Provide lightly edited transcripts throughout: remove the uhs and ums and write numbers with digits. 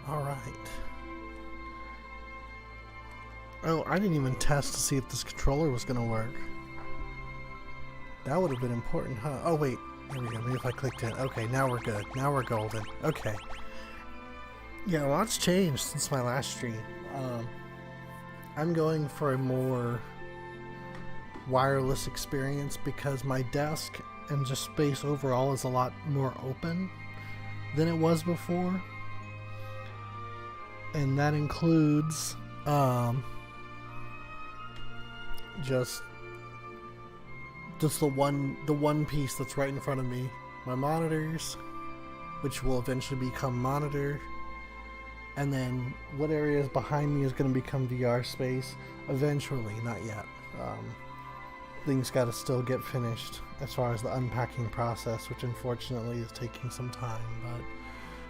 Alright. Oh, I didn't even test to see if this controller was going to work. That would have been important, huh? Oh, wait. There we go. Maybe if I clicked it. Okay, now we're good. Now we're golden. Okay. Yeah, a lot's changed since my last stream. I'm going for a more wireless experience because my desk and just space overall is a lot more open than it was before. And that includes just the one piece that's right in front of me, my monitors, which will eventually become monitor, and then what area is behind me is going to become VR space eventually, not yet. Things got to still get finished as far as the unpacking process, which unfortunately is taking some time, but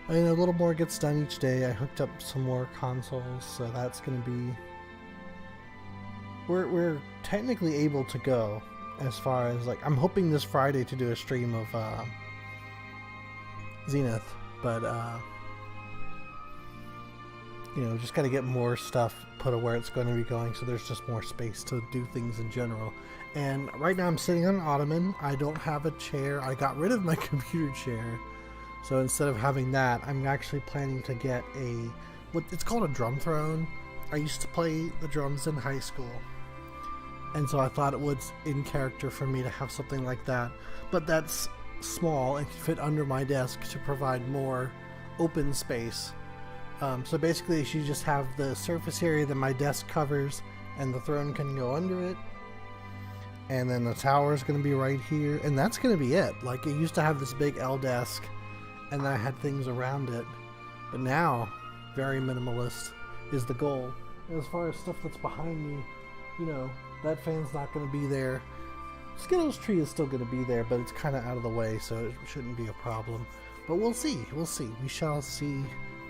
I mean, a little more gets done each day. I hooked up some more consoles, so that's going to be... We're technically able to go as far as, like, I'm hoping this Friday to do a stream of Zenith, but you know, just got to get more stuff put where it's going to be going, so there's just more space to do things in general. And right now I'm sitting on an ottoman. I don't have a chair. I got rid of my computer chair, so instead of having that, I'm actually planning to get it's called a drum throne. I used to play the drums in high school, and so I thought it was in character for me to have something like that, but that's small and can fit under my desk to provide more open space. So basically you just have the surface area that my desk covers, and the throne can go under it, and then the tower is going to be right here, and that's going to be it. Like, it used to have this big L desk, and then I had things around it, but now very minimalist is the goal. And as far as stuff that's behind me, you know, that fan's not going to be there. Skittles tree is still going to be there, but it's kind of out of the way, so it shouldn't be a problem. But we'll see. We'll see. We shall see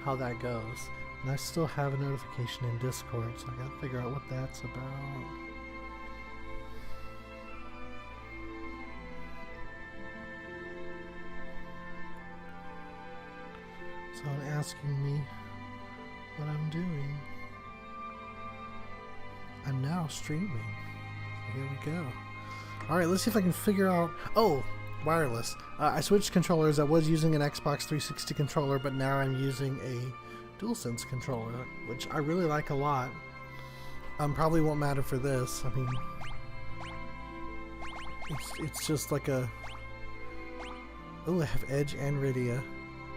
how that goes. And I still have a notification in Discord, so I gotta figure out what that's about. So it's asking me what I'm doing. I'm now streaming. So here we go. Alright, let's see if I can figure out... Oh! Wireless. I switched controllers. I was using an Xbox 360 controller, but now I'm using a DualSense controller, which I really like a lot. Probably won't matter for this. I mean, it's just like a... Oh, I have Edge and Rydia.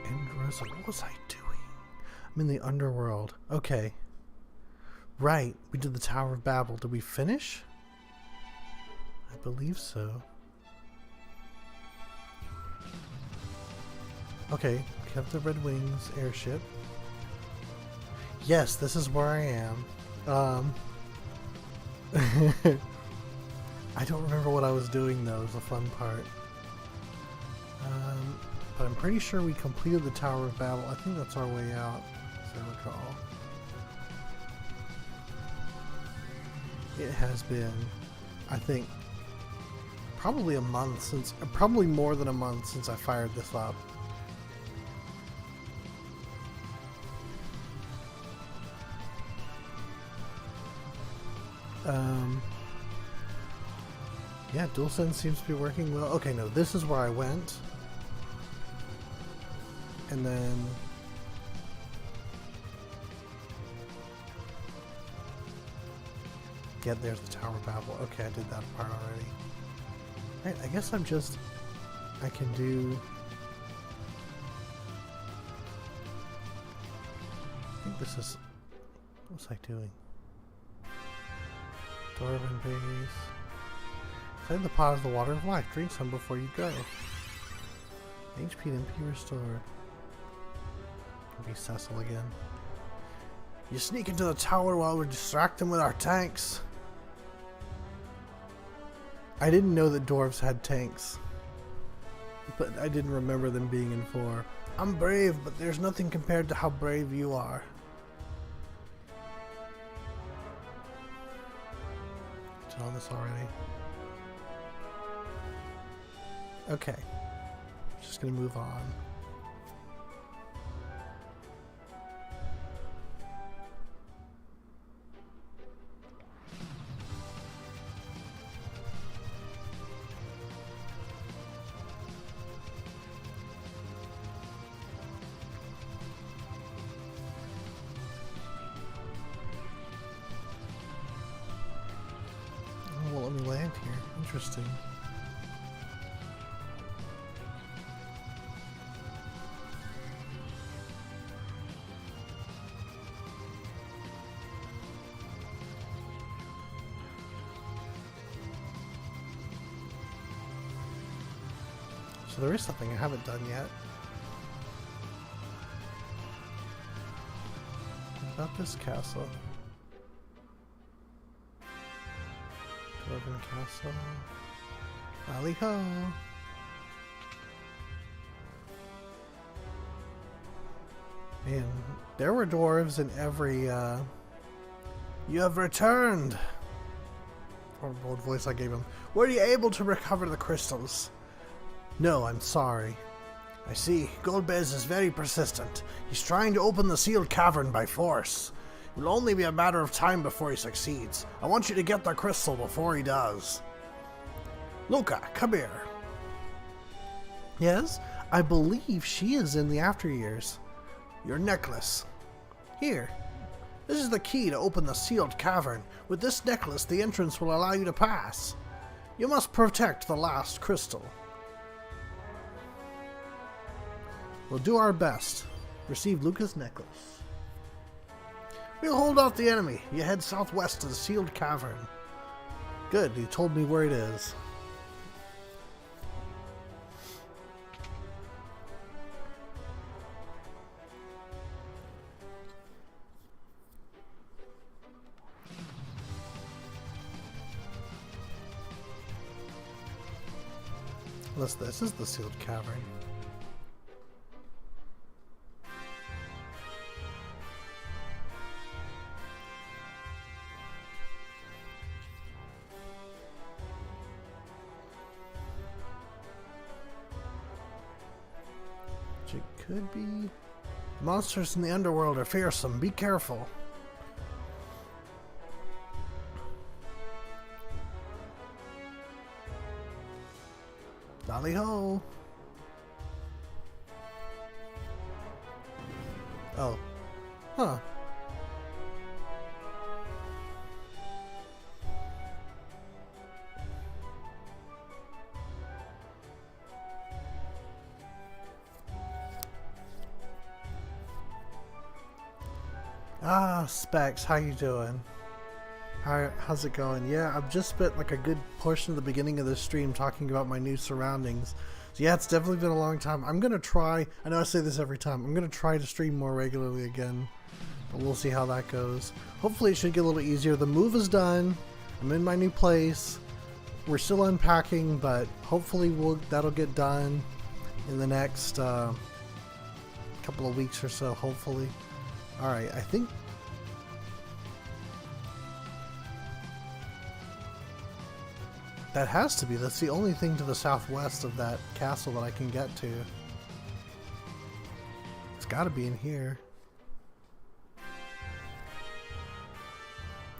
And Rosa. What was I doing? I'm in the underworld. Okay. Right. We did the Tower of Babel. Did we finish? I believe so. Okay, we have the Red Wings airship. Yes, this is where I am. I don't remember what I was doing though, it was a fun part. But I'm pretty sure we completed the Tower of Babel. I think that's our way out, as I recall. It has been, I think, probably a month since, probably more than a month since I fired this up. Yeah, DualSense seems to be working well. Okay, no, this is where I went. And then... Yeah, there's the Tower of Babel. Okay, I did that part already. Right, I guess I can do... I think this is... What was I doing? Dwarven base. Send the pot of the water of life. Drink some before you go. HP and MP restored. It'll be Cecil again. You sneak into the tower while we distract them with our tanks. I didn't know that dwarves had tanks, but I didn't remember them being in 4. I'm brave, but there's nothing compared to how brave you are. Did all this already? Okay. Just gonna move on. Interesting. So there is something I haven't done yet. What about this castle? Dwarven Castle. Alley ho! Man, there were dwarves in every, You have returned! Or bold voice I gave him. Were you able to recover the crystals? No, I'm sorry. I see. Goldbez is very persistent. He's trying to open the sealed cavern by force. It will only be a matter of time before he succeeds. I want you to get the crystal before he does. Luca, come here. Yes, I believe she is in the after years. Your necklace. Here. This is the key to open the sealed cavern. With this necklace, the entrance will allow you to pass. You must protect the last crystal. We'll do our best. Receive Luca's necklace. We'll hold off the enemy. You head southwest to the sealed cavern. Good, you told me where it is. This is the sealed cavern. It could be. Monsters in the underworld are fearsome. Be careful. Dolly ho. Oh. Huh. Ah, Specs, how you doing? How's it going? Yeah, I've just spent like a good portion of the beginning of this stream talking about my new surroundings. So yeah, it's definitely been a long time. I'm going to try, I know I say this every time, I'm going to try to stream more regularly again. But we'll see how that goes. Hopefully it should get a little easier. The move is done. I'm in my new place. We're still unpacking, but hopefully that'll get done in the next couple of weeks or so, hopefully. Alright, I think... that has to be. That's the only thing to the southwest of that castle that I can get to. It's gotta be in here.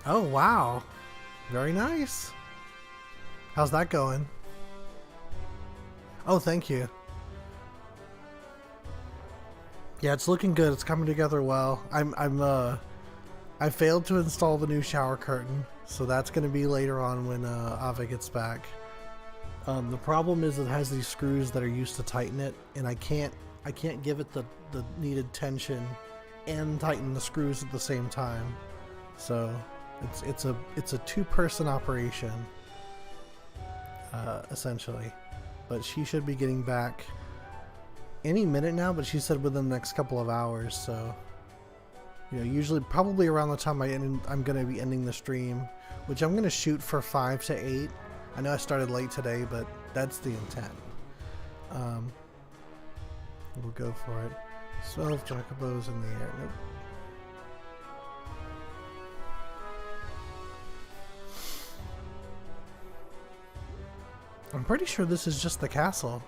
Oh, wow. Very nice. How's that going? Oh, thank you. Yeah, it's looking good. It's coming together well. I failed to install the new shower curtain, so that's going to be later on when Ava gets back. The problem is it has these screws that are used to tighten it, and I can't give it the needed tension and tighten the screws at the same time. So it's a two-person operation, essentially. But she should be getting back any minute now, but she said within the next couple of hours, so you know, usually probably around the time I'm going to be ending the stream, which I'm going to shoot for 5 to 8. I know I started late today, but that's the intent. We'll go for it. 12 Jacobos in the air. Nope. I'm pretty sure this is just the castle.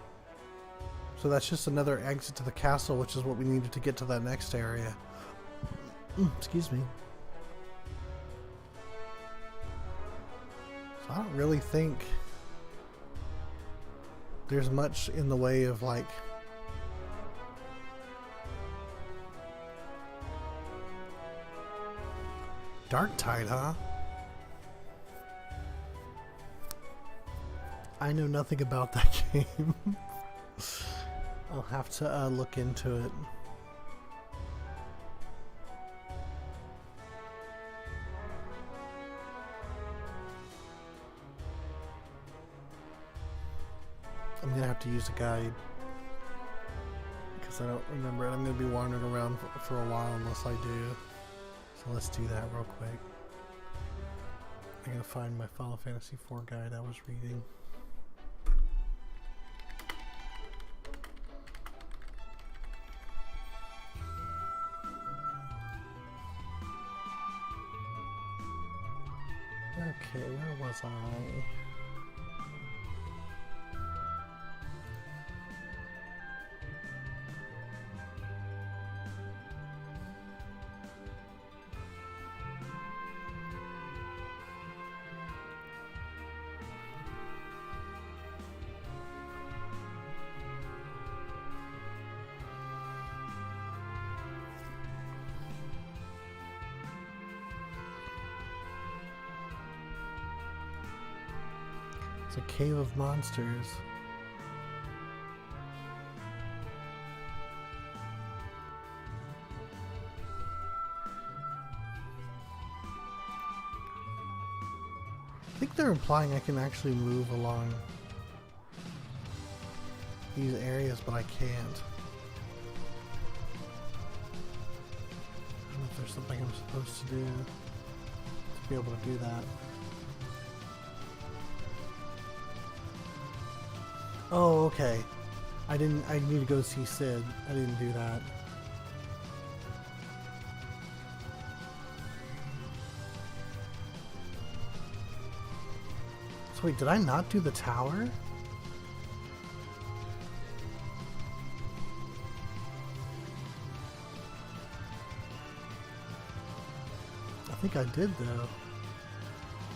So that's just another exit to the castle, which is what we needed to get to that next area. Excuse me. So I don't really think there's much in the way of like Dark Tide, huh? I know nothing about that game. I'll have to look into it. I'm gonna have to use a guide because I don't remember it. I'm gonna be wandering around for a while unless I do. So let's do that real quick. I'm gonna find my Final Fantasy IV guide I was reading. Okay, where was I? It's a cave of monsters. I think they're implying I can actually move along these areas, but I can't. I don't know if there's something I'm supposed to do to be able to do that. Oh, okay. I need to go see Sid. I didn't do that. So wait, did I not do the tower? I think I did though.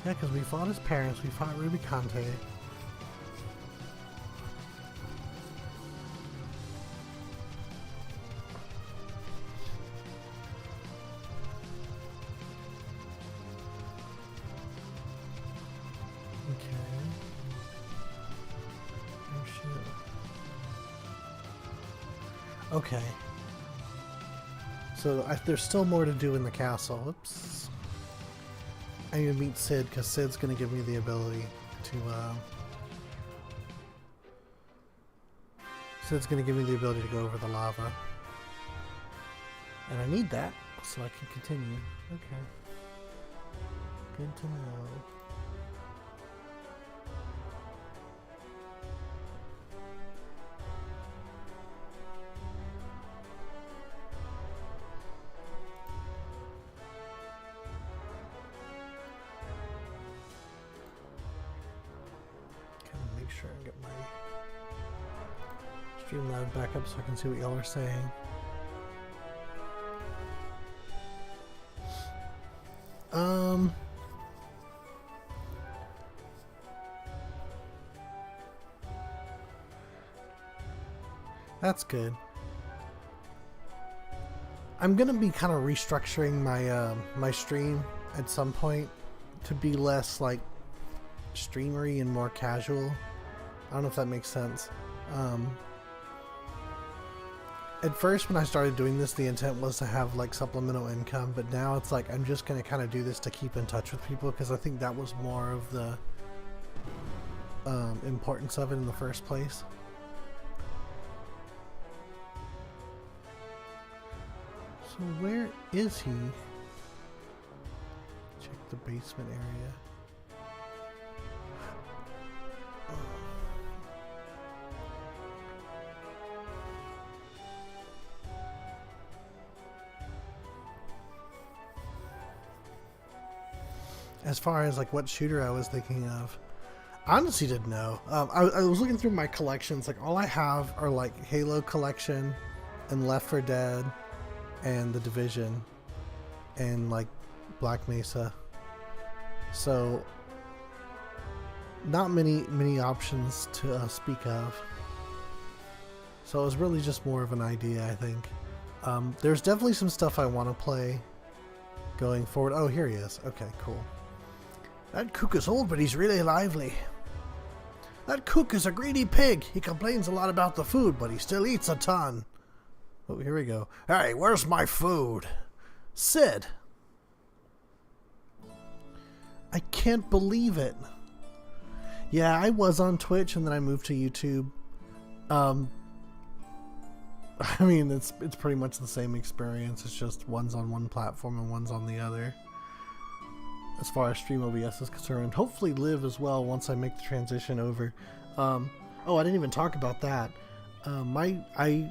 Yeah, because we fought his parents, we fought Ruby Conte. Okay. So there's still more to do in the castle. Whoops. I need to meet Sid because Sid's going to give me the ability to. Sid's going to give me the ability to go over the lava, and I need that so I can continue. Okay. Good to know. Sure and get my Streamlab back up so I can see what y'all are saying. That's good. I'm gonna be kind of restructuring my my stream at some point to be less like streamery and more casual. I don't know if that makes sense. At first when I started doing this, the intent was to have like supplemental income, but now it's like I'm just going to kind of do this to keep in touch with people because I think that was more of the importance of it in the first place. So where is he? Check the basement area. As far as like what shooter I was thinking of, I honestly didn't know. I was looking through my collections. Like all I have are like Halo collection and Left 4 Dead and The Division and like Black Mesa. So not many options to speak of. So it was really just more of an idea, I think. There's definitely some stuff I want to play going forward. Oh, here he is. Okay, cool. That kook is old, but he's really lively. That cook is a greedy pig. He complains a lot about the food, but he still eats a ton. Oh, here we go. Hey, where's my food? Sid. I can't believe it. Yeah, I was on Twitch and then I moved to YouTube. I mean, it's pretty much the same experience. It's just one's on one platform and one's on the other. As far as Stream OBS is concerned, hopefully Live as well once I make the transition over. Oh, I didn't even talk about that. I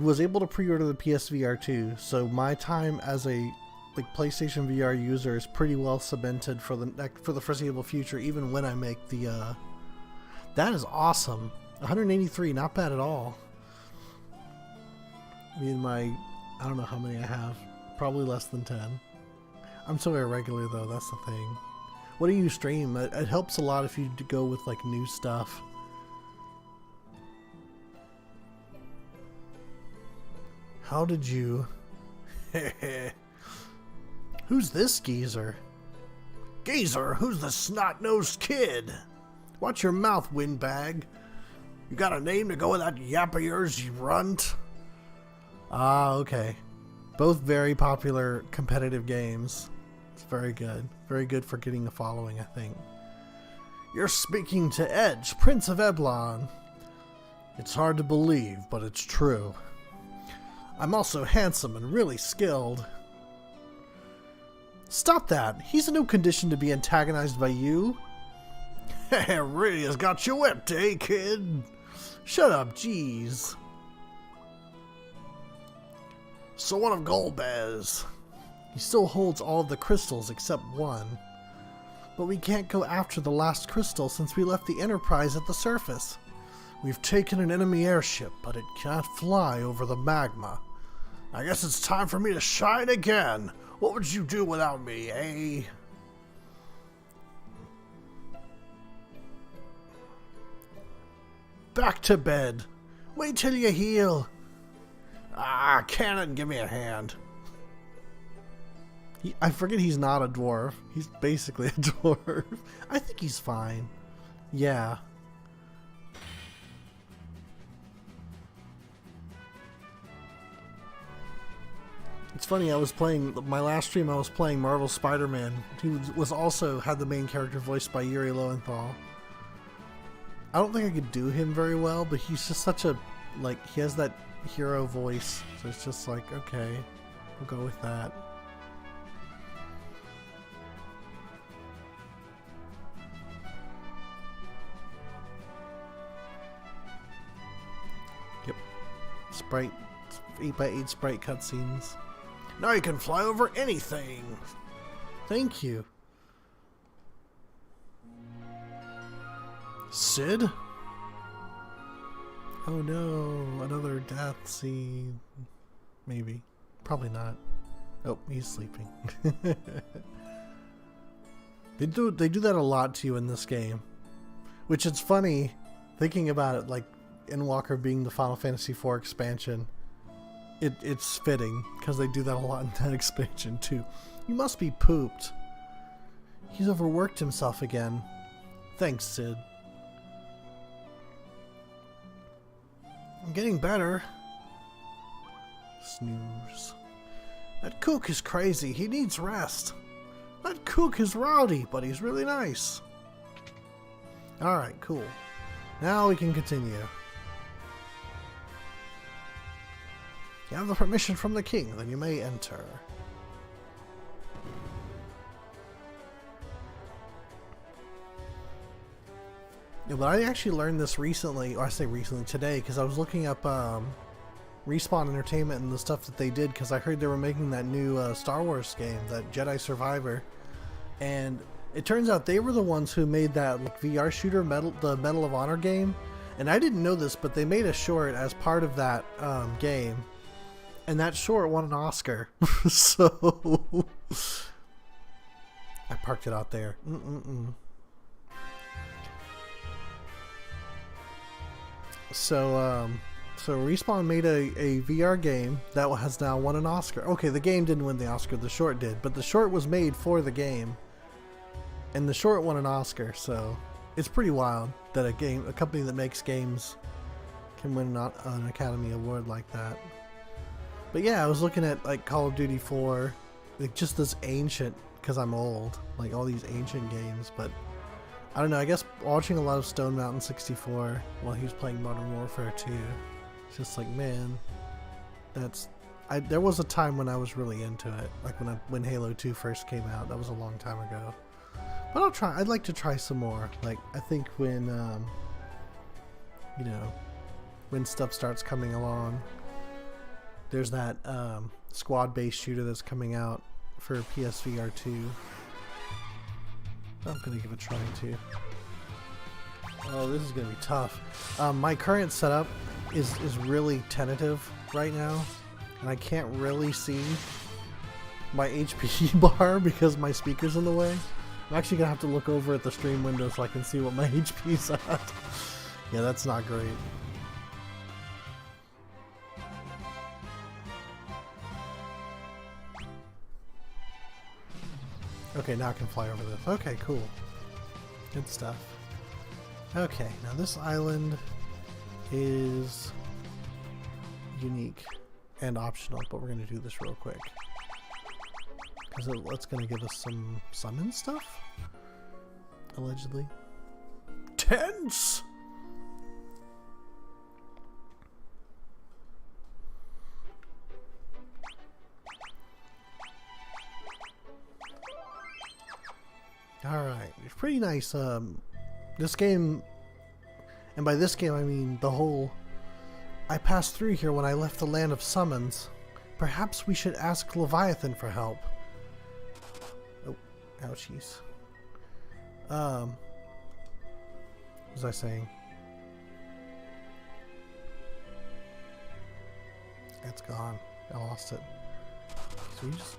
was able to pre-order the PSVR 2, so my time as a PlayStation VR user is pretty well cemented for the foreseeable future. Even when I make the, that is awesome. 183, not bad at all. Me and I don't know how many I have. Probably less than 10. I'm so irregular though, that's the thing. What do you stream? It helps a lot if you go with like new stuff. How did you... Who's this geezer? Geezer, who's the snot-nosed kid? Watch your mouth, windbag. You got a name to go with that yap of yours, you runt? Ah, okay. Both very popular competitive games. It's very good. Very good for getting a following, I think. You're speaking to Edge, Prince of Eblon. It's hard to believe, but it's true. I'm also handsome and really skilled. Stop that! He's in no condition to be antagonized by you. Really has got you whipped, eh, kid? Shut up, jeez. So one of Golbez. He still holds all of the crystals except one. But we can't go after the last crystal since we left the Enterprise at the surface. We've taken an enemy airship, but it can't fly over the magma. I guess it's time for me to shine again. What would you do without me, eh? Back to bed. Wait till you heal. Ah, Cannon, give me a hand. I forget he's not a dwarf. He's basically a dwarf. I think he's fine. Yeah. It's funny, I was playing, my last stream I was playing Marvel Spider-Man. He was also had the main character voiced by Yuri Lowenthal. I don't think I could do him very well, but he's just such a, like, he has that hero voice. So it's just like, okay, we'll go with that. Yep. Sprite, 8x8 sprite cutscenes. Now you can fly over anything. Thank you. Sid? Oh no, another death scene. Maybe. Probably not. Oh, he's sleeping. They do that a lot to you in this game. Which it's funny, thinking about it, like Endwalker being the Final Fantasy IV expansion. It's fitting, because they do that a lot in that expansion too. You must be pooped. He's overworked himself again. Thanks, Sid. I'm getting better. Snooze. That kook is crazy. He needs rest. That kook is rowdy, but he's really nice. Alright, cool. Now we can continue. You have the permission from the king, then you may enter. Yeah, but I actually learned this recently, or I say recently, today, because I was looking up Respawn Entertainment and the stuff that they did, because I heard they were making that new Star Wars game, that Jedi Survivor, and it turns out they were the ones who made that like, VR shooter, the Medal of Honor game, and I didn't know this, but they made a short as part of that game. And that short won an Oscar. So I parked it out there. So Respawn made a VR game that has now won an Oscar. Okay, the game didn't win the Oscar, the short did, but the short was made for the game. And the short won an Oscar, so it's pretty wild. that a company that makes games can win an Academy Award like that. But yeah, I was looking at like Call of Duty 4, like just this ancient, because I'm old, like all these ancient games. But I don't know, I guess watching a lot of Stone Mountain 64 while he was playing Modern Warfare 2, it's just like, man, there was a time when I was really into it, like when Halo 2 first came out. That was a long time ago. But I'd like to try some more. Like, I think when, you know, when stuff starts coming along, there's that squad-based shooter that's coming out for PSVR 2. I'm gonna give it a try too. Oh, this is gonna be tough. My current setup is really tentative right now, and I can't really see my HP bar because my speaker's in the way. I'm actually gonna have to look over at the stream window so I can see what my HP's at. Yeah, that's not great. Okay, now I can fly over this. Okay, cool. Good stuff. Okay, now this island is unique and optional, but we're going to do this real quick. Because it's going to give us some summon stuff? Allegedly. Tense! Alright, it's pretty nice. This game, and by this game I mean the whole... I passed through here when I left the land of summons. Perhaps we should ask Leviathan for help. Oh, ouchies. What was I saying? It's gone. I lost it. So we just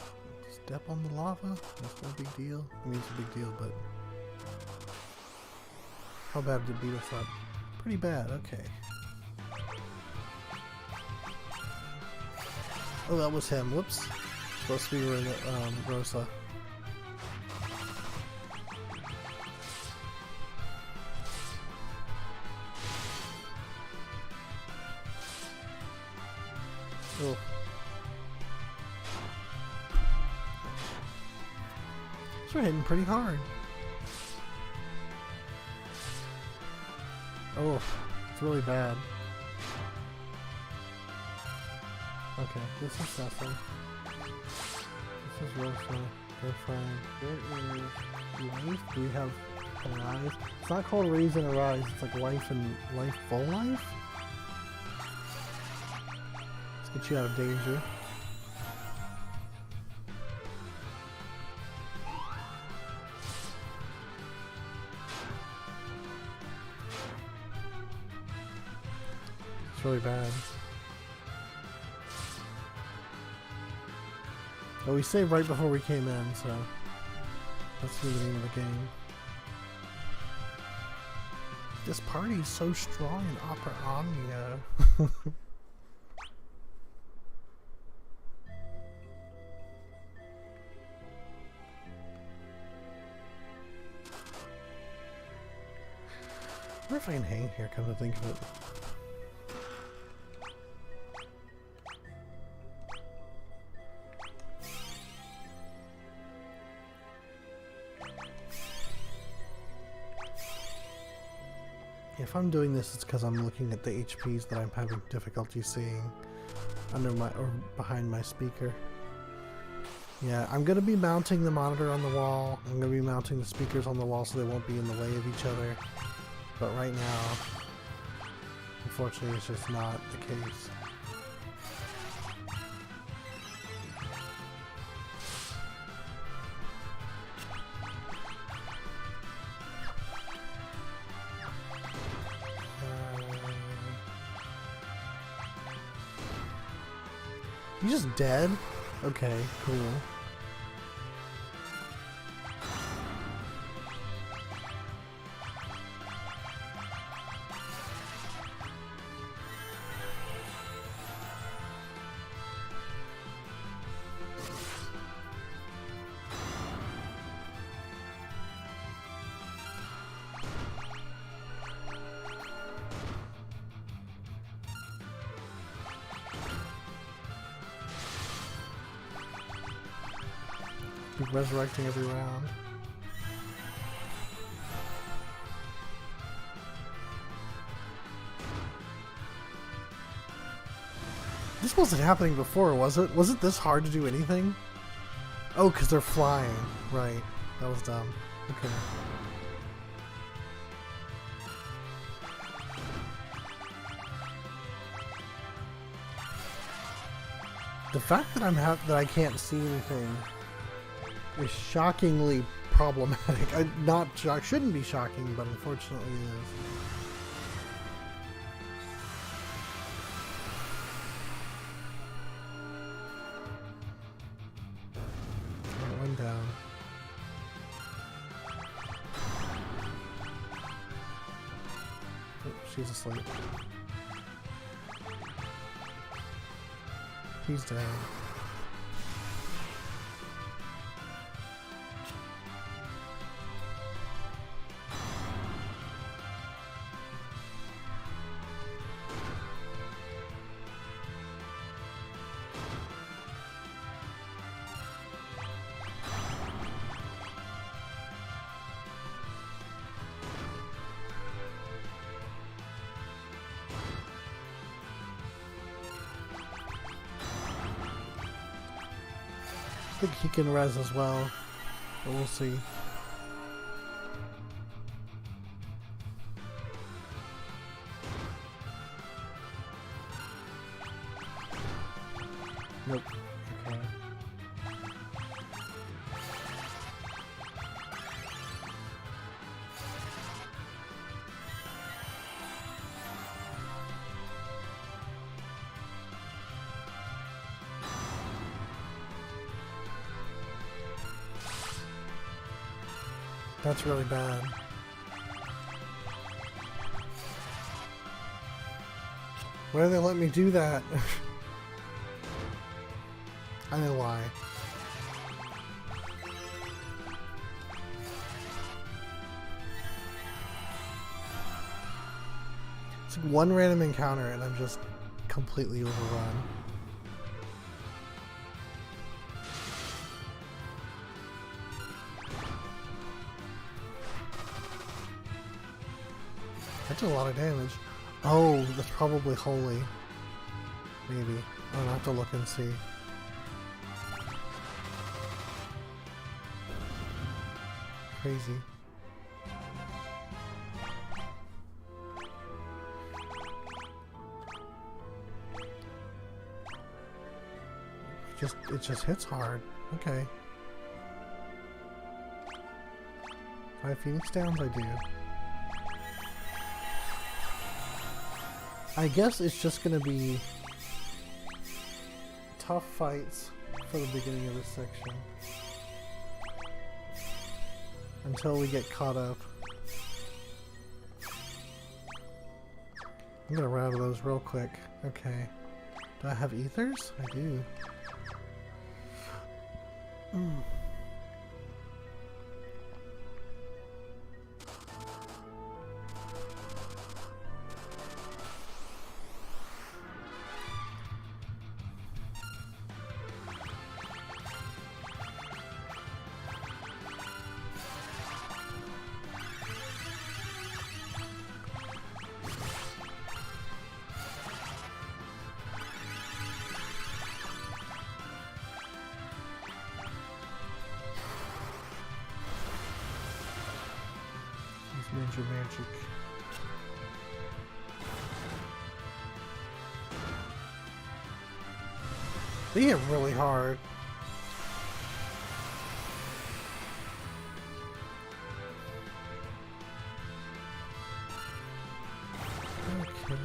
step on the lava? That's no big deal. I mean, it's a big deal, but how bad did it beat us up? Pretty bad. Okay. Oh, that was him. Whoops. Supposed to be Rosa. Oh. We're hitting pretty hard. Oh, it's really bad. Okay, this is nothing. This is Rosa. They're fine. Where is life? Do we have Arise? It's not called Raise and Arise, it's like life and life full life? Let's get you out of danger. Really bad. But we saved right before we came in, so that's the name of the game. This party is so strong in Opera Omnia. I wonder if I can hang here, come to think of it. If I'm doing this, it's because I'm looking at the HPs that I'm having difficulty seeing under my or behind my speaker. Yeah, I'm going to be mounting the monitor on the wall. I'm going to be mounting the speakers on the wall so they won't be in the way of each other. But right now, unfortunately, it's just not the case. You just dead? Okay, cool. Be resurrecting every round. This wasn't happening before, was it? Was it this hard to do anything? Oh, because they're flying. Right. That was dumb. Okay. The fact that that I can't see anything is shockingly problematic. Shouldn't be shocking, but unfortunately it is. One down. Oh, she's asleep. He's down. I think he can res as well, but we'll see. Nope. Okay. That's really bad. Why do they let me do that? I know why. It's like one random encounter and I'm just completely overrun. That did a lot of damage. Oh, that's probably holy. Maybe. I'm gonna have to look and see. Crazy. It just hits hard. Okay. 5 Phoenix Downs I do. I guess it's just gonna be tough fights for the beginning of this section until we get caught up. I'm gonna rattle those real quick. Okay. Do I have ethers? I do. Ninja magic. They hit really hard. Okay.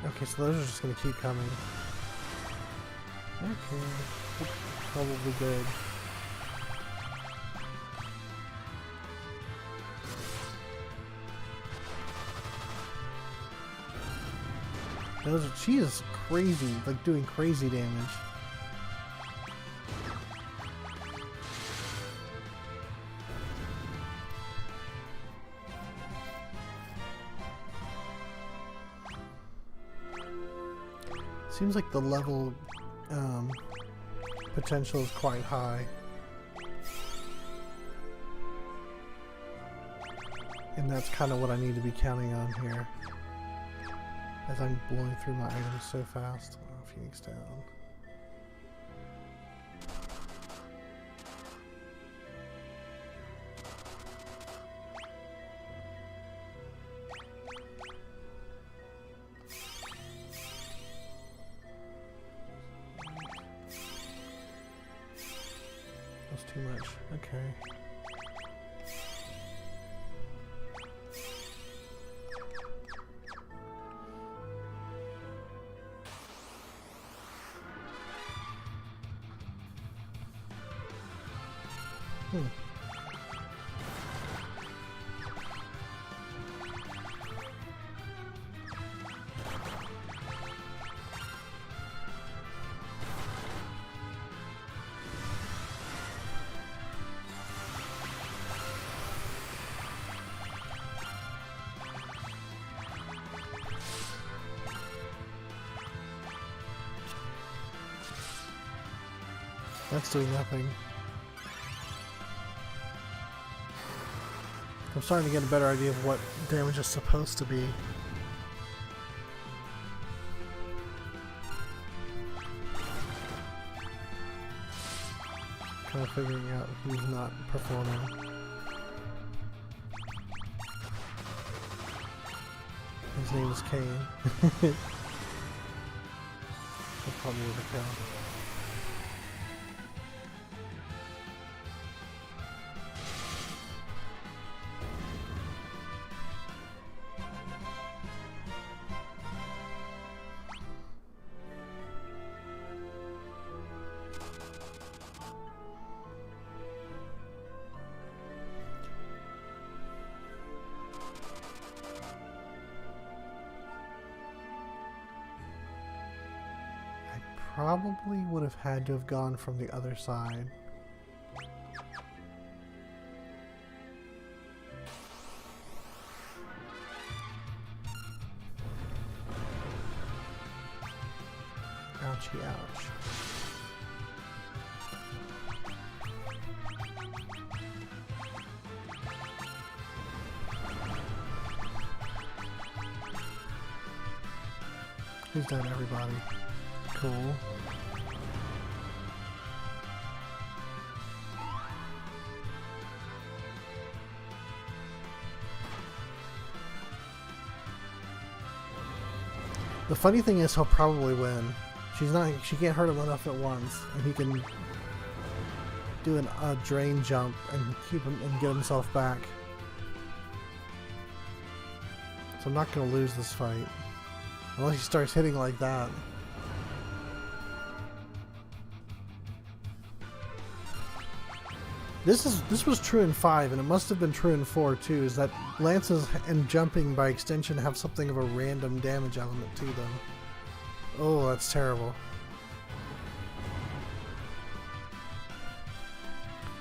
Okay, so those are just gonna keep coming. Okay, probably good. She is crazy, like doing crazy damage. Seems like the level potential is quite high. And that's kind of what I need to be counting on here. As I'm blowing through my items so fast. Oh, Phoenix down. That's too much. Okay. That's doing nothing. I'm starting to get a better idea of what damage is supposed to be. Kind of figuring out who's not performing. His name is Kane. He'll probably with a kill. Probably would have had to have gone from the other side. Ouchie, ouch. Who's done everybody? Cool. The funny thing is he'll probably win. She can't hurt him enough at once, and he can do a drain jump and keep him and get himself back. So I'm not gonna lose this fight. Unless he starts hitting like that. This was true in 5, and it must have been true in 4 too, is that lances and jumping by extension have something of a random damage element to them. Oh, that's terrible.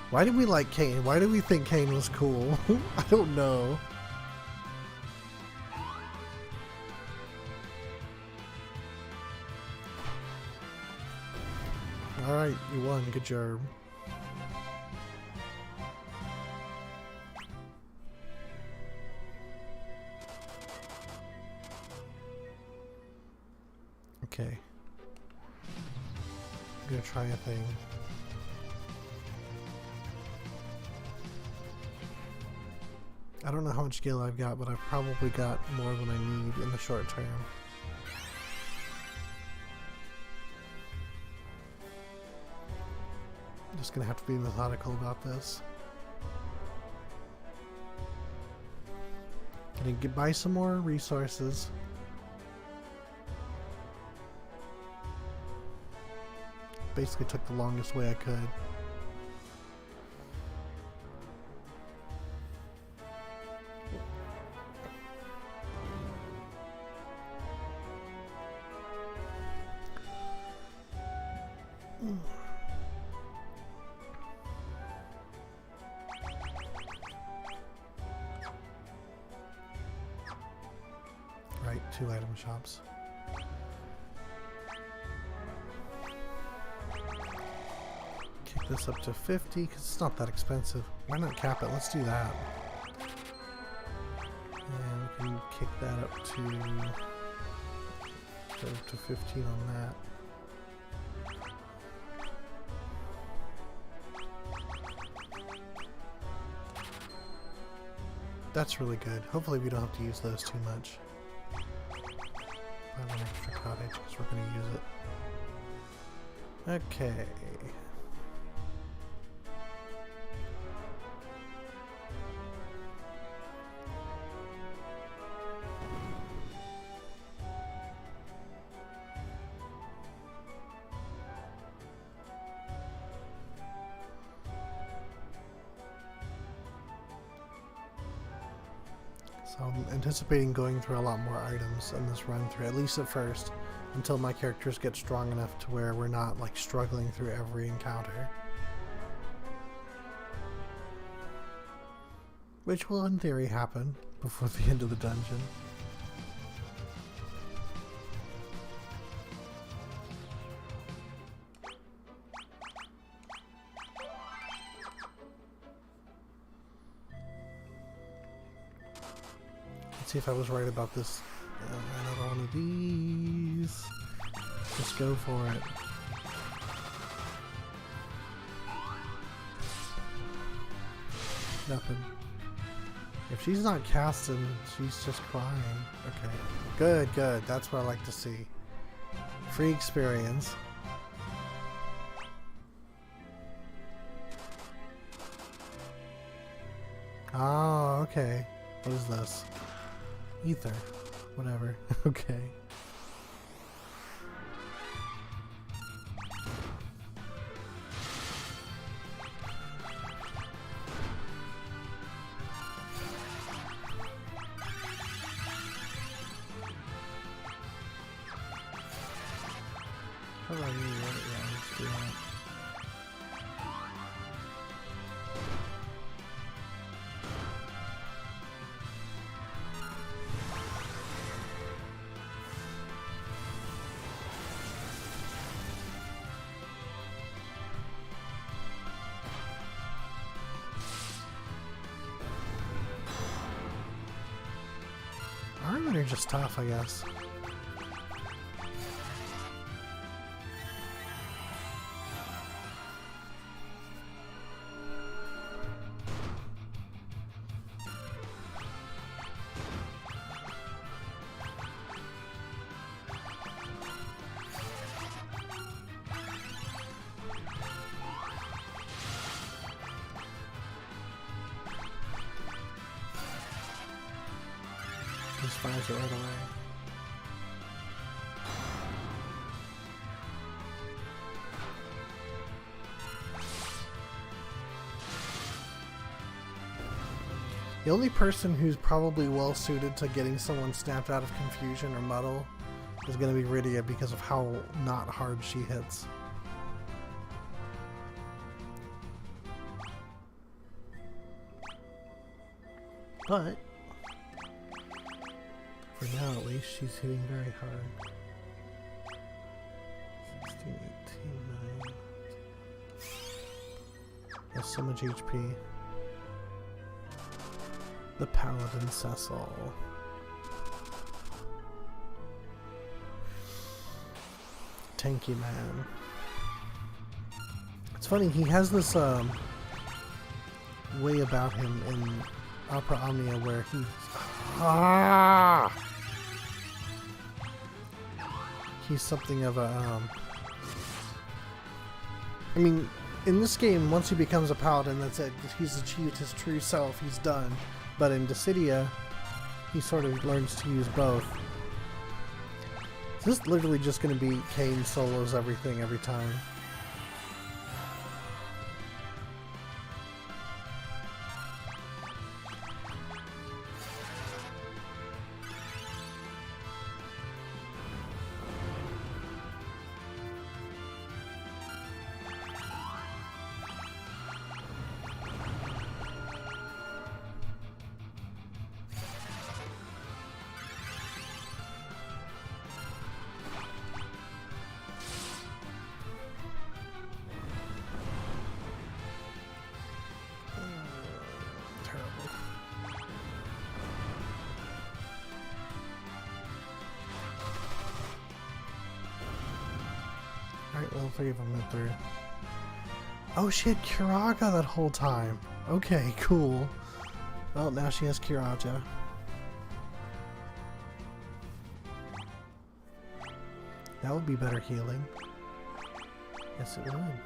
Why did we like Kane? Why did we think Kane was cool? I don't know. Alright, you won. Good job. Okay. I'm gonna try a thing. I don't know how much skill I've got, but I've probably got more than I need in the short term. I'm just gonna have to be methodical about this. Gonna buy some more resources. Basically took the longest way I could. two item shops. Kick this up to 50 because it's not that expensive. Why not cap it? Let's do that. And we can kick that up to 15 on that. That's really good. Hopefully we don't have to use those too much. I have an extra cottage because we're going to use it. Okay. So I'm anticipating going through a lot more items in this run through, at least at first, until my characters get strong enough to where we're not like struggling through every encounter. Which will in theory happen before the end of the dungeon. See if I was right about this. Another one of these. Just go for it. Nothing. If she's not casting, she's just crying. Okay. Good, good. That's what I like to see. Free experience. Oh, okay. What is this? Ether. Whatever. Okay. How about you? Yeah, let's do that. Iron are just tough, I guess. Just fires it right away. The only person who's probably well suited to getting someone snapped out of confusion or muddle is going to be Rydia because of how not hard she hits. But for now, at least, she's hitting very hard. 16, 18, 9. Has so much HP. The Paladin Cecil. Tanky man. It's funny, he has this way about him in Opera Omnia where he's something of a I mean, in this game, once he becomes a paladin, that's it. He's achieved his true self. He's done. But in Dissidia, he sort of learns to use both. So this is literally just going to be Kane solos everything every time. Alright, level 3 of them went through. Oh, she had Kiraga that whole time. Okay, cool. Well, now she has Kiraja. That would be better healing. Yes, it would.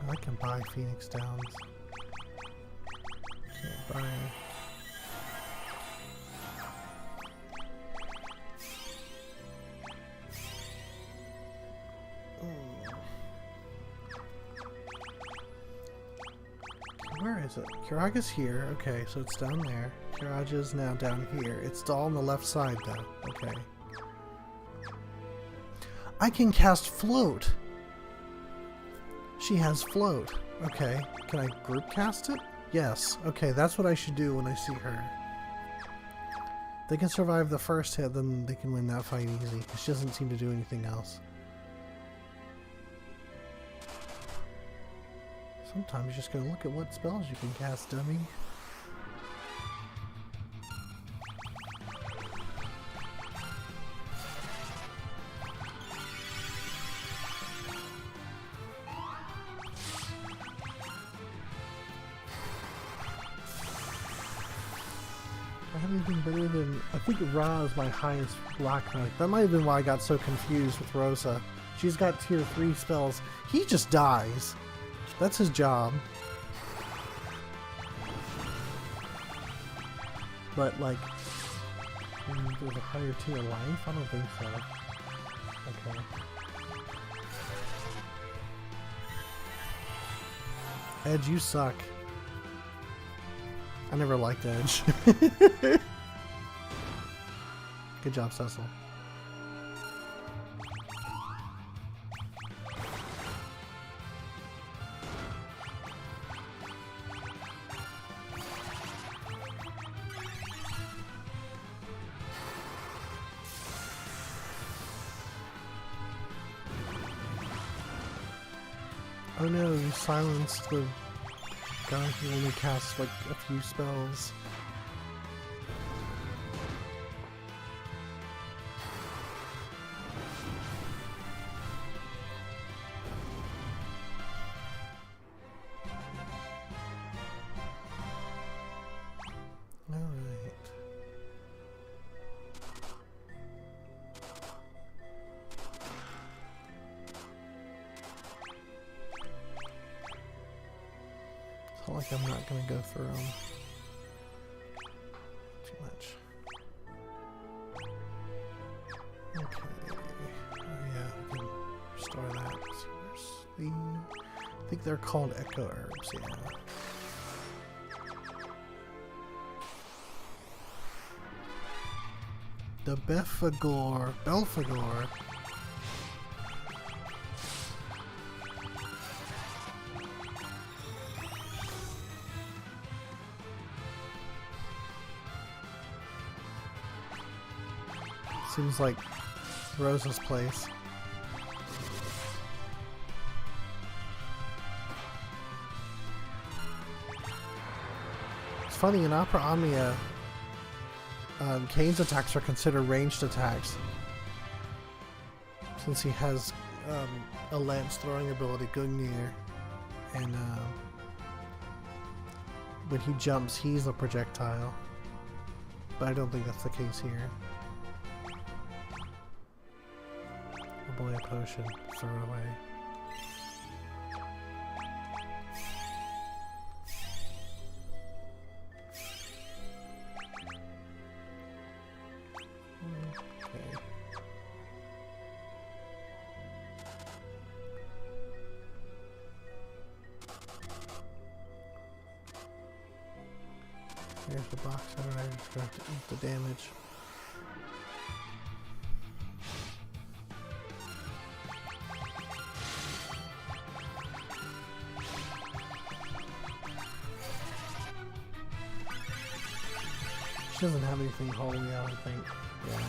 I can buy Phoenix Downs. Can't buy. Where is it? Kiraga's here. Okay, so it's down there. Kiraja's now down here. It's all on the left side though. Okay. I can cast Float. She has Float. Okay. Can I group cast it? Yes. Okay, that's what I should do when I see her. If they can survive the first hit, then they can win that fight easy. She doesn't seem to do anything else. Sometimes you just gotta look at what spells you can cast, dummy. I have anything better than... I think Ra is my highest Black Knight. That might have been why I got so confused with Rosa. She's got tier 3 spells. He just dies. That's his job. But, like, there's a higher tier life? I don't think so. Okay. Edge, you suck. I never liked Edge. Good job, Cecil. Oh no, you silenced the guy who only casts like a few spells. Like I'm not gonna go through them too much. Okay. Oh yeah, we can restore that. I think they're called Echo Herbs, yeah. The Belphegor. Seems like Rosa's place. It's funny, in Opera Omnia, Kane's attacks are considered ranged attacks. Since he has a lance throwing ability, Gungnir, and when he jumps, he's a projectile. But I don't think that's the case here. Oh boy, a potion. Throw it away. Okay. Here's the box. I don't know, I'm just going to eat the damage. She doesn't have anything holy, I don't think. Yeah.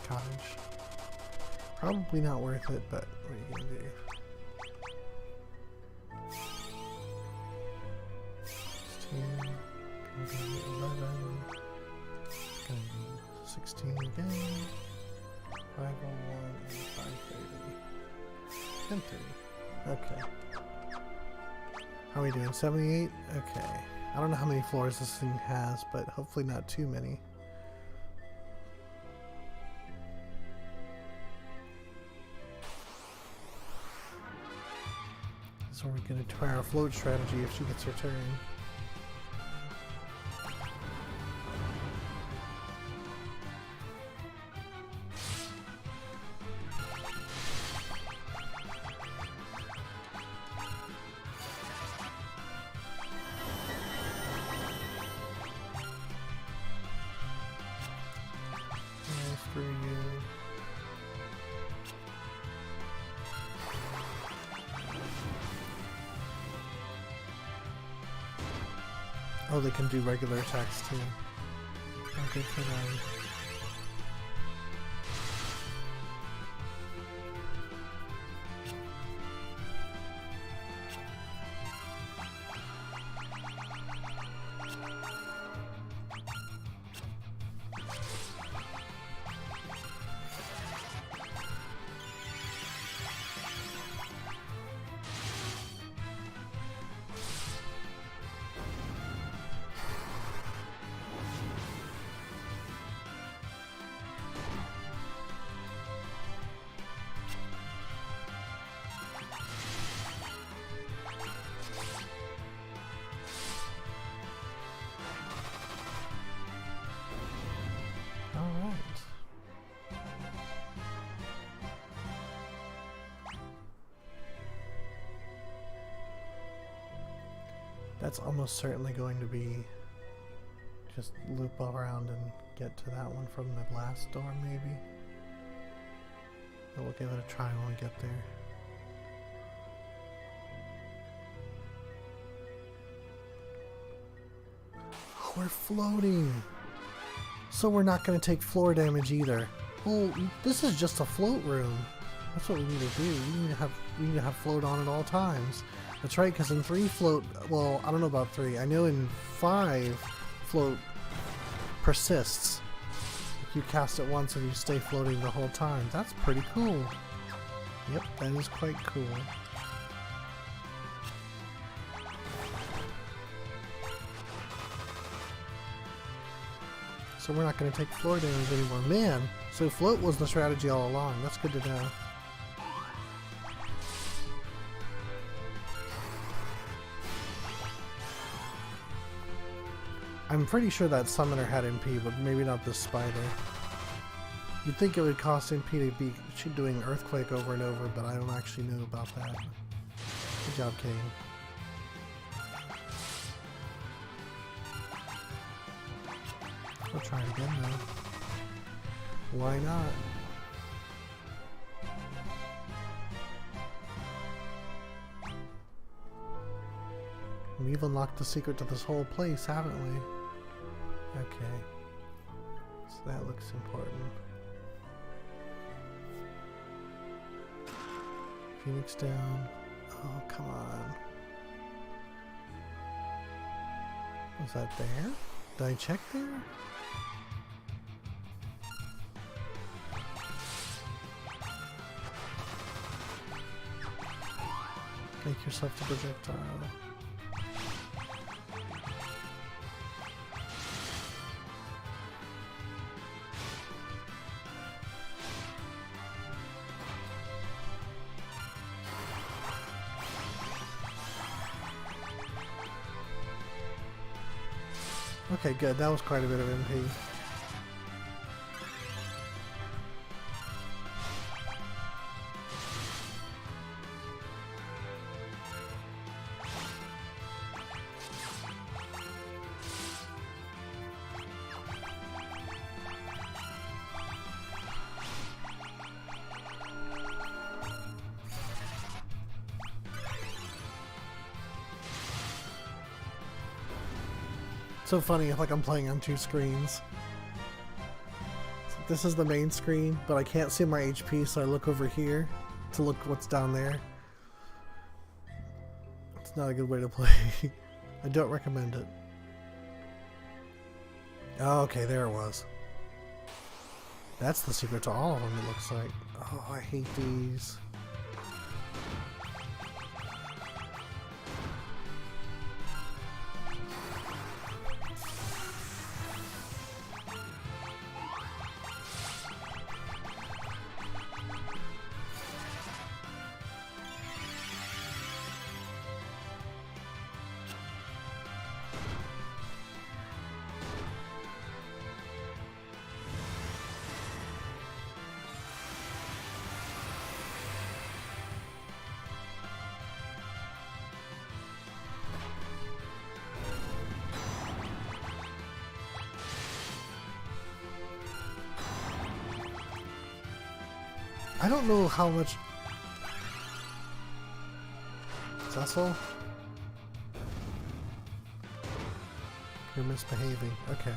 cottage. Probably not worth it, but what are you gonna do? 16, gonna be 11, gonna be 16 again, 501 and 530, and 30. Okay. How are we doing? 78? Okay. I don't know how many floors this thing has, but hopefully not too many. So we're going to try our float strategy if she gets her turn. For you. Oh, they can do regular attacks too. Oh, good for them. That's almost certainly going to be just loop around and get to that one from the last door, maybe. But we'll give it a try when we get there. Oh, we're floating! So we're not going to take floor damage either. Well, this is just a float room. That's what we need to do. We need to have float on at all times. That's right, because in 3 float, well, I don't know about 3. I know in 5 float persists. You cast it once and you stay floating the whole time. That's pretty cool. Yep, that is quite cool. So we're not going to take floor damage anymore. Man, so float was the strategy all along. That's good to know. I'm pretty sure that summoner had MP, but maybe not this spider. You'd think it would cost MP to be doing Earthquake over and over, but I don't actually know about that. Good job, Kane. We'll try it again though. Why not? We've unlocked the secret to this whole place, haven't we? Okay. So that looks important. Phoenix down. Oh, come on. Was that there? Did I check there? Make yourself the projectile. Okay, good. That was quite a bit of MP. So funny, like I'm playing on 2 screens. this is the main screen, but I can't see my HP, so I look over here to look what's down there. It's not a good way to play. I don't recommend it. Oh, okay, there it was. That's the secret to all of them, it looks like. Oh, I hate these. I don't know how much... Cecil? You're misbehaving. Okay.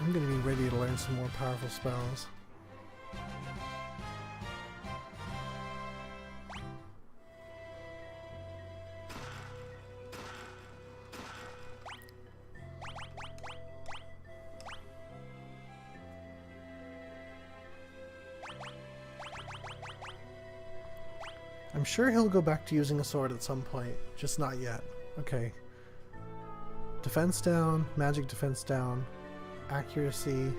I'm gonna be ready to learn some more powerful spells. I'm sure he'll go back to using a sword at some point, just not yet. Okay. Defense down, magic defense down, accuracy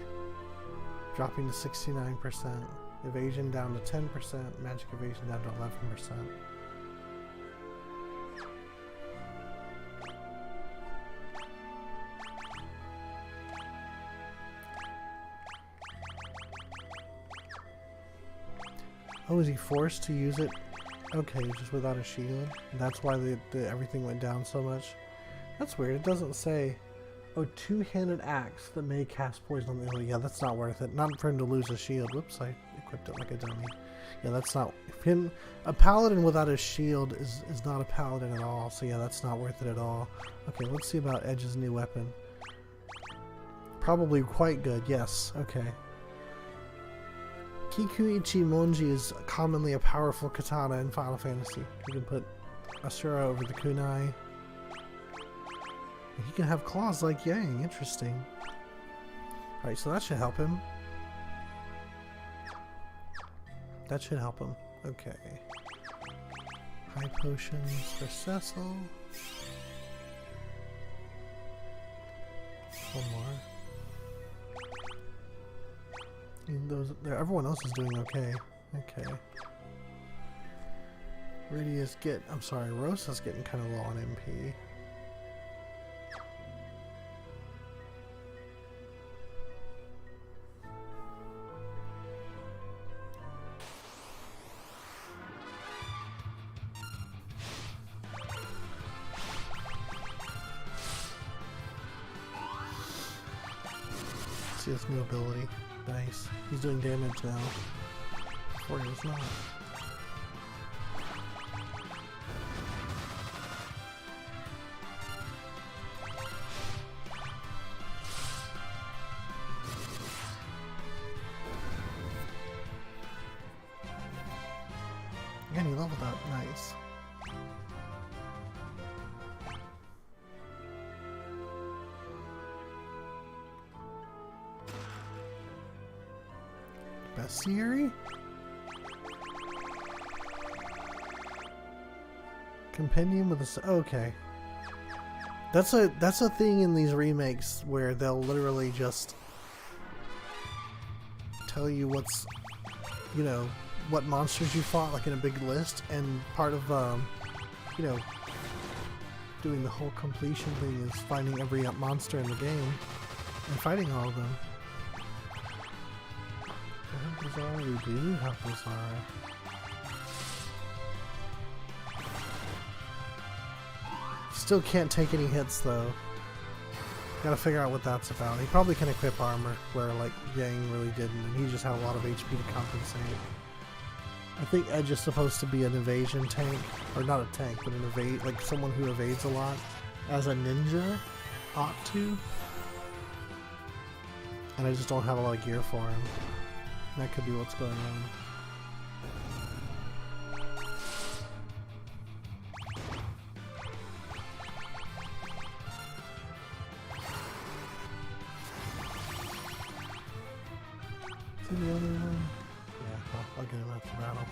dropping to 69%, evasion down to 10%, magic evasion down to 11%. Oh, is he forced to use it? Okay, just without a shield. That's why everything went down so much. That's weird. It doesn't say. Oh, two-handed axe that may cast poison on the enemy. Yeah, that's not worth it. Not for him to lose a shield. Whoops, I equipped it like a dummy. Yeah, that's not. A paladin without a shield is not a paladin at all. So yeah, that's not worth it at all. Okay, let's see about Edge's new weapon. Probably quite good. Yes. Okay. Kikuichi Monji is commonly a powerful katana in Final Fantasy. You can put Asura over the kunai. He can have claws like Yang. Interesting. Alright, so that should help him. That should help him. Okay. High potions for Cecil. One more. Everyone else is doing okay. Okay. Rosa's getting kind of low on MP. See his new ability. Nice. He's doing damage now. Before he was not. Again, he leveled up. Nice. Bestiary? Compendium with a... Okay. That's a thing in these remakes where they'll literally just tell you what's, you know, what monsters you fought, like in a big list, and part of, you know, doing the whole completion thing is finding every monster in the game and fighting all of them. Bizarre, we do have Bizarre. Still can't take any hits though. Gotta figure out what that's about. He probably can equip armor, where like Yang really didn't, and he just had a lot of HP to compensate. I think Edge is supposed to be an evasion tank, or not a tank, but an evade, like someone who evades a lot, as a ninja ought to. And I just don't have a lot of gear for him. That could be what's going on. Is he the only one? Yeah, well, I'll get him after battle.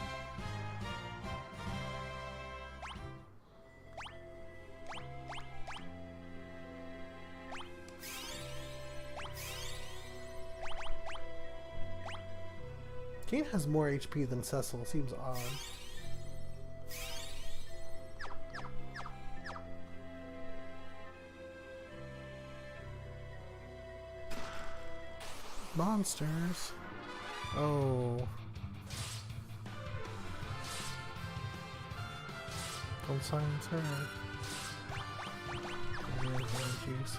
Kane has more HP than Cecil. Seems odd. Monsters. Oh. Don't silence her. Juice.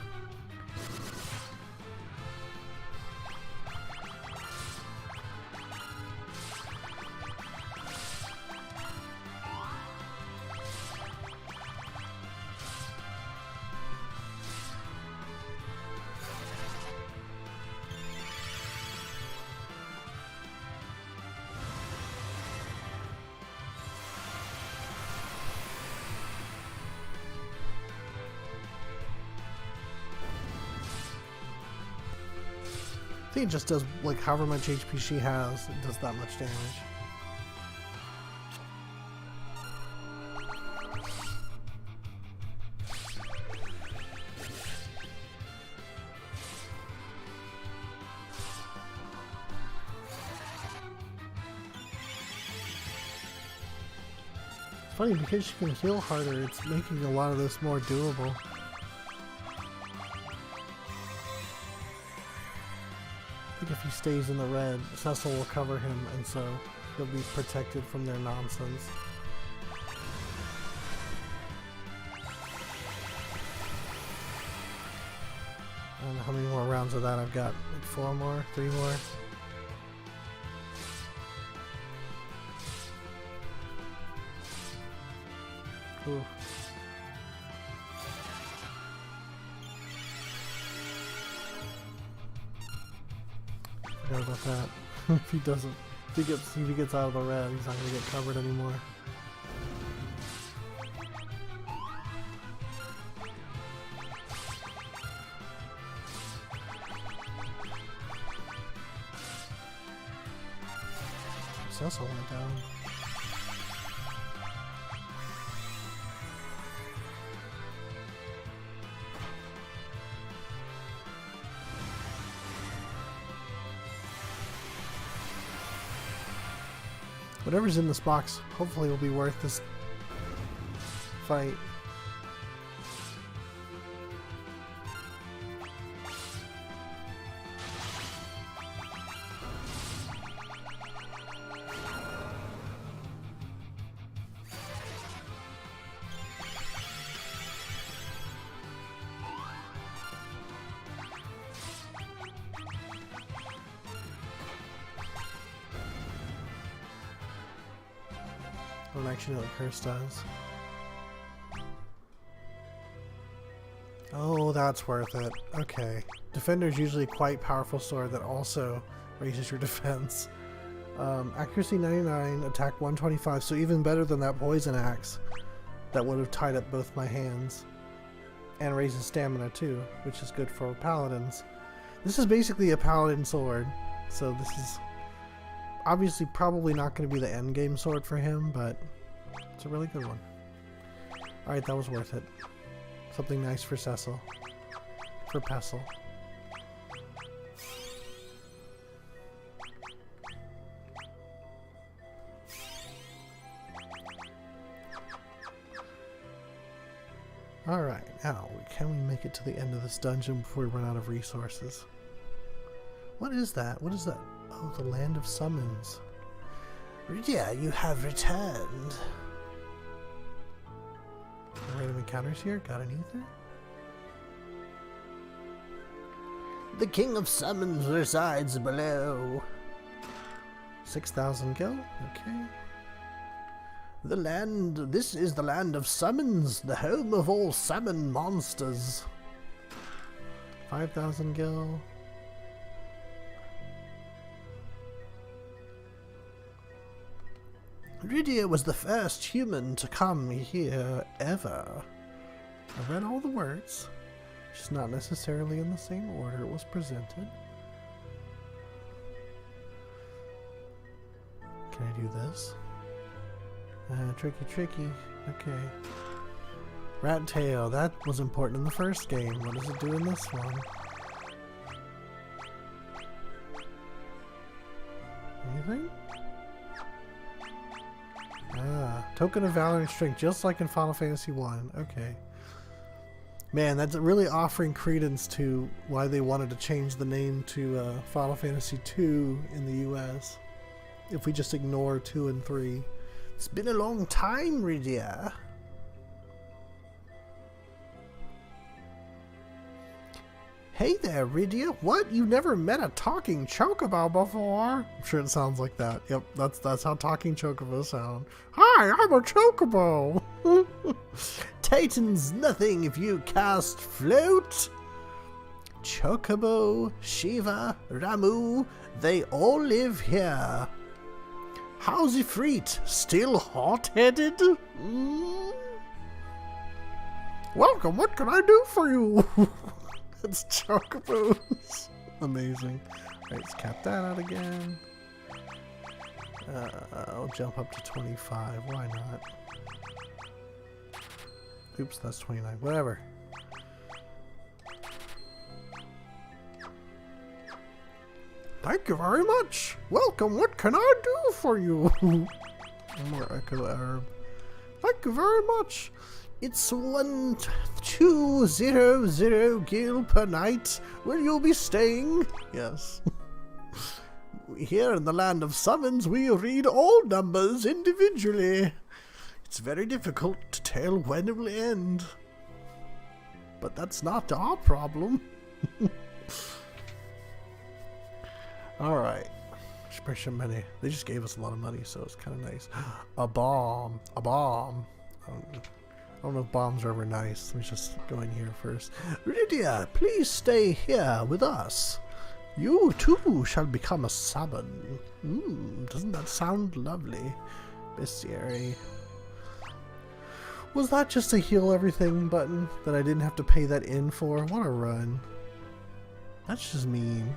I think it just does, like, however much HP she has, it does that much damage. It's funny, because she can heal harder, it's making a lot of this more doable. I think if he stays in the red, Cecil will cover him, and so he'll be protected from their nonsense. I don't know how many more rounds of that I've got. Like 4 more? 3 more? Ooh. Forgot about that. If he doesn't, if he gets out of the red, he's not gonna get covered anymore. Cecil went down. Whatever's in this box hopefully will be worth this fight. I don't actually know what Curse does. Oh, that's worth it. Okay. Defender's usually quite powerful sword that also raises your defense. Accuracy 99, attack 125, so even better than that poison axe that would have tied up both my hands. And raises stamina too, which is good for paladins. This is basically a paladin sword, so this is obviously probably not going to be the end game sword for him, but it's a really good one. Alright, that was worth it. Something nice for Cecil. For Pestle. Alright, now, can we make it to the end of this dungeon before we run out of resources? What is that? What is that? Oh, the Land of Summons. Rydia, you have returned. Random encounters here? Got an ether? The King of Summons resides below. 6,000 gil? Okay. This is the land of summons, the home of all summon monsters. 5,000 gil. Rydia was the first human to come here ever. I read all the words, just not necessarily in the same order it was presented. Can I do this? Tricky. Okay. Rat tail, that was important in the first game. What does it do in this one? Anything? Token of Valor and Strength, just like in Final Fantasy 1. Okay. Man, that's really offering credence to why they wanted to change the name to Final Fantasy 2 in the US. If we just ignore 2 and 3. It's been a long time, Rydia. Hey there, Rydia. What? You never met a talking chocobo before? I'm sure it sounds like that. Yep, that's how talking chocobos sound. Hi, I'm a chocobo. Titan's nothing if you cast float. Chocobo, Shiva, Ramu, they all live here. How's Ifrit? Still hot-headed? Welcome, what can I do for you? It's chocobos. Amazing. Alright, let's cap that out again. I'll jump up to 25. Why not? Oops, that's 29. Whatever. Thank you very much. Welcome. What can I do for you? More Echo Arab. Thank you very much. It's 1200 gil per night. Where you'll be staying? Yes. Here in the land of summons, we read all numbers individually. It's very difficult to tell when it will end. But that's not our problem. Alright. Expression money. They just gave us a lot of money, so it's kind of nice. A bomb. A bomb. I don't know if bombs are ever nice. Let me just go in here first. Rydia, please stay here with us. You too shall become a summon. Doesn't that sound lovely? Bestiary. Was that just a heal everything button that I didn't have to pay that in for? What a run. That's just mean.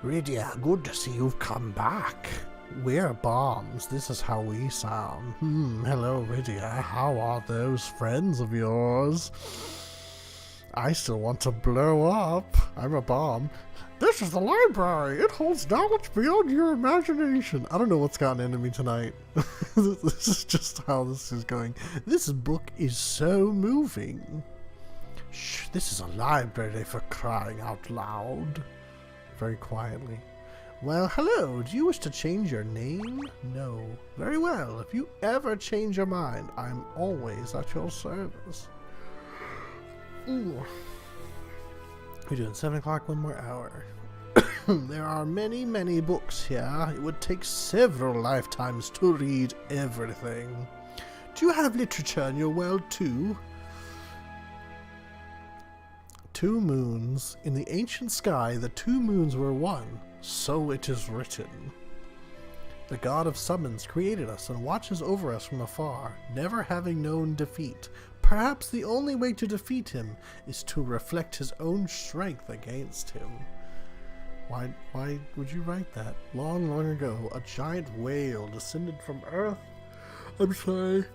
Rydia, good to see you've come back. We're bombs. This is how we sound. Hello, Rydia. How are those friends of yours? I still want to blow up. I'm a bomb. This is the library. It holds knowledge beyond your imagination. I don't know what's gotten into me tonight. This is just how this is going. This book is so moving. Shh, this is a library for crying out loud. Very quietly. Well, hello. Do you wish to change your name? No. Very well. If you ever change your mind, I'm always at your service. Ooh. We're doing 7 o'clock, 1 more hour. There are many, many books here. It would take several lifetimes to read everything. Do you have literature in your world too? 2 moons. In the ancient sky, the 2 moons were one. So it is written. The god of summons created us and watches over us from afar, never having known defeat. Perhaps the only way to defeat him is to reflect his own strength against him. Why would you write that? Long, long ago, a giant whale descended from Earth. I'm sorry.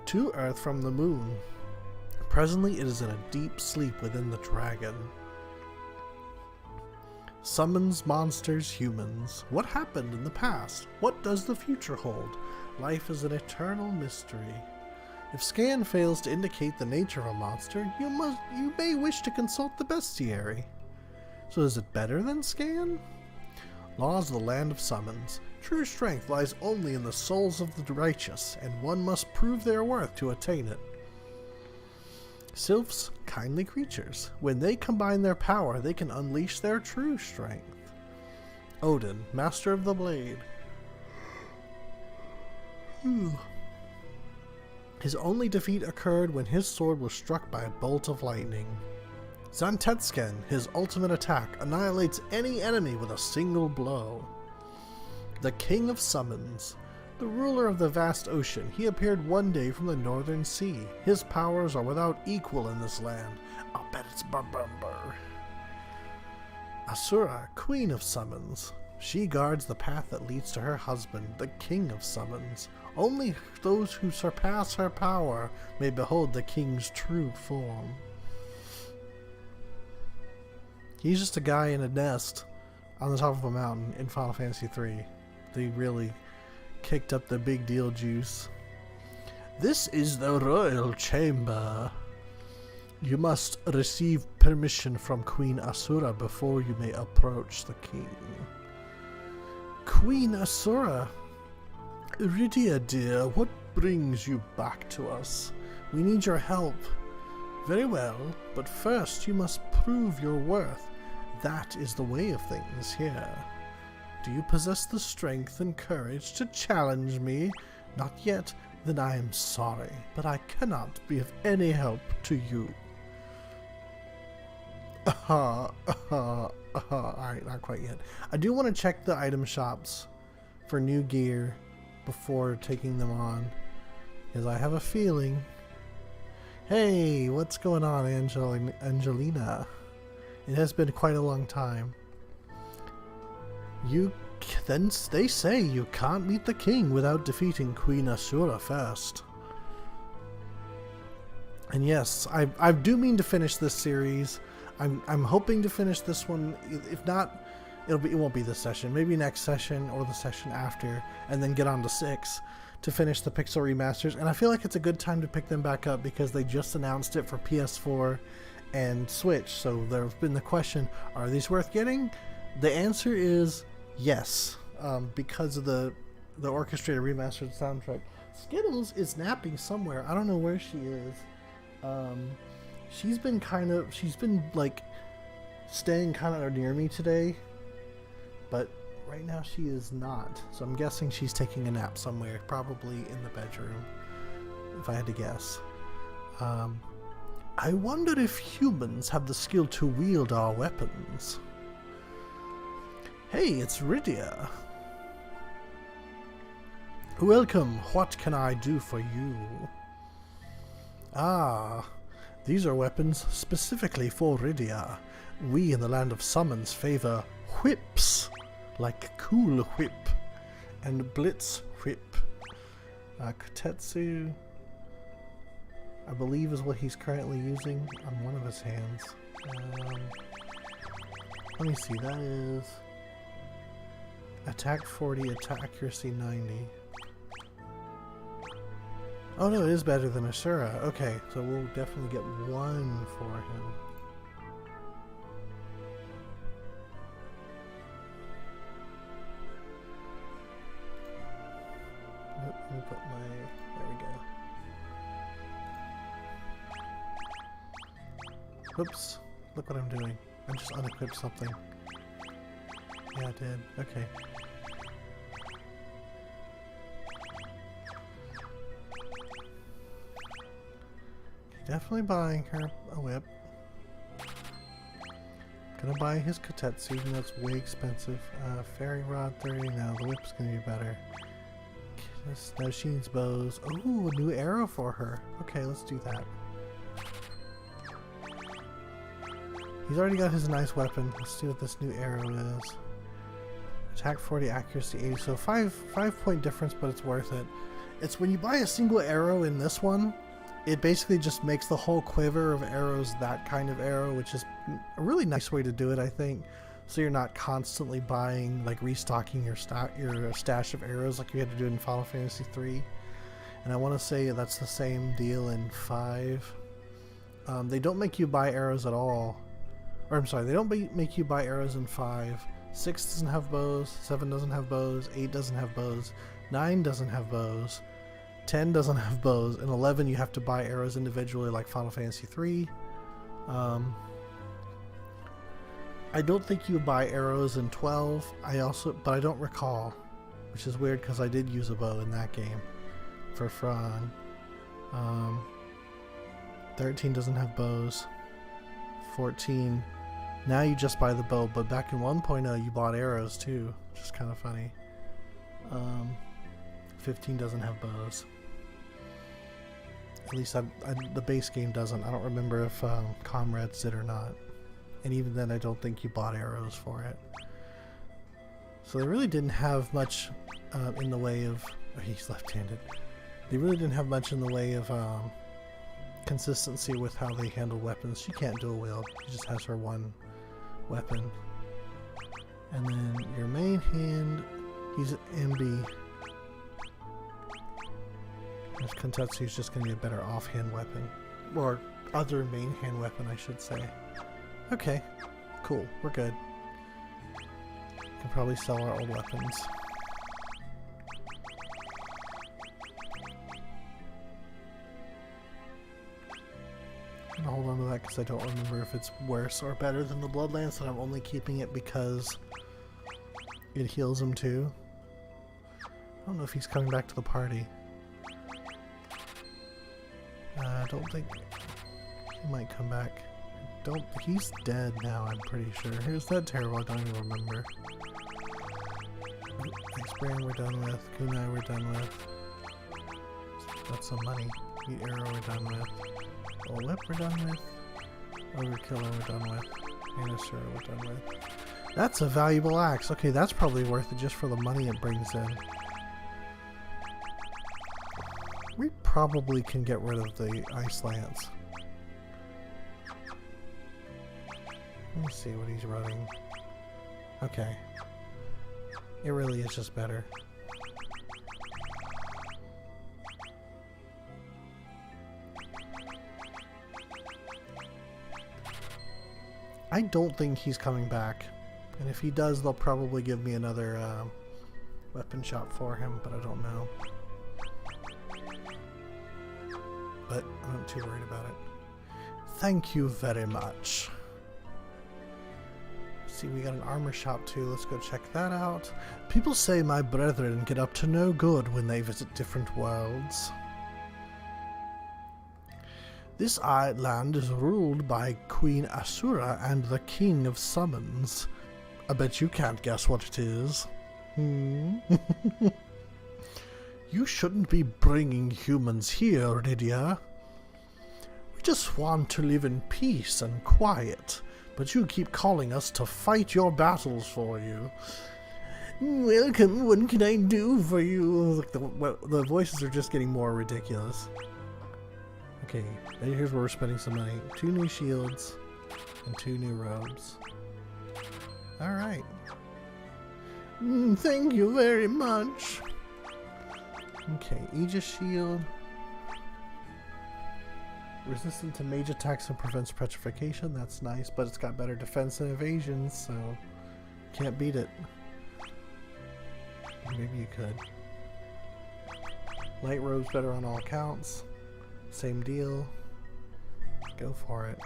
To Earth from the moon. Presently it is in a deep sleep within the dragon. Summons, monsters, humans. What happened in the past? What does the future hold? Life is an eternal mystery. If scan fails to indicate the nature of a monster, you may wish to consult the bestiary. So is it better than scan? Laws of the land of summons. True strength lies only in the souls of the righteous, and one must prove their worth to attain it. Sylphs, kindly creatures. When they combine their power, they can unleash their true strength. Odin, master of the blade. His only defeat occurred when his sword was struck by a bolt of lightning. Zantetsken, his ultimate attack, annihilates any enemy with a single blow. The King of Summons. The ruler of the vast ocean, he appeared one day from the northern sea. His powers are without equal in this land. I'll bet it's Barbumber. Asura, Queen of Summons. She guards the path that leads to her husband, the King of Summons. Only those who surpass her power may behold the king's true form. He's just a guy in a nest on the top of a mountain in Final Fantasy III. They really kicked up the big deal juice. This is the royal chamber. You must receive permission from Queen Asura before you may approach the king. Queen Asura, Iridia dear, what brings you back to us? We need your help. Very well, but first you must prove your worth. That is the way of things here. Do you possess the strength and courage to challenge me? Not yet, then I am sorry, but I cannot be of any help to you. Alright, not quite yet. I do want to check the item shops for new gear before taking them on, because I have a feeling. Hey, what's going on, Angelina? It has been quite a long time. Then they say you can't meet the king without defeating Queen Asura first. And yes, I do mean to finish this series. I'm hoping to finish this one. If not, it won't be this session. Maybe next session or the session after, and then get on to 6 to finish the Pixel remasters. And I feel like it's a good time to pick them back up because they just announced it for PS4 and Switch. So there's been the question: are these worth getting? The answer is yes, because of the orchestrated remastered soundtrack. Skittles is napping somewhere. I don't know where she is. She's been like staying kind of near me today, but right now she is not. So I'm guessing she's taking a nap somewhere, probably in the bedroom, if I had to guess. I wonder if humans have the skill to wield our weapons. Hey, it's Rydia. Welcome. What can I do for you? Ah, these are weapons specifically for Rydia. We in the land of summons favor whips, like Cool Whip and Blitz Whip. Kotetsu, I believe, is what he's currently using on one of his hands. Let me see, that is attack 40, attack accuracy 90. Oh no, it is better than Asura. Okay, so we'll definitely get one for him. Let me put my... there we go. Oops, look what I'm doing. I just unequipped something. Yeah, I did. Okay. Definitely buying her a whip. Gonna buy his Kotetsu, even though it's way expensive. Fairy Rod 30, no, the whip's gonna be better. No, she needs bows. Ooh, a new arrow for her. Okay, let's do that. He's already got his nice weapon. Let's see what this new arrow is. Attack 40, accuracy 80. So 5 point difference, but it's worth it. It's when you buy a single arrow in this one, it basically just makes the whole quiver of arrows that kind of arrow, which is a really nice way to do it, I think. So you're not constantly buying, like restocking your stash of arrows like you had to do in Final Fantasy III. And I want to say that's the same deal in 5. They don't make you buy arrows at all. Or I'm sorry, they don't make you buy arrows in 5. 6 doesn't have bows, 7 doesn't have bows, 8 doesn't have bows, 9 doesn't have bows, 10 doesn't have bows, and 11 you have to buy arrows individually like Final Fantasy III. I don't think you buy arrows in 12. But I don't recall, which is weird because I did use a bow in that game. for Fran. 13 doesn't have bows. 14. Now you just buy the bow, but back in 1.0 you bought arrows too, which is kind of funny. 15 doesn't have bows. At least the base game doesn't. I don't remember if Comrades did or not. And even then I don't think you bought arrows for it. So they really didn't have much in the way of... Oh, he's left-handed. They really didn't have much in the way of consistency with how they handle weapons. She can't dual wield. She just has her one weapon. And then your main hand, he's an MB. There's Kontetsu's just going to be a better offhand weapon. Or other main hand weapon, I should say. Okay, cool. We're good. Can probably sell our old weapons. I'm gonna hold on to that because I don't remember if it's worse or better than the Bloodlance, and I'm only keeping it because it heals him too. I don't know if he's coming back to the party. I don't think he might come back. He's dead now, I'm pretty sure. Is that terrible? I don't even remember. X-Brand we're done with. Kunai we're done with. That's some money. Heat Arrow we're done with. Old Whip we're done with. Overkiller we're done with. Remaster we're done with. That's a valuable axe. Okay, that's probably worth it just for the money it brings in. We probably can get rid of the Ice Lance. Let me see what he's running. Okay. It really is just better. I don't think he's coming back. And if he does, they'll probably give me another weapon shop for him, but I don't know. But I'm not too worried about it. Thank you very much. See, we got an armor shop too. Let's go check that out. People say my brethren get up to no good when they visit different worlds. This island is ruled by Queen Asura and the King of Summons. I bet you can't guess what it is. You shouldn't be bringing humans here, Lydia. We just want to live in peace and quiet. But you keep calling us to fight your battles for you. Welcome, what can I do for you? Look, the voices are just getting more ridiculous. Okay, here's where we're spending some money. 2 new shields and 2 new robes. Alright. Thank you very much. Okay, Aegis shield. Resistant to mage attacks and prevents petrification. That's nice, but it's got better defense and evasion, so can't beat it. Maybe you could. Light robe's better on all accounts. Same deal. Go for it.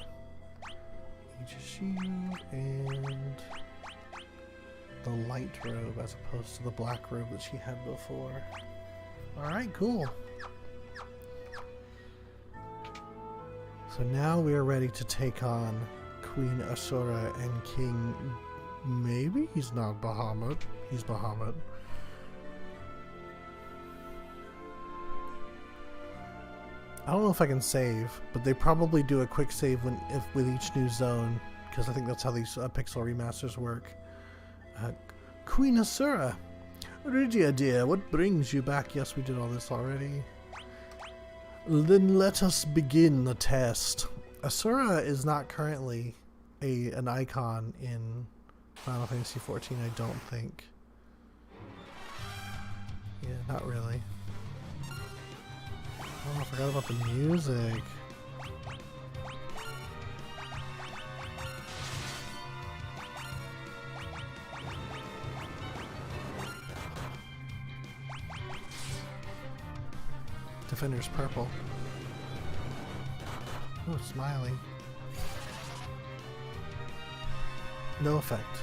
Aegis shield and the light robe as opposed to the black robe that she had before. Alright, cool. So now we are ready to take on Queen Asura and King... Maybe he's not Bahamut. He's Bahamut. I don't know if I can save, but they probably do a quick save with each new zone, because I think that's how these pixel remasters work. Queen Asura! Lydia dear, what brings you back? Yes, we did all this already. Then let us begin the test. Asura is not currently an icon in Final Fantasy XIV, I don't think. Yeah, not really. Oh, I forgot about the music. Defender's purple. Oh, smiling. No effect.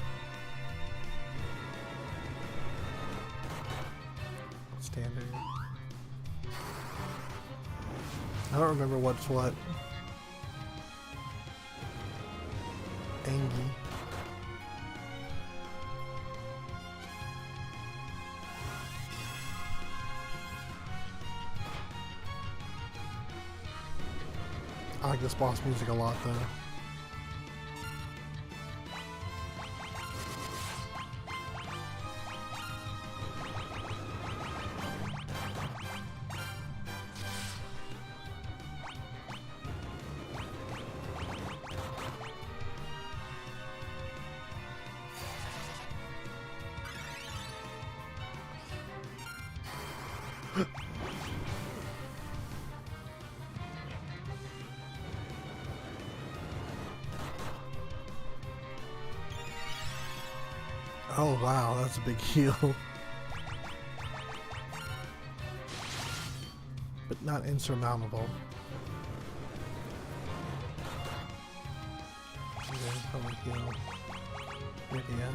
Standard. I don't remember what's what. Angie. I like this boss music a lot though. Oh wow, that's a big heal. But not insurmountable. Okay, probably heal. Lydia.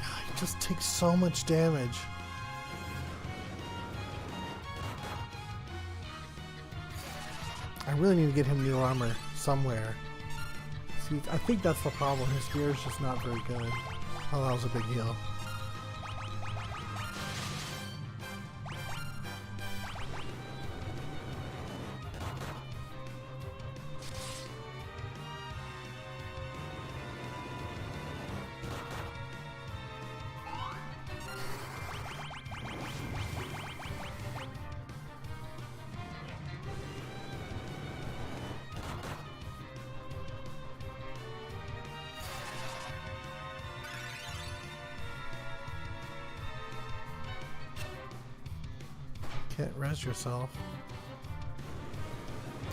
God, he just takes so much damage. I really need to get him new armor somewhere. See, I think that's the problem. His spear is just not very good. Oh, that was a big heal. Can't res yourself.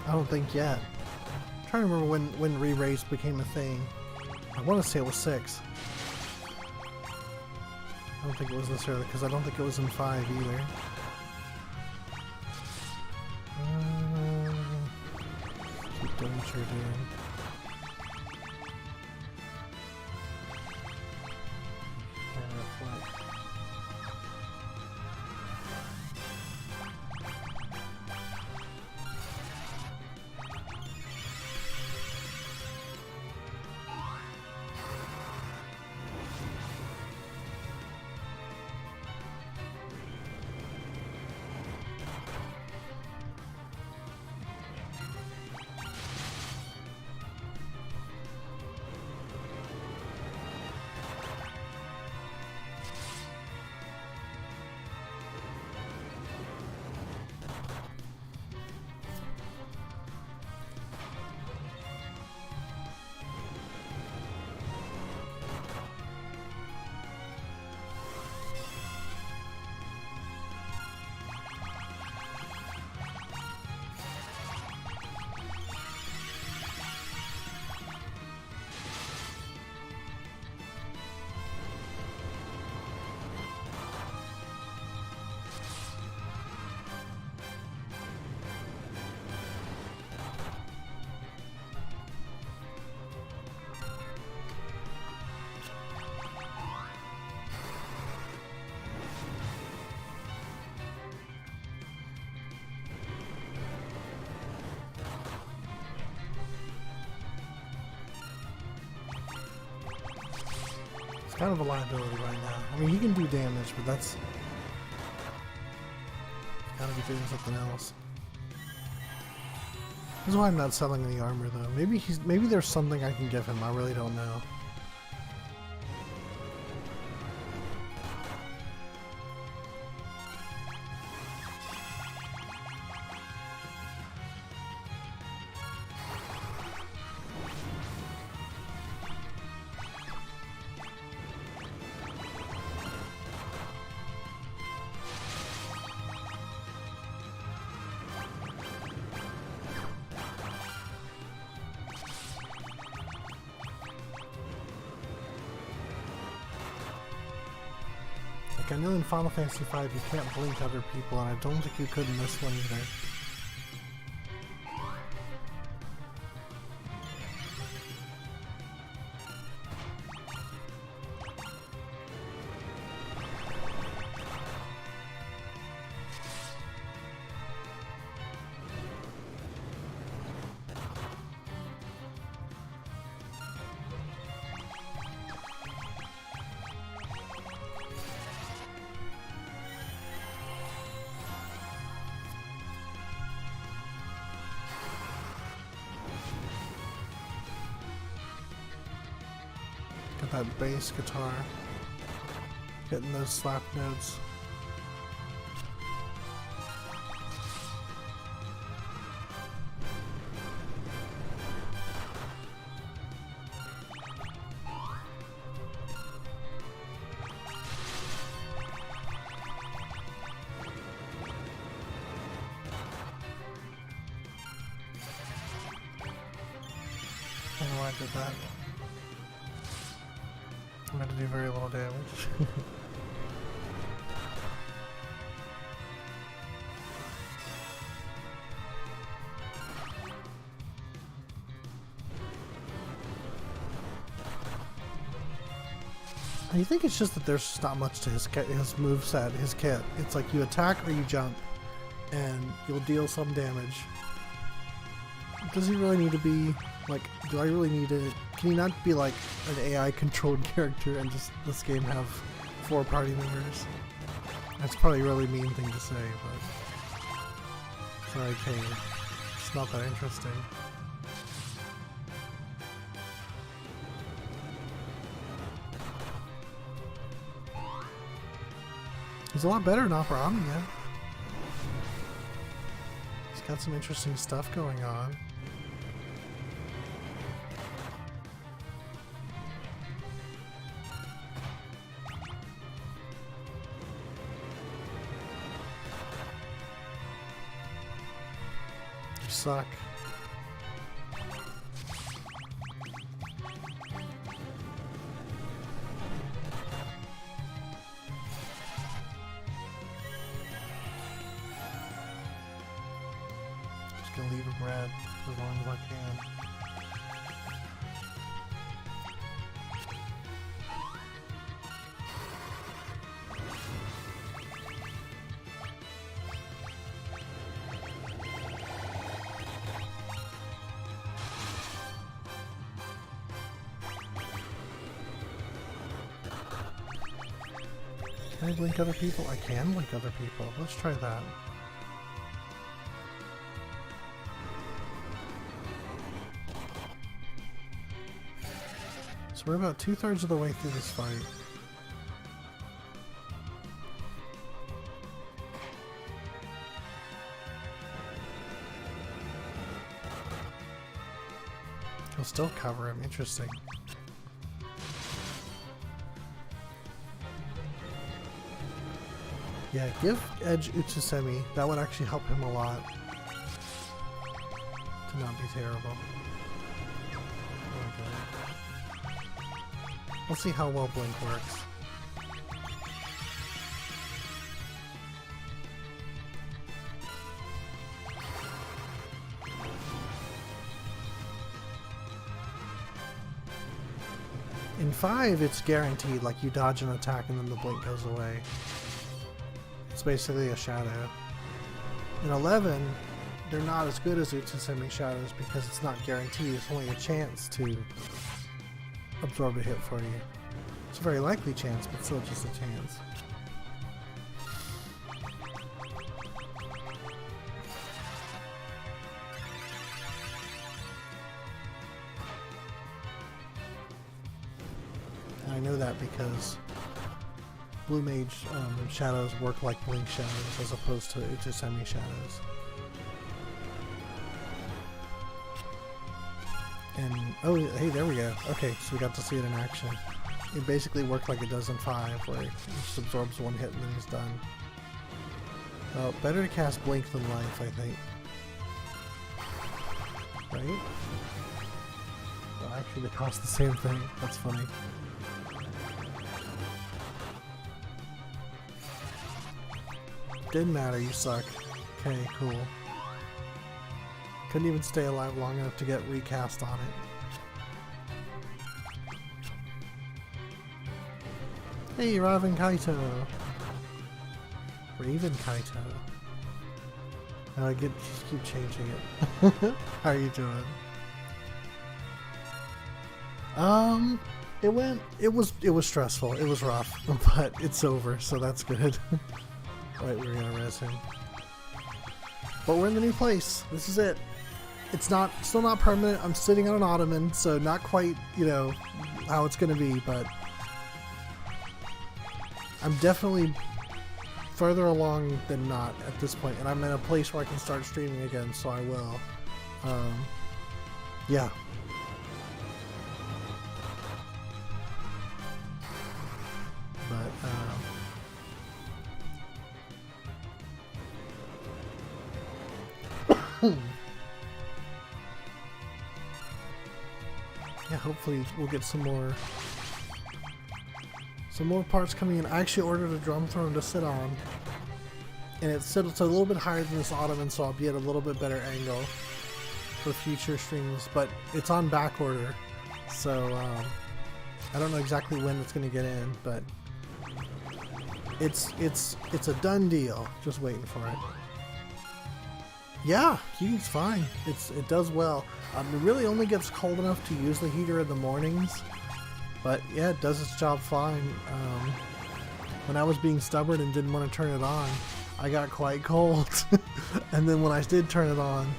I don't think yet. I'm trying to remember when re-race became a thing. I want to say it was 6. I don't think it was necessarily, because I don't think it was in 5 either. Keep doing what you're doing. And reflect. Kind of a liability right now. I mean, he can do damage, but that's gotta be doing something else. This is why I'm not selling any armor, though. Maybe there's something I can give him. I really don't know. I know in Final Fantasy V you can't blink other people, and I don't think you could in this one either. that bass guitar. Getting those slap notes. I don't know why I did that. I'm going to do very little damage. I think it's just that there's just not much to his moveset, his kit. It's like you attack or you jump, and you'll deal some damage. Does he really need to be, like, do I really need to, can he not be like an AI controlled character and just this game have 4 party members? That's probably a really mean thing to say, but sorry Kane, it's not that interesting. He's a lot better now for Omnia. He's got some interesting stuff going on. You suck. Gonna leave him red as long as I can. Can I blink other people? I can blink other people. Let's try that. So we're about 2/3 of the way through this fight. He'll still cover him. Interesting. Yeah, give Edge Utsusemi. That would actually help him a lot. To not be terrible. Let's see how well Blink works. In 5, it's guaranteed, like you dodge an attack and then the blink goes away. It's basically a shadow. In 11, they're not as good as Utsusemi shadows because it's not guaranteed, it's only a chance to absorb a hit for you. It's a very likely chance, but still just a chance. And I know that because Blue Mage shadows work like Blink shadows as opposed to Utsusemi shadows. And, oh, hey, there we go. Okay, so we got to see it in action. It basically worked like it does in 5, where it just absorbs one hit and then he's done. Well, better to cast Blink than Life, I think. Right? Well, actually, they cost the same thing. That's funny. Didn't matter, you suck. Okay, cool. Couldn't even stay alive long enough to get recast on it. Hey, Raven Kaito! Raven Kaito. And I just keep changing it. How are you doing? It was stressful. It was rough, but it's over, so that's good. Right, we're gonna res him. But we're in the new place. This is it. It's not still not permanent. I'm sitting on an ottoman, so not quite, you know, how it's going to be, but I'm definitely further along than not at this point, and I'm in a place where I can start streaming again, so I will. Yeah. But yeah, hopefully we'll get some more parts coming in. I actually ordered a drum throne to sit on, and it's a little bit higher than this ottoman, so I'll be at a little bit better angle for future streams, but it's on back order, so I don't know exactly when it's going to get in, but it's a done deal. Just waiting for it. Yeah, heating's fine. It does well. It really only gets cold enough to use the heater in the mornings, but yeah, it does its job fine. When I was being stubborn and didn't want to turn it on, I got quite cold, and then when I did turn it on,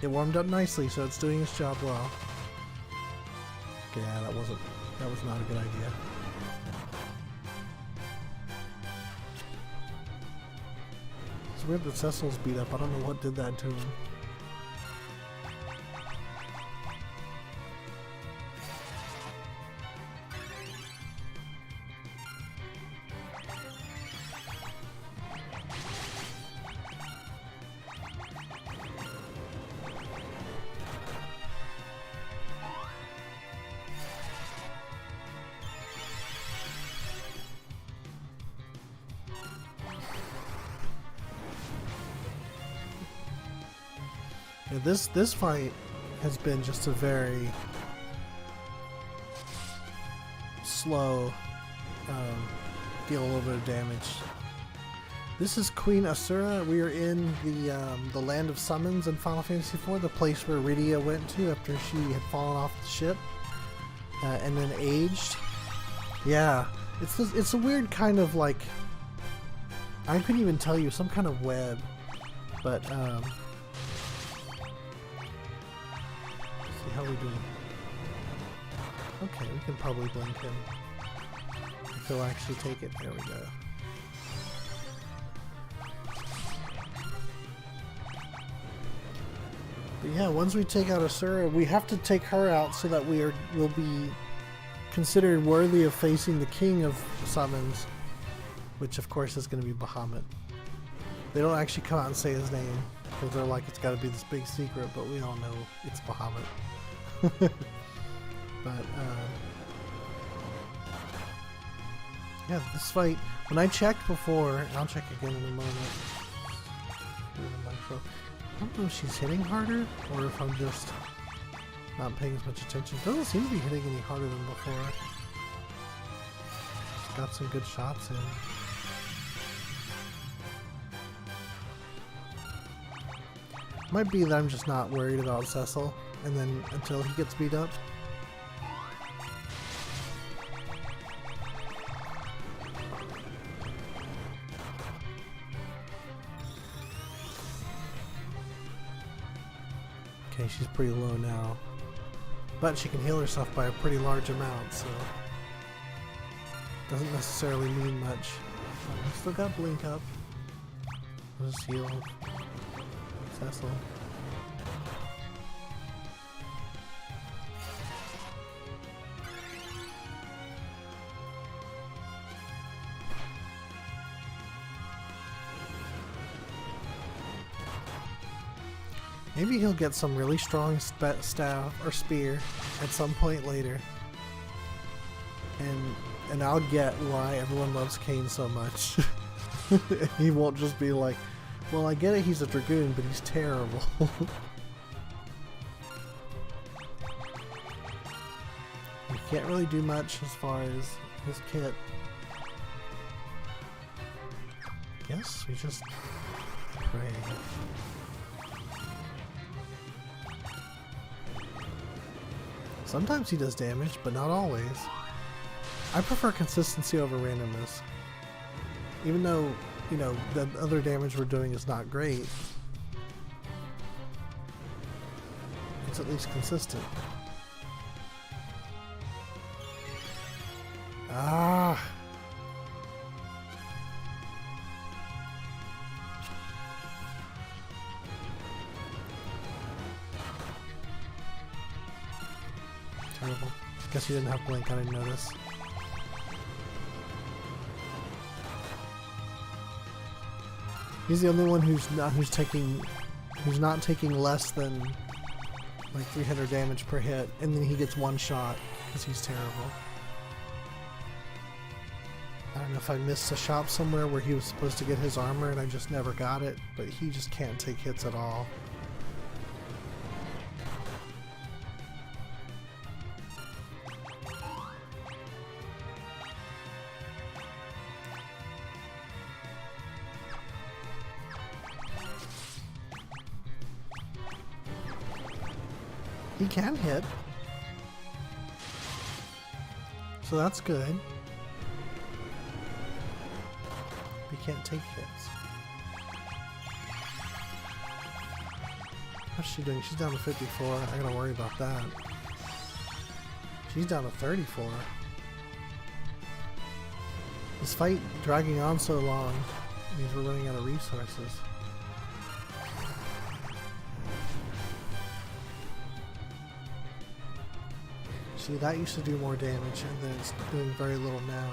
it warmed up nicely, so it's doing its job well. Yeah, that was not a good idea. It's weird that Cecil's beat up. I don't know what did that to him. Yeah, this fight has been just a very slow, deal a little bit of damage. This is Queen Asura. We are in the land of summons in Final Fantasy IV, the place where Rydia went to after she had fallen off the ship and then aged. Yeah, it's a weird kind of like, I couldn't even tell you, some kind of web, but how are we doing? Okay, we can probably blink him. If he'll actually take it. There we go. But yeah, once we take out Asura, we have to take her out so that we'll be considered worthy of facing the king of summons, which of course is going to be Bahamut. They don't actually come out and say his name, because they're like, it's got to be this big secret, but we all know it's Bahamut. But yeah, this fight, when I checked before, and I'll check again in a moment. I don't know if she's hitting harder or if I'm just not paying as much attention. It doesn't seem to be hitting any harder than before. She's got some good shots in. Might be that I'm just not worried about Cecil, and then until he gets beat up. Okay, she's pretty low now, but she can heal herself by a pretty large amount, so doesn't necessarily mean much. I still got Blink up. I'll just heal Cecil. Maybe he'll get some really strong staff or spear at some point later, and I'll get why everyone loves Kain so much. He won't just be like, well, I get it, he's a dragoon, but he's terrible. He can't really do much as far as his kit. Guess we just pray. Sometimes he does damage, but not always. I prefer consistency over randomness. Even though, you know, the other damage we're doing is not great. It's at least consistent. Ah! Terrible. Guess you didn't have blink, I didn't notice. He's the only one who's not taking less than like 300 damage per hit, and then he gets one shot because he's terrible. I don't know if I missed a shop somewhere where he was supposed to get his armor and I just never got it, but he just can't take hits at all. He can hit, so that's good. He can't take hits. How's she doing? She's down to 54. I gotta worry about that. She's down to 34. This fight dragging on so long means we're running out of resources. See, that used to do more damage, and then it's doing very little now.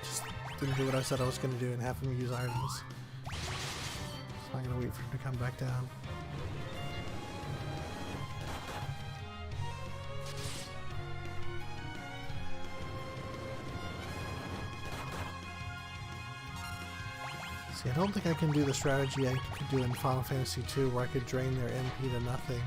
Just didn't do what I said I was going to do and have him use items. So I'm going to wait for him to come back down. See, I don't think I can do the strategy I could do in Final Fantasy II where I could drain their MP to nothing.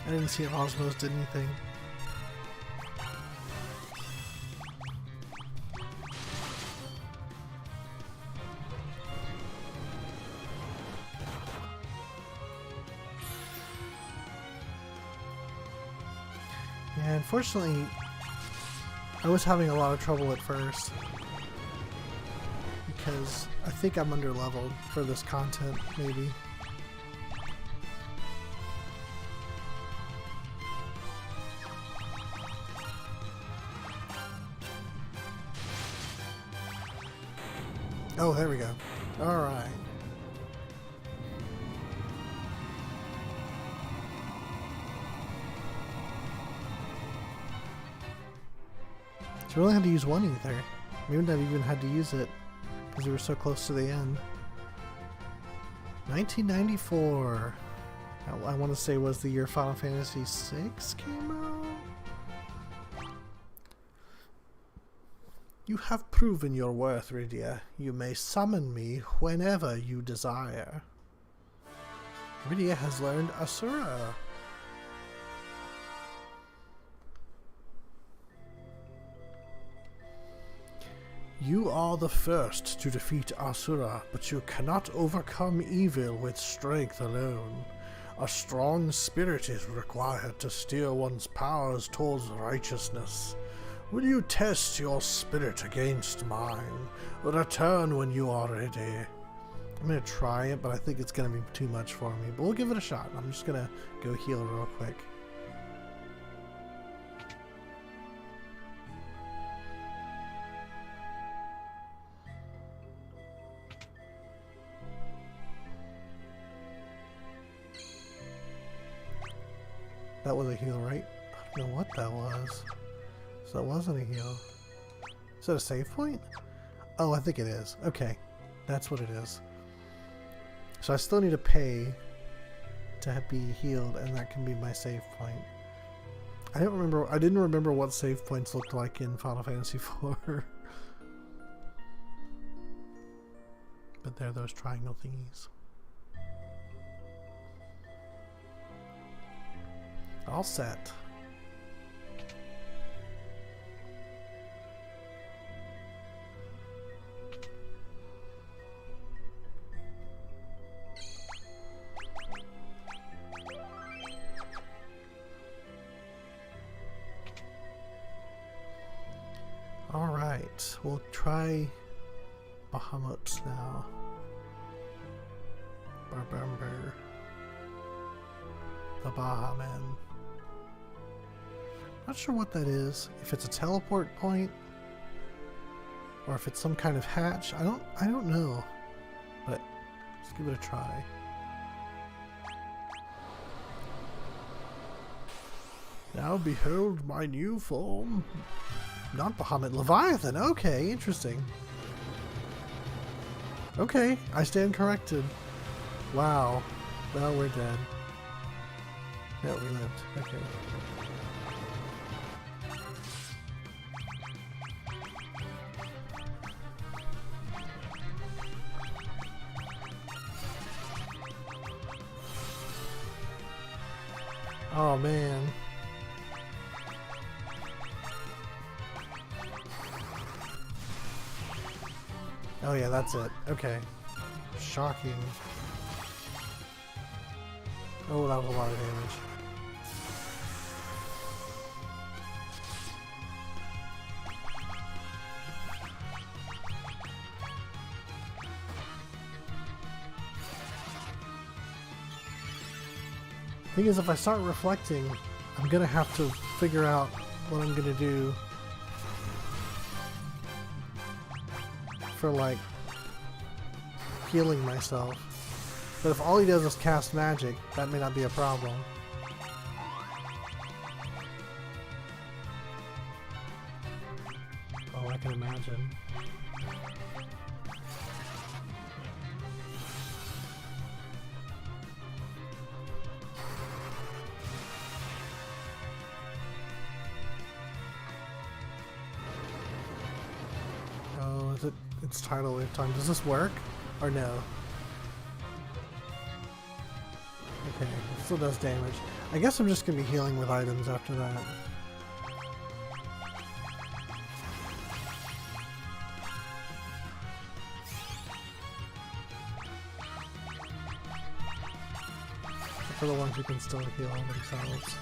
I didn't see if Osmos did anything. Yeah, unfortunately, I was having a lot of trouble at first because I think I'm under-leveled for this content, maybe. Oh, there we go. Alright. So we only had to use one ether. We wouldn't have even had to use it because we were so close to the end. 1994. I want to say was the year Final Fantasy VI came out. You have proven your worth, Rydia. You may summon me whenever you desire. Rydia has learned Asura. You are the first to defeat Asura, but you cannot overcome evil with strength alone. A strong spirit is required to steer one's powers towards righteousness. Will you test your spirit against mine? Return when you are ready. I'm going to try it, but I think it's going to be too much for me. But we'll give it a shot. I'm just going to go heal real quick. That was a heal, right? I don't know what that was. So that wasn't a heal. that a save point? Oh, I think it is. Okay. That's what it is. So I still need to pay to be healed, and that can be my save point. I didn't remember what save points looked like in Final Fantasy IV. But they're those triangle thingies. All set. Alright, we'll try Bahamut now. Barbumber. The Bahaman. Not sure what that is. If it's a teleport point or if it's some kind of hatch. I don't know. But let's give it a try. Now behold my new form. Not Bahamut, Leviathan. Okay, interesting. Okay, I stand corrected. Wow. Well, we're dead. No, we lived. Okay. Oh, man. Oh yeah, that's it. Okay. Shocking. Oh, that was a lot of damage. Thing is, if I start reflecting, I'm gonna have to figure out what I'm gonna do for, like, healing myself. But if all he does is cast magic, that may not be a problem. Oh, I can imagine. Oh, is it? It's tidal wave time. Does this work? Or no? Okay, it still does damage. I guess I'm just gonna be healing with items after that. For the ones who can still heal themselves.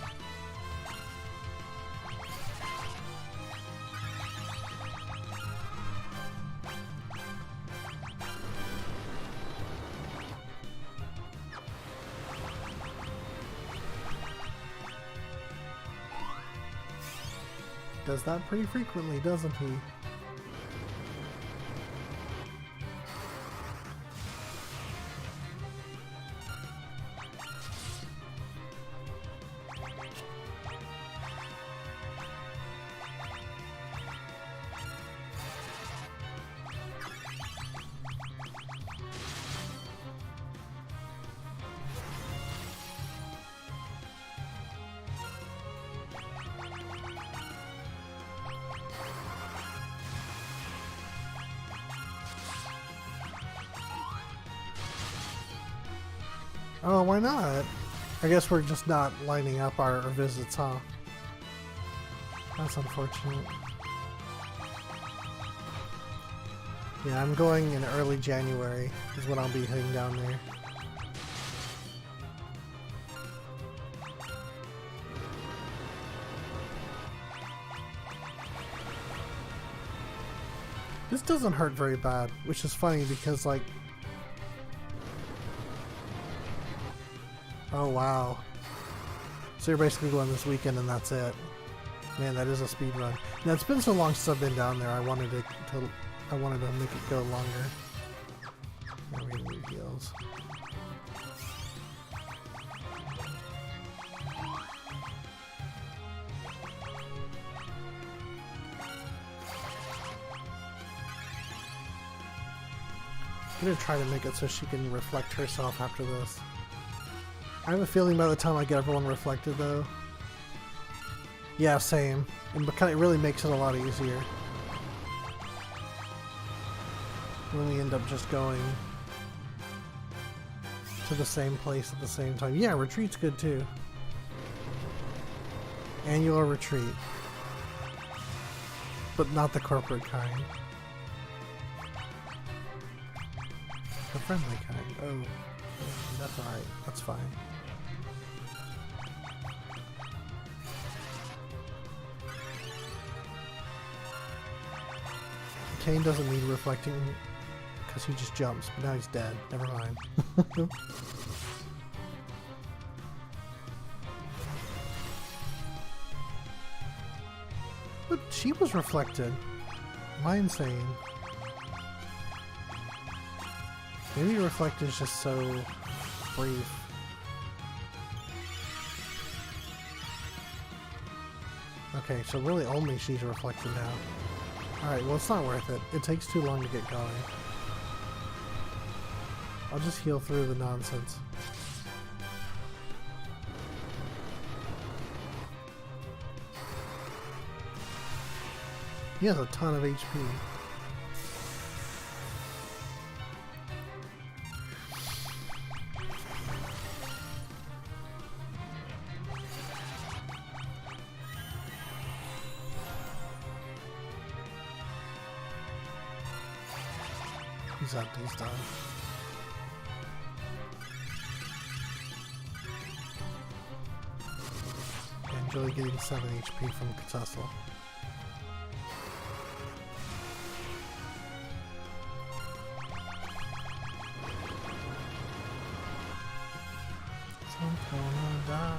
Does that pretty frequently, doesn't he? Oh, why not? I guess we're just not lining up our visits, huh? That's unfortunate. Yeah, I'm going in early January is when I'll be heading down there. This doesn't hurt very bad, which is funny because, like... Oh, wow. So you're basically going this weekend and that's it. Man, that is a speed run. Now, it's been so long since I've been down there, I wanted to make it go longer. Now we're gonna do heals. I'm gonna try to make it so she can reflect herself after this. I have a feeling by the time I get everyone reflected though. Yeah, same. And it really makes it a lot easier. When we end up just going to the same place at the same time. Yeah, retreat's good too. Annual retreat. But not the corporate kind. The friendly kind. Oh, that's alright. That's fine. Kane doesn't need reflecting because he just jumps, but now he's dead. Never mind. But she was reflected. Am I insane? Maybe reflect is just so brief. Okay, so really only she's reflected now. Alright, well it's not worth it. It takes too long to get going. I'll just heal through the nonsense. He has a ton of HP. He's up, he's done. And Joey getting 7 HP from Tussle. So I'm gonna die.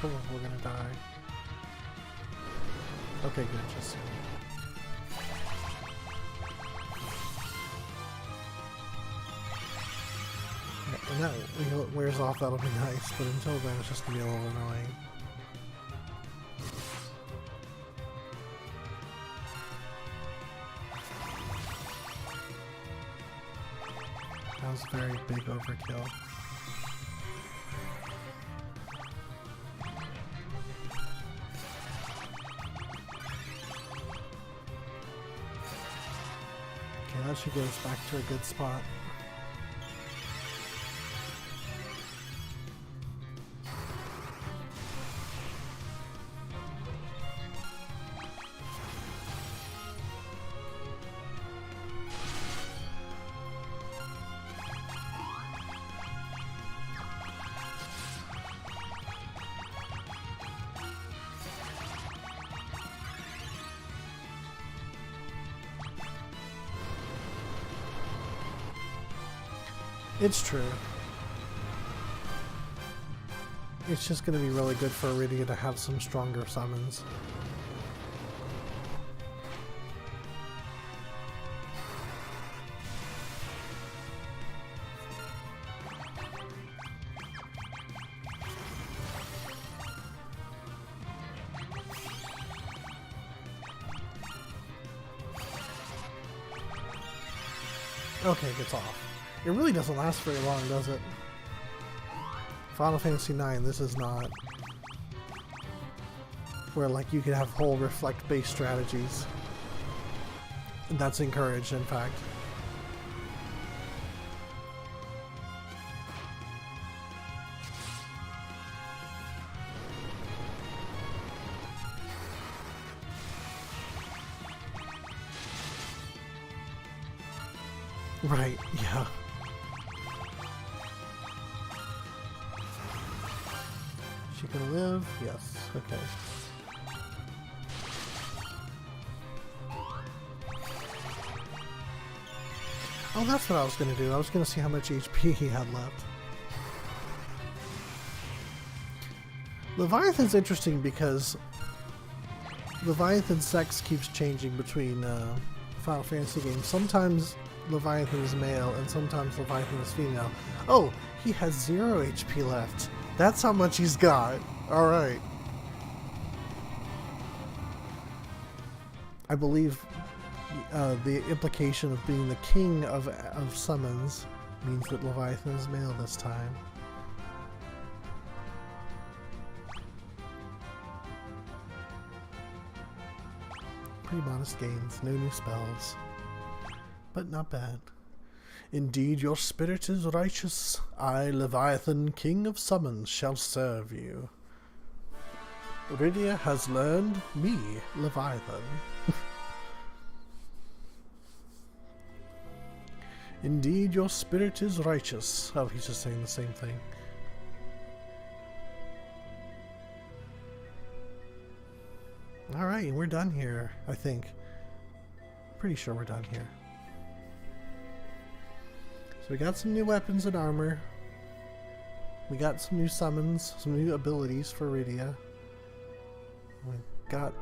Oh, we're gonna die. Okay, good, just when that wears off, that'll be nice, but until then it's just gonna be a little annoying. That was a very big overkill. Okay, that should get us back to a good spot. It's true. It's just going to be really good for Iridia to have some stronger summons. Okay, it gets off. It really doesn't last very long, does it? Final Fantasy IX, this is not where like you could have whole reflect-based strategies. That's encouraged, in fact. Right, yeah. She can live? Yes, okay. Oh, that's what I was going to do. I was going to see how much HP he had left. Leviathan's interesting because Leviathan's sex keeps changing between Final Fantasy games. Sometimes Leviathan is male and sometimes Leviathan is female. Oh, he has 0 HP left. That's how much he's got. Alright. I believe the implication of being the king of summons means that Leviathan is male this time. Pretty modest gains, no new spells, but not bad. Indeed, your spirit is righteous. I, Leviathan, king of summons, shall serve you. Rydia has learned me, Leviathan. Indeed, your spirit is righteous. Oh, he's just saying the same thing. Alright, we're done here, I think. Pretty sure we're done here. So we got some new weapons and armor. We got some new summons, some new abilities for Rydia. We got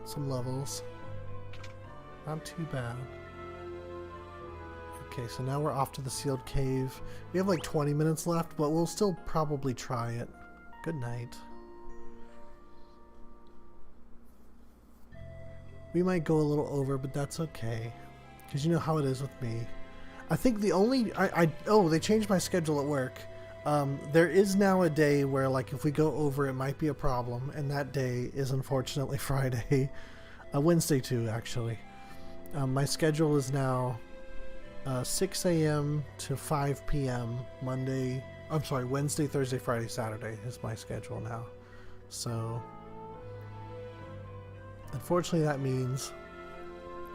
some levels. Not too bad. Okay, so now we're off to the sealed cave. We have like 20 minutes left, but we'll still probably try it. Good night. We might go a little over, but that's okay. Because you know how it is with me. I think the only... oh, they changed my schedule at work. There is now a day where, like, if we go over, it might be a problem. And that day is unfortunately Friday. Wednesday too, actually. My schedule is now 6 a.m. to 5 p.m. Monday... I'm sorry, Wednesday, Thursday, Friday, Saturday is my schedule now. So... unfortunately, that means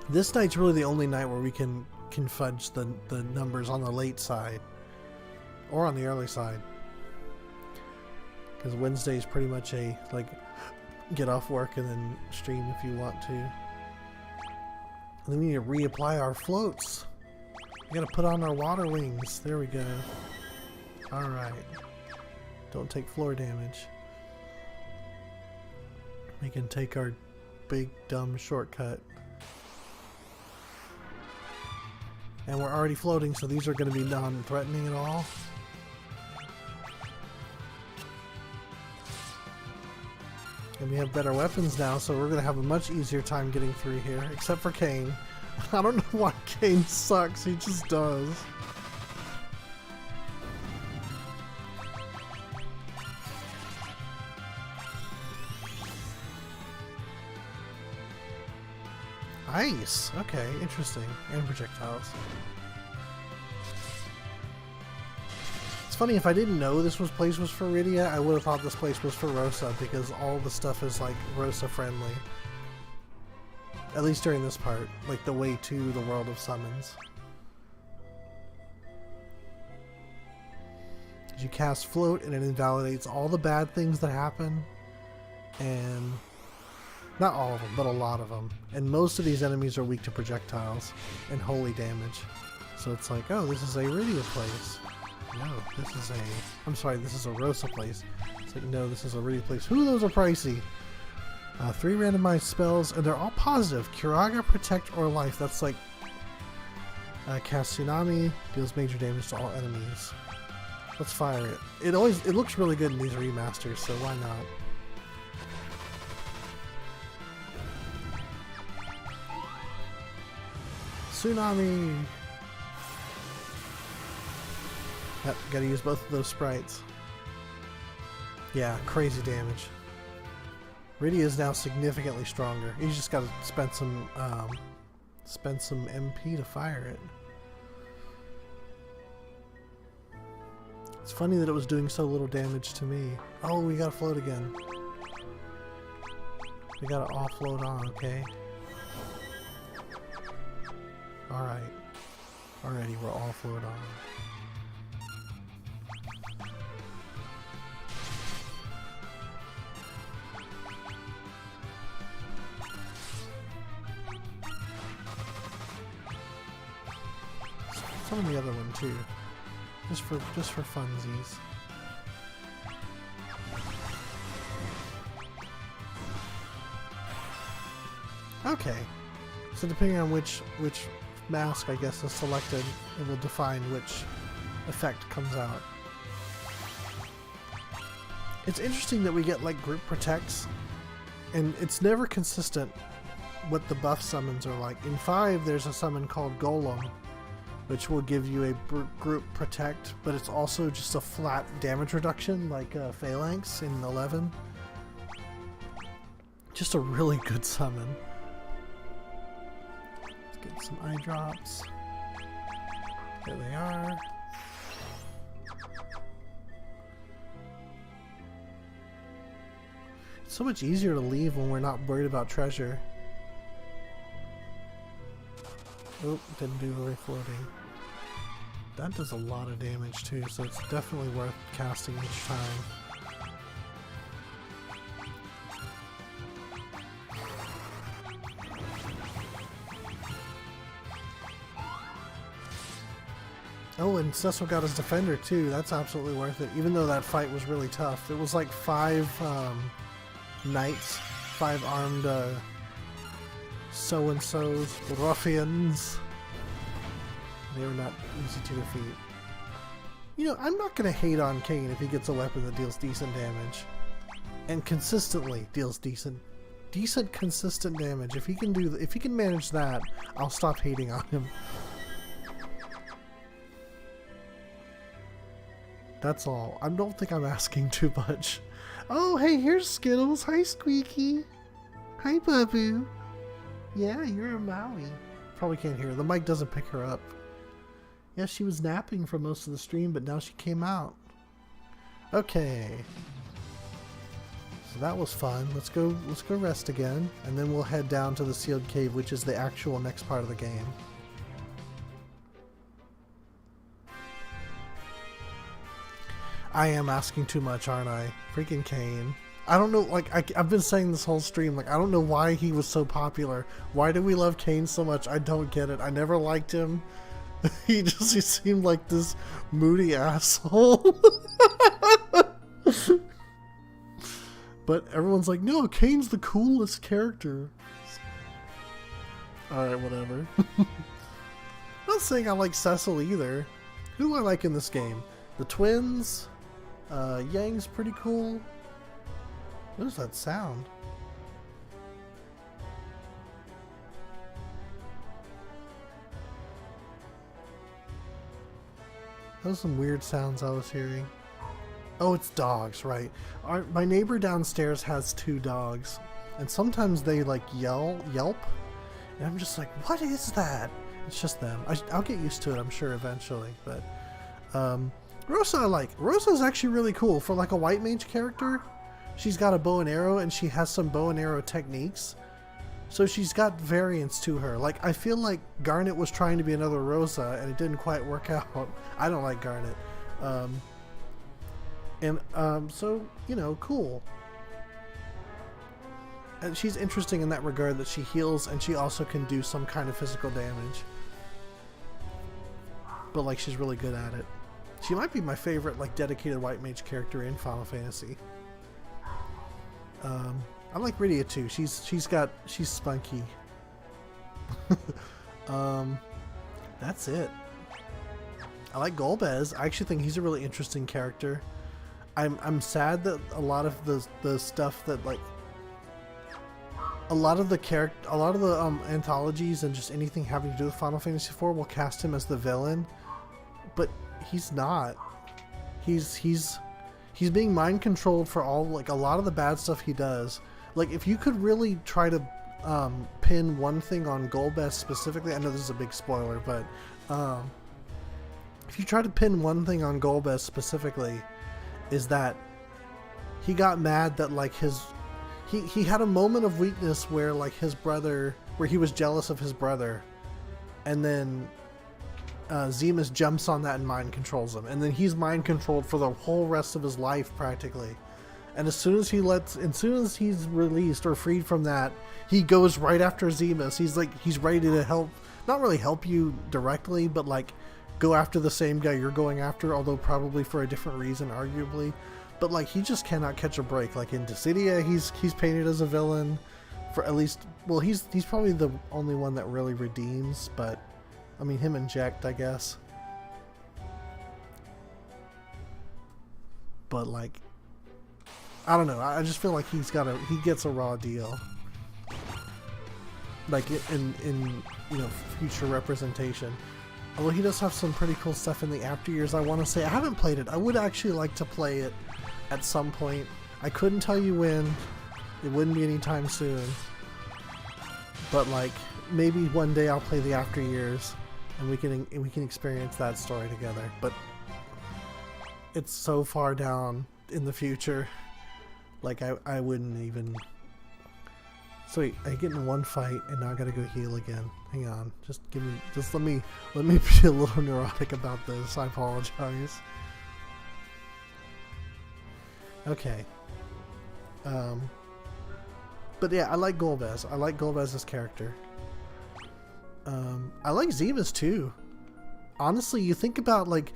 this night's really the only night where we can fudge the numbers on the late side or on the early side, because Wednesday is pretty much a like get off work and then stream if you want to. And then we need to reapply our floats. We gotta put on our water wings. There we go. All right. Don't take floor damage. We can take our big dumb shortcut. And we're already floating, so these are going to be non-threatening at all. And we have better weapons now, so we're going to have a much easier time getting through here, except for Kane. I don't know why Kane sucks, he just does. Ice! Okay, interesting. And projectiles. It's funny, if I didn't know this place was for Rydia, I would have thought this place was for Rosa, because all the stuff is like Rosa friendly. At least during this part, like the way to the world of summons. You cast float and it invalidates all the bad things that happen, and not all of them, but a lot of them. And most of these enemies are weak to projectiles and holy damage. So it's like, oh, this is a Rydia place. No, this is a... I'm sorry, this is a Rosa place. It's like, no, this is a Rydia place. Ooh, those are pricey. 3 randomized spells, and they're all positive. Curaga, Protect, or Life. That's like... cast Tsunami, deals major damage to all enemies. Let's fire it. It looks really good in these remasters, so why not? Tsunami! Yep, gotta use both of those sprites. Yeah, crazy damage. Rydia is now significantly stronger. You just gotta spend some MP to fire it. It's funny that it was doing so little damage to me. Oh, we gotta float again. We gotta offload on, okay? Alright. Alrighty, we're all float on. Some of the other one too. Just for funsies. Okay. So depending on which mask I guess is selected, it will define which effect comes out. It's interesting that we get like group protects, and it's never consistent what the buff summons are like. In 5, there's a summon called Golem, which will give you a group protect, but it's also just a flat damage reduction like Phalanx in 11. Just a really good summon. Let's get some eye drops. There they are. It's so much easier to leave when we're not worried about treasure. Oh, didn't do the floating. That does a lot of damage too, so it's definitely worth casting each time. Oh, and Cecil got his defender too. That's absolutely worth it, even though that fight was really tough. It was like 5 knights, 5 armed so-and-sos, ruffians. They were not easy to defeat. You know, I'm not going to hate on Kain if he gets a weapon that deals decent damage. And consistently deals decent consistent damage. If he can manage that, I'll stop hating on him. That's all. I don't think I'm asking too much. Oh, hey, here's Skittles. Hi, Squeaky. Hi, Babu. Yeah, you're a Maui. Probably can't hear her. The mic doesn't pick her up. Yeah, she was napping for most of the stream, but now she came out. Okay. So that was fun. Let's go rest again, and then we'll head down to the sealed cave, which is the actual next part of the game. I am asking too much, aren't I? Freaking Kain. I don't know, like, I've been saying this whole stream, like, I don't know why he was so popular. Why do we love Kain so much? I don't get it. I never liked him. He seemed like this moody asshole. But everyone's like, no, Kain's the coolest character. Alright, whatever. I'm not saying I like Cecil either. Who do I like in this game? The twins? Yang's pretty cool. What is that sound? Those are some weird sounds I was hearing. Oh, it's dogs, right. My neighbor downstairs has 2 dogs, and sometimes they like yelp, and I'm just like, what is that? It's just them. I'll get used to it, I'm sure, eventually, but Rosa I like. Rosa's actually really cool for like a white mage character. She's got a bow and arrow, and she has some bow and arrow techniques. So she's got variance to her. Like, I feel like Garnet was trying to be another Rosa, and it didn't quite work out. I don't like Garnet. So, you know, cool. And she's interesting in that regard that she heals, and she also can do some kind of physical damage. But, like, she's really good at it. She might be my favorite, like, dedicated white mage character in Final Fantasy. I like Rydia too. She's spunky. That's it. I like Golbez. I actually think he's a really interesting character. I'm sad that a lot of the stuff that, like, a lot of the anthologies and just anything having to do with Final Fantasy IV will cast him as the villain, but he's not. He's being mind controlled for all, like, a lot of the bad stuff he does. Like, if you could really try to pin one thing on Golbez specifically, I know this is a big spoiler, but if you try to pin one thing on Golbez specifically, is that he got mad that, like, he had a moment of weakness where, like, his brother, where he was jealous of his brother, and then Zemus jumps on that and mind controls him, and then he's mind controlled for the whole rest of his life practically. And as soon as he's released or freed from that, he goes right after Zemus. He's ready to help, not really help you directly, but like go after the same guy you're going after, although probably for a different reason, arguably. But like, he just cannot catch a break. Like in Dissidia, he's painted as a villain for at least, well, he's probably the only one that really redeems, but I mean, him and Jack, I guess. But like, I don't know. I just feel like he gets a raw deal. like in you know, future representation. Although he does have some pretty cool stuff in the after years, I want to say. I haven't played it. I would actually like to play it at some point. I couldn't tell you when. It wouldn't be anytime soon. But like, maybe one day I'll play the after years, and we can experience that story together. But it's so far down in the future. Like I wouldn't even. So wait, I get in one fight and now I gotta go heal again. Hang on, just let me be a little neurotic about this. I apologize. Okay. But yeah, I like Golbez. I like Golbez's character. I like Ziva's too. Honestly, you think about like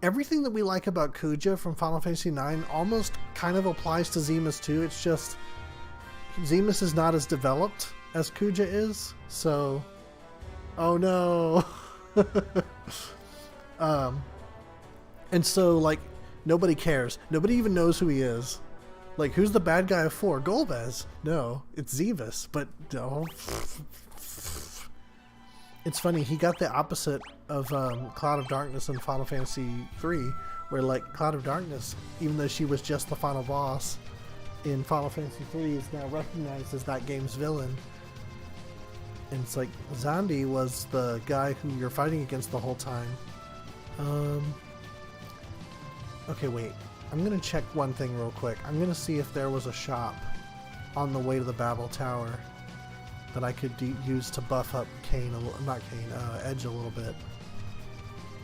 everything that we like about Kuja from Final Fantasy IX almost kind of applies to Ziva's too. It's just Zemus is not as developed as Kuja is, so oh no. And so like nobody cares. Nobody even knows who he is. Like, who's the bad guy of 4? Golbez? No, it's Zivus, but no. It's funny, he got the opposite of Cloud of Darkness in Final Fantasy III, where like Cloud of Darkness, even though she was just the final boss in Final Fantasy III, is now recognized as that game's villain. And it's like, Zandi was the guy who you're fighting against the whole time. Okay, wait. I'm gonna check one thing real quick. I'm gonna see if there was a shop on the way to the Babel Tower that I could use to buff up Kain, not Kain, Edge a little bit.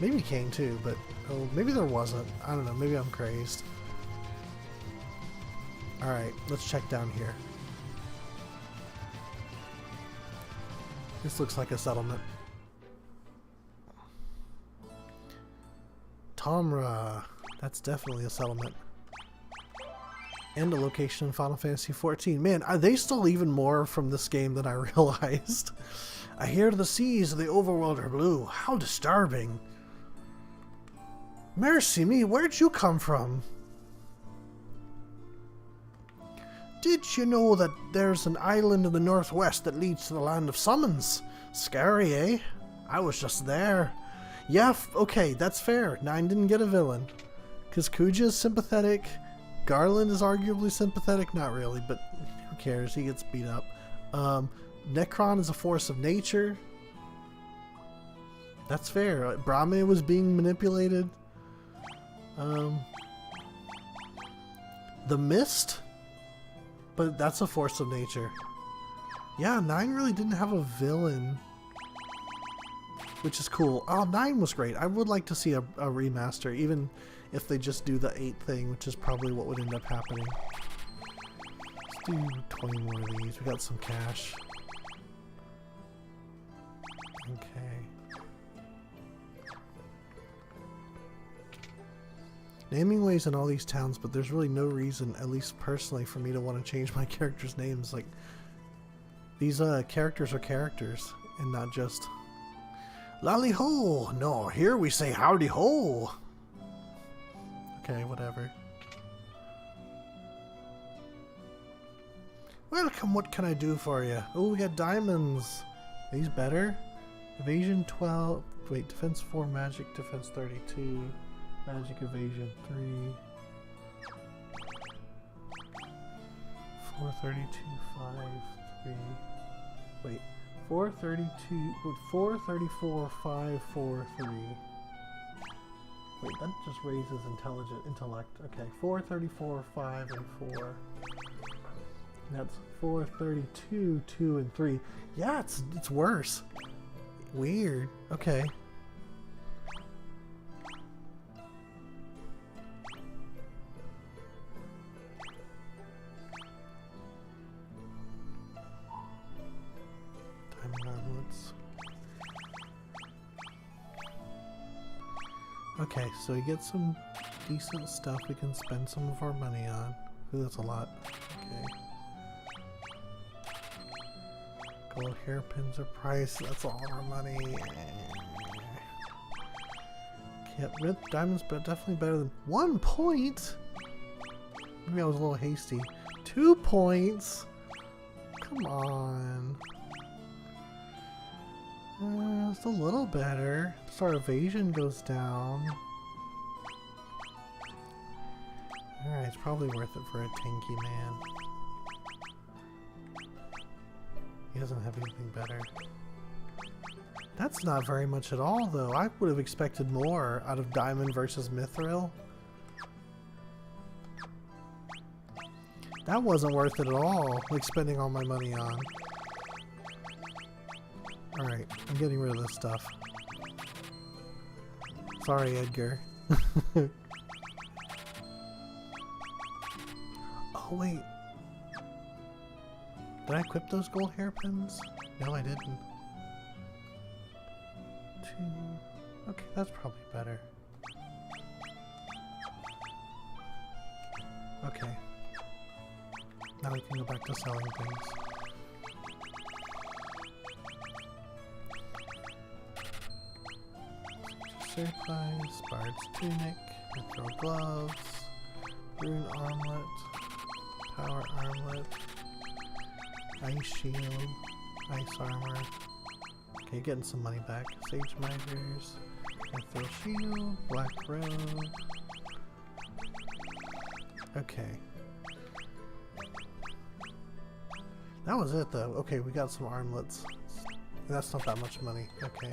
Maybe Kain too, but oh, maybe there wasn't. I don't know, maybe I'm crazed. Alright, let's check down here. This looks like a settlement. Tomra. That's definitely a settlement. And a location in Final Fantasy XIV. Man, they stole even more from this game than I realized. I hear the seas of the overworld are blue. How disturbing. Mercy me, where'd you come from? Did you know that there's an island in the northwest that leads to the land of summons? Scary, eh? I was just there. Yeah, okay, that's fair. 9 didn't get a villain. Because Kuja is sympathetic. Garland is arguably sympathetic. Not really, but who cares? He gets beat up. Necron is a force of nature. That's fair. Brahme was being manipulated. The Mist? But that's a force of nature. Yeah, 9 really didn't have a villain. Which is cool. Oh, 9 was great. I would like to see a remaster, even if they just do the 8 thing, which is probably what would end up happening. Let's do 20 more of these. We got some cash. Okay. Naming ways in all these towns, but there's really no reason, at least personally, for me to want to change my characters' names. Like, these characters are characters, and not just Lally Ho! No, here we say howdy ho! Okay, whatever. Welcome, what can I do for you? Oh, we got diamonds! Are these better? Evasion 12... Wait, defense 4, magic, defense 32, magic evasion 3... 432, 5, 3... Wait, 432... 434, 5, 4, 3... Wait, that just raises intellect. Okay, 434, 5, and 4. That's 432, 2, and 3. Yeah, it's worse. Weird. Okay. Diamond armlets. Okay, so we get some decent stuff we can spend some of our money on. Ooh, that's a lot. Okay. Gold hairpins are priced. That's all our money. Yep, red diamonds, but definitely better than 1 point. Maybe I was a little hasty. 2 points. Come on. It's a little better. So our evasion goes down. Alright, it's probably worth it for a tanky man. He doesn't have anything better. That's not very much at all, though. I would have expected more out of Diamond versus Mithril. That wasn't worth it at all, like spending all my money on. Alright, I'm getting rid of this stuff. Sorry, Edgar. Oh, wait. Did I equip those gold hairpins? No, I didn't. 2. Okay, that's probably better. Okay. Now we can go back to selling things. Surprise, Bard's Tunic, Mithril Gloves, Rune Armlet, Power Armlet, Ice Shield, Ice Armor. Okay, getting some money back. Sage Miters, Mithril Shield, Black Robe. Okay. That was it though. Okay, we got some armlets. That's not that much money. Okay.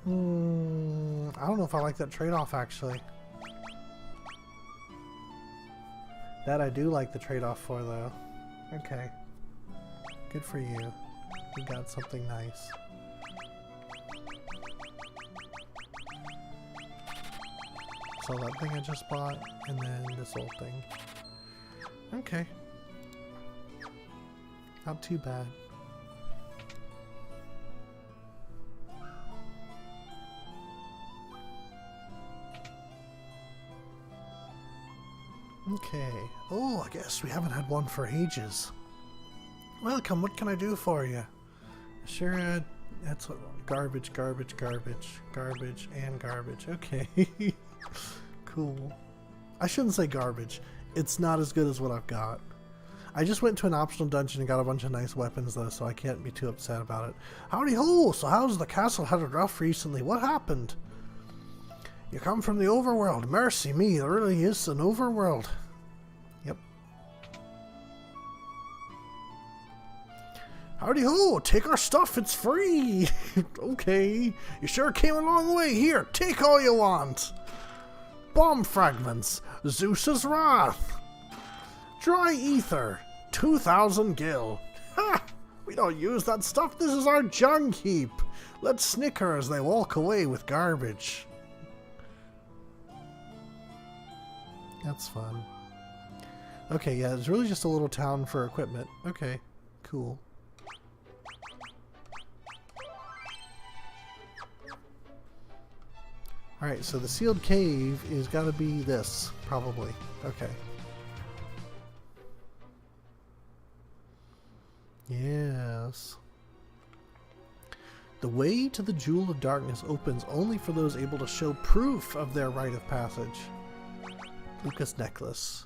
I don't know if I like that trade-off actually. That I do like the trade-off for though. Okay. Good for you. You got something nice. So that thing I just bought, and then this old thing. Okay. Not too bad. Okay. Oh, I guess we haven't had one for ages. Welcome, what can I do for you? Sure, that's what, garbage, garbage, garbage, garbage, and garbage. Okay. Cool. I shouldn't say garbage. It's not as good as what I've got. I just went to an optional dungeon and got a bunch of nice weapons though, so I can't be too upset about it. Howdy ho! So how's the castle had it rough recently? What happened? You come from the overworld. Mercy me, there really is an overworld. Yep. Howdy ho! Take our stuff, it's free! Okay. You sure came a long way. Here, take all you want. Bomb fragments, Zeus's wrath. Dry ether, 2,000 gil. Ha! We don't use that stuff, this is our junk heap. Let's snicker as they walk away with garbage. That's fun. Okay, yeah, it's really just a little town for equipment. Okay, cool. Alright, so the sealed cave is gotta be this, probably. Okay. Yes. The way to the Jewel of Darkness opens only for those able to show proof of their rite of passage. Lucas necklace.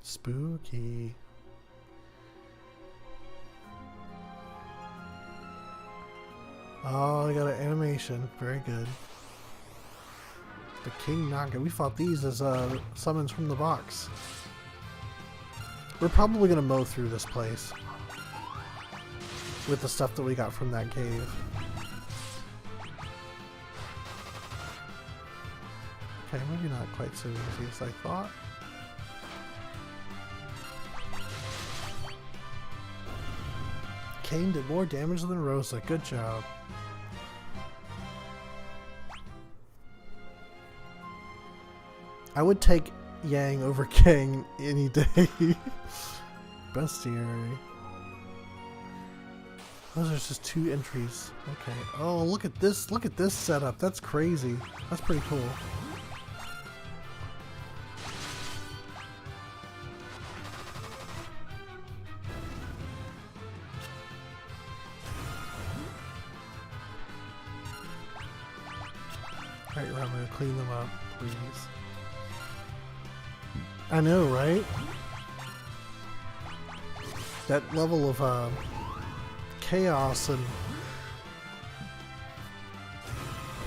Spooky. Oh, I got an animation. Very good. The King Naga. We fought these as summons from the box. We're probably going to mow through this place with the stuff that we got from that cave. Okay, maybe not quite so easy as I thought. Kane did more damage than Rosa. Good job. I would take Yang over Kang any day. Bestiary. Those are just 2 entries. Okay. Oh, look at this. Look at this setup. That's crazy. That's pretty cool. Alright, I'm gonna clean them up, please. I know, right? That level of chaos and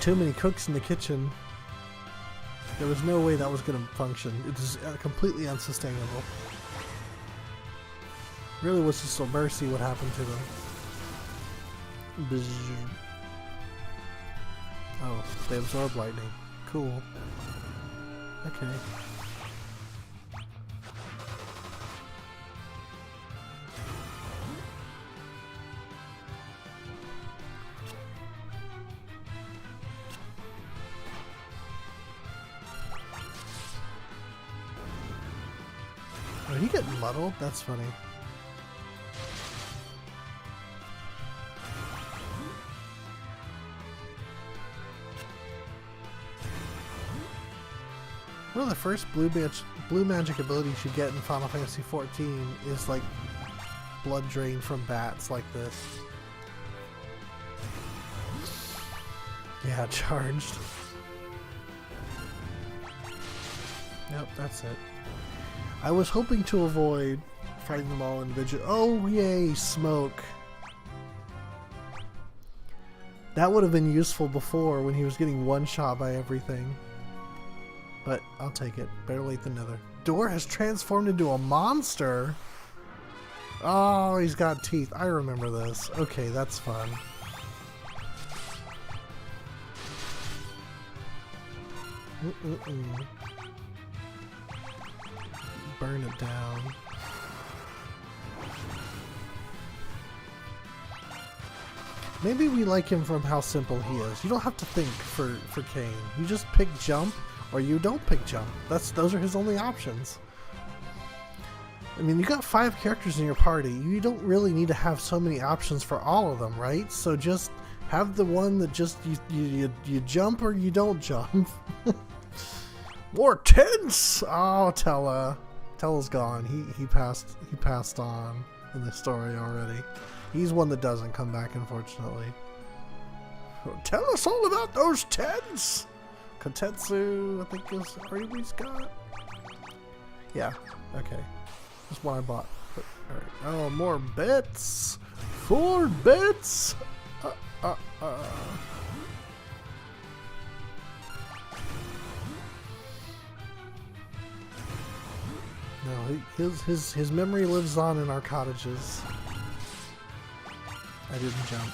too many cooks in the kitchen. There was no way that was going to function. It was completely unsustainable. Really was just a mercy what happened to them. Bzz. Oh, they absorb lightning. Cool. Okay. Are you getting muddled? That's funny. One of the first blue magic abilities you get in Final Fantasy XIV is like blood drain from bats like this. Yeah, charged. Yep, that's it. I was hoping to avoid fighting them all individually. Oh, yay, smoke. That would have been useful before when he was getting one shot by everything. But I'll take it. Better late than never. Door has transformed into a monster. Oh, he's got teeth. I remember this. Okay, that's fun. Burn it down. Maybe we like him from how simple he is. You don't have to think for Cain. You just pick jump or you don't pick jump. Those are his only options. I mean, you got 5 characters in your party. You don't really need to have so many options for all of them, right? So just have the one that just you jump or you don't jump. More tense. Oh, Tella's gone. He passed on in the story already. He's one that doesn't come back, unfortunately. Tell us all about those tens. Kotetsu, I think is Aribi's got. Yeah. Okay. That's what I bought. But, all right. Oh, more bits. 4 bits. No, his memory lives on in our cottages. I didn't jump.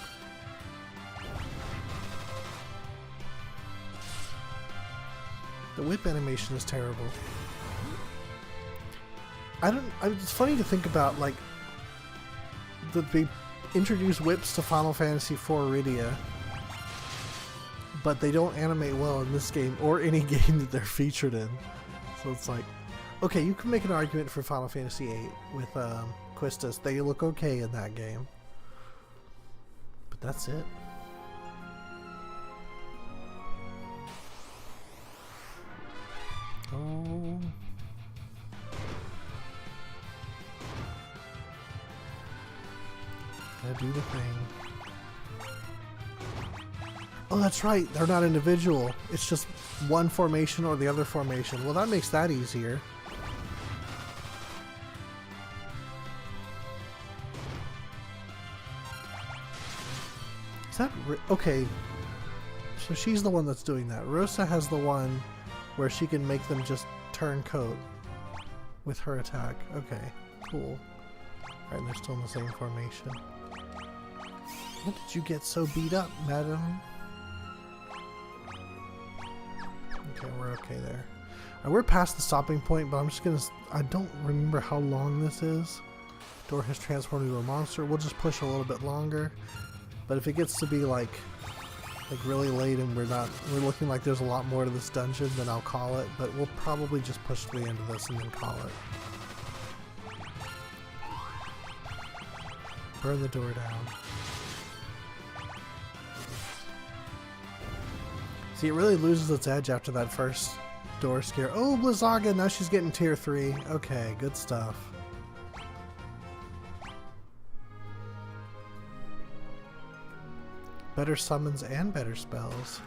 The whip animation is terrible. It's funny to think about, like, that they introduce whips to Final Fantasy IV Iridia, but they don't animate well in this game or any game that they're featured in. So it's like, okay, you can make an argument for Final Fantasy VIII with Quistis. They look okay in that game. But that's it. Oh. Gotta do the thing. Oh, that's right. They're not individual. It's just one formation or the other formation. Well, that makes that easier. Is that... okay. So she's the one that's doing that. Rosa has the one where she can make them just turn coat with her attack. Okay, cool. Alright, they're still in the same formation. What did you get so beat up, madam? Okay, we're okay there. We're past the stopping point, but I'm just gonna... I don't remember how long this is. Door has transformed into a monster. We'll just push a little bit longer. But if it gets to be like really late and we're looking like there's a lot more to this dungeon, then I'll call it. But we'll probably just push to the end of this and then call it. Burn the door down. See, it really loses its edge after that first door scare. Oh, Blizzaga, now she's getting tier 3. Okay, good stuff. Better summons and better spells.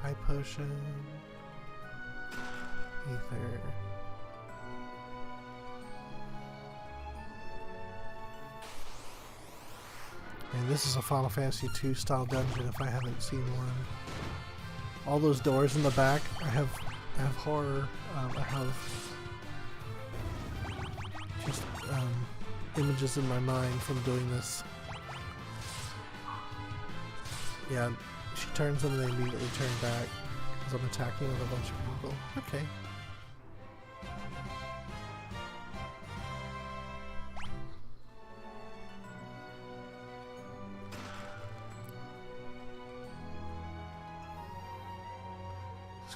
High potion. Ether. And this is a Final Fantasy II style dungeon if I haven't seen one. All those doors in the back, I have horror, I have just images in my mind from doing this. Yeah, she turns and they immediately turn back because I'm attacking with a bunch of people. Okay.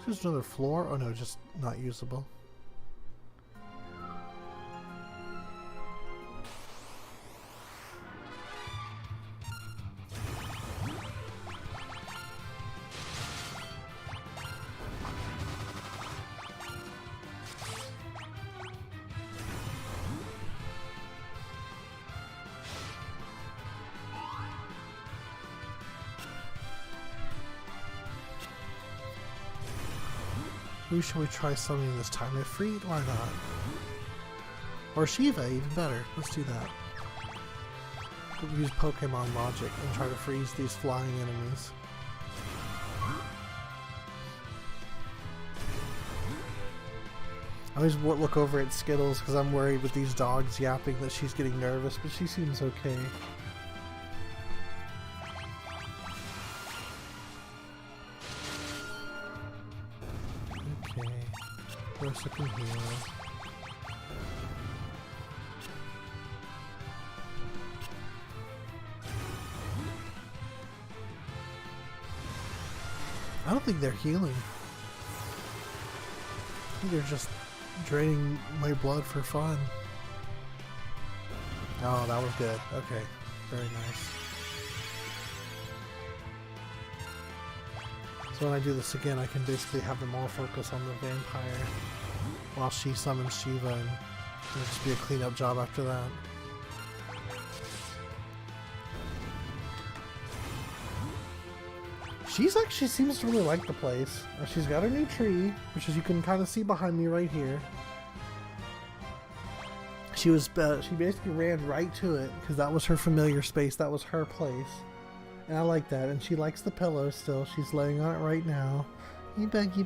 There's another floor? Oh no, just not usable. Who should we try summoning this time? Ifrit? Why not? Or Shiva, even better. Let's do that. We'll use Pokemon logic and try to freeze these flying enemies. I always look over at Skittles because I'm worried with these dogs yapping that she's getting nervous, but she seems okay. First I can heal. I don't think they're healing. I think they're just draining my blood for fun. Oh, that was good. Okay. Very nice. So when I do this again, I can basically have them all focus on the vampire while she summons Shiva, and it'll just be a cleanup job after that. She seems to really like the place. She's got her new tree, which as you can kind of see behind me right here. She basically ran right to it because that was her familiar space. That was her place. And I like that, and she likes the pillow still. She's laying on it right now. Hey, Becky.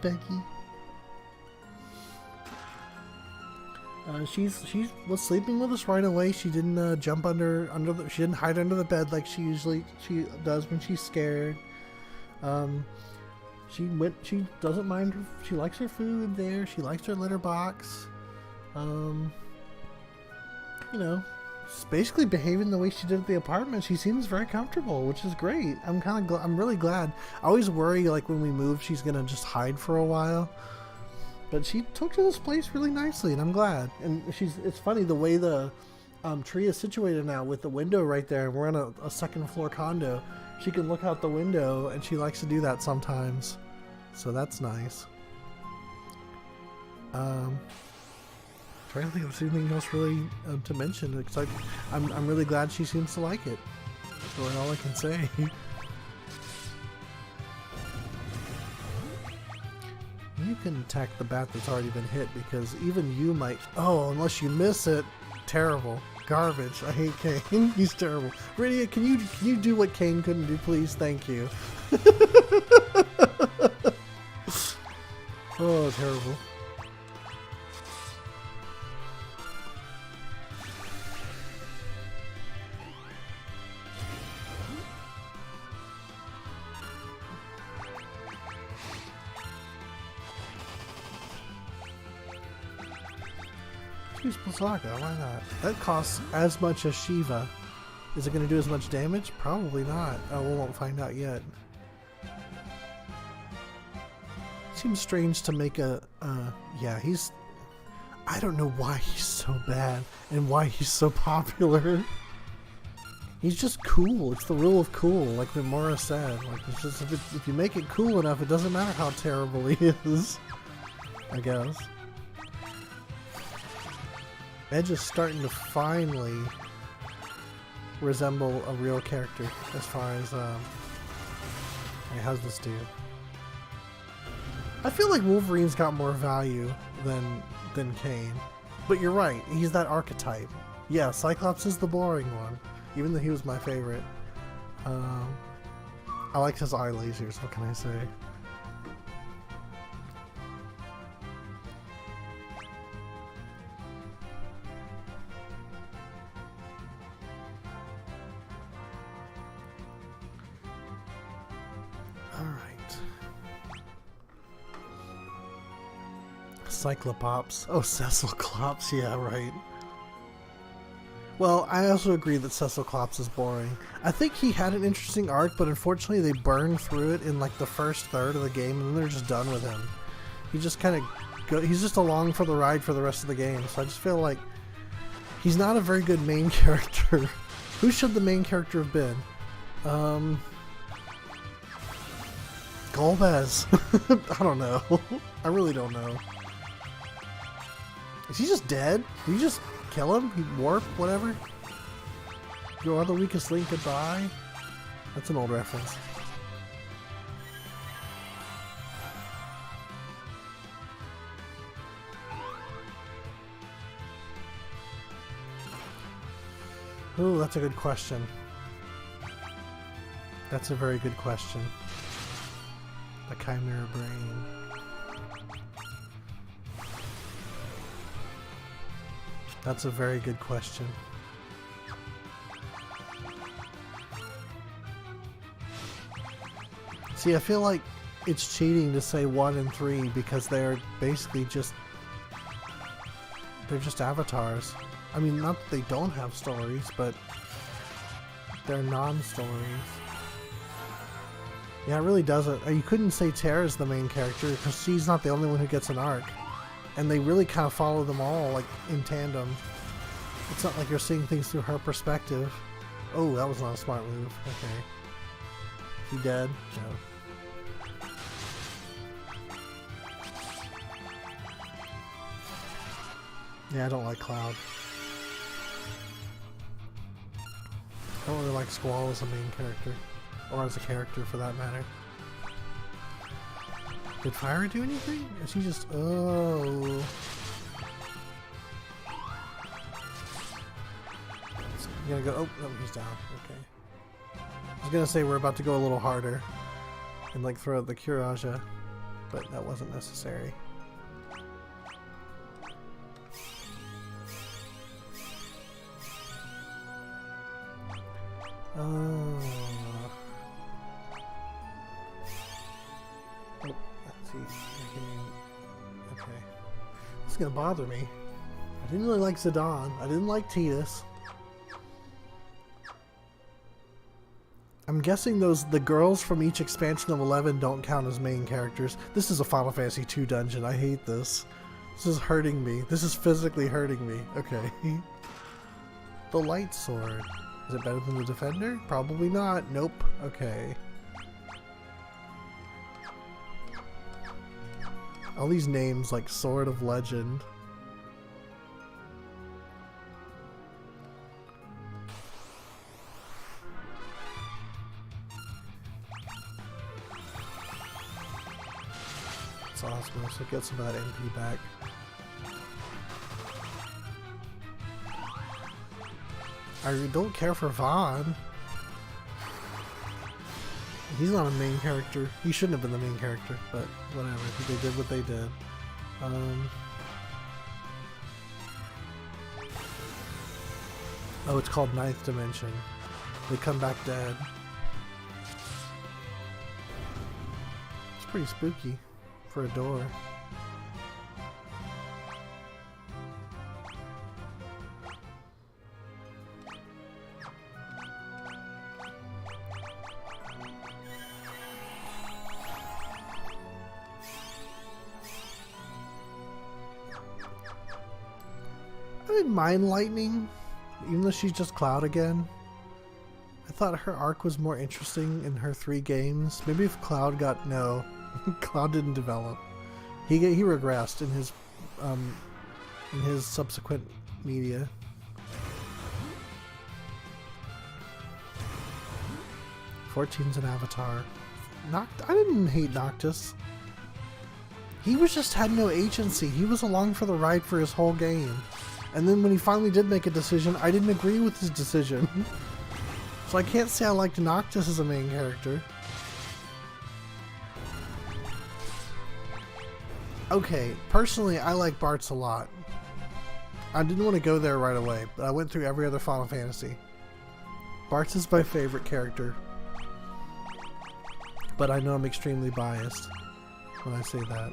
She was sleeping with us right away. She didn't jump she didn't hide under the bed like she does when she's scared. She doesn't mind her. She likes her food there. She likes her litter box. You know. Basically behaving the way she did at the apartment. She seems very comfortable, which is great. I'm really glad. I always worry like when we move she's gonna just hide for a while, but she took to this place really nicely, and I'm glad. And it's funny the way the tree is situated now with the window right there, and we're in a second floor condo. She can look out the window, and she likes to do that sometimes, so that's nice. I don't think there's anything else really to mention, except I'm really glad she seems to like it. That's really all I can say. You can attack the bat that's already been hit, because even you might... Oh, unless you miss it. Terrible. Garbage. I hate Kane. He's terrible. Rydia, can you do what Kane couldn't do, please? Thank you. Oh, terrible. Use Plazaga, why not? That costs as much as Shiva. Is it going to do as much damage? Probably not. Oh, we won't find out yet. Seems strange to make a... yeah, he's... I don't know why he's so bad and why he's so popular. He's just cool. It's the rule of cool, like Nomura said. Like, it's just if you make it cool enough, it doesn't matter how terrible he is. I guess. Edge is starting to finally resemble a real character as far as how's this do? I feel like Wolverine's got more value than Kane. But you're right, he's that archetype. Yeah, Cyclops is the boring one, even though he was my favorite. I liked his eye lasers, what can I say? Alright. Cyclopops. Oh, Cecilclops, yeah, right. Well, I also agree that Cecilclops is boring. I think he had an interesting arc, but unfortunately they burned through it in like the first third of the game, and then they're just done with him. He just kind of he's just along for the ride for the rest of the game, so I just feel like he's not a very good main character. Who should the main character have been? Golbez. I don't know. I really don't know. Is he just dead? Did you just kill him? He warp? Whatever? Your other weakest link goodbye? That's an old reference. Ooh, that's a good question. That's a very good question. The Chimera Brain. That's a very good question. See, I feel like it's cheating to say 1 and 3 because they're basically just... they're just avatars. I mean, not that they don't have stories, but they're non-stories. Yeah, it really doesn't. You couldn't say Terra's the main character because she's not the only one who gets an arc. And they really kind of follow them all, like, in tandem. It's not like you're seeing things through her perspective. Oh, that was not a smart move. Okay. She dead? No. Yeah, I don't like Cloud. I don't really like Squall as a main character. Or as a character, for that matter. Did Fire do anything? Is he just... oh... I'm gonna go... oh, no, he's down. Okay. I was gonna say we're about to go a little harder. And like throw out the Curaja. But that wasn't necessary. Oh... okay. This is gonna bother me. I didn't really like Zidane. I didn't like Tidus. I'm guessing the girls from each expansion of 11 don't count as main characters. This is a Final Fantasy II dungeon. I hate this. This is hurting me. This is physically hurting me. Okay. The Light Sword. Is it better than the Defender? Probably not. Nope. Okay. All these names like Sword of Legend. It's awesome, so it gets some of that MP back. I don't care for Vaughn. He's not a main character. He shouldn't have been the main character, but whatever. They did what they did. Oh, it's called Ninth Dimension. They come back dead. It's pretty spooky for a door. I didn't mind Lightning, even though she's just Cloud again. I thought her arc was more interesting in her 3 games. Maybe if Cloud got... no. Cloud didn't develop. He regressed in his subsequent media. Fourteen's an Avatar. I didn't hate Noctis. He was just had no agency. He was along for the ride for his whole game. And then when he finally did make a decision, I didn't agree with his decision. So I can't say I liked Noctis as a main character. Okay, personally, I like Bartz a lot. I didn't want to go there right away, but I went through every other Final Fantasy. Bartz is my favorite character. But I know I'm extremely biased when I say that.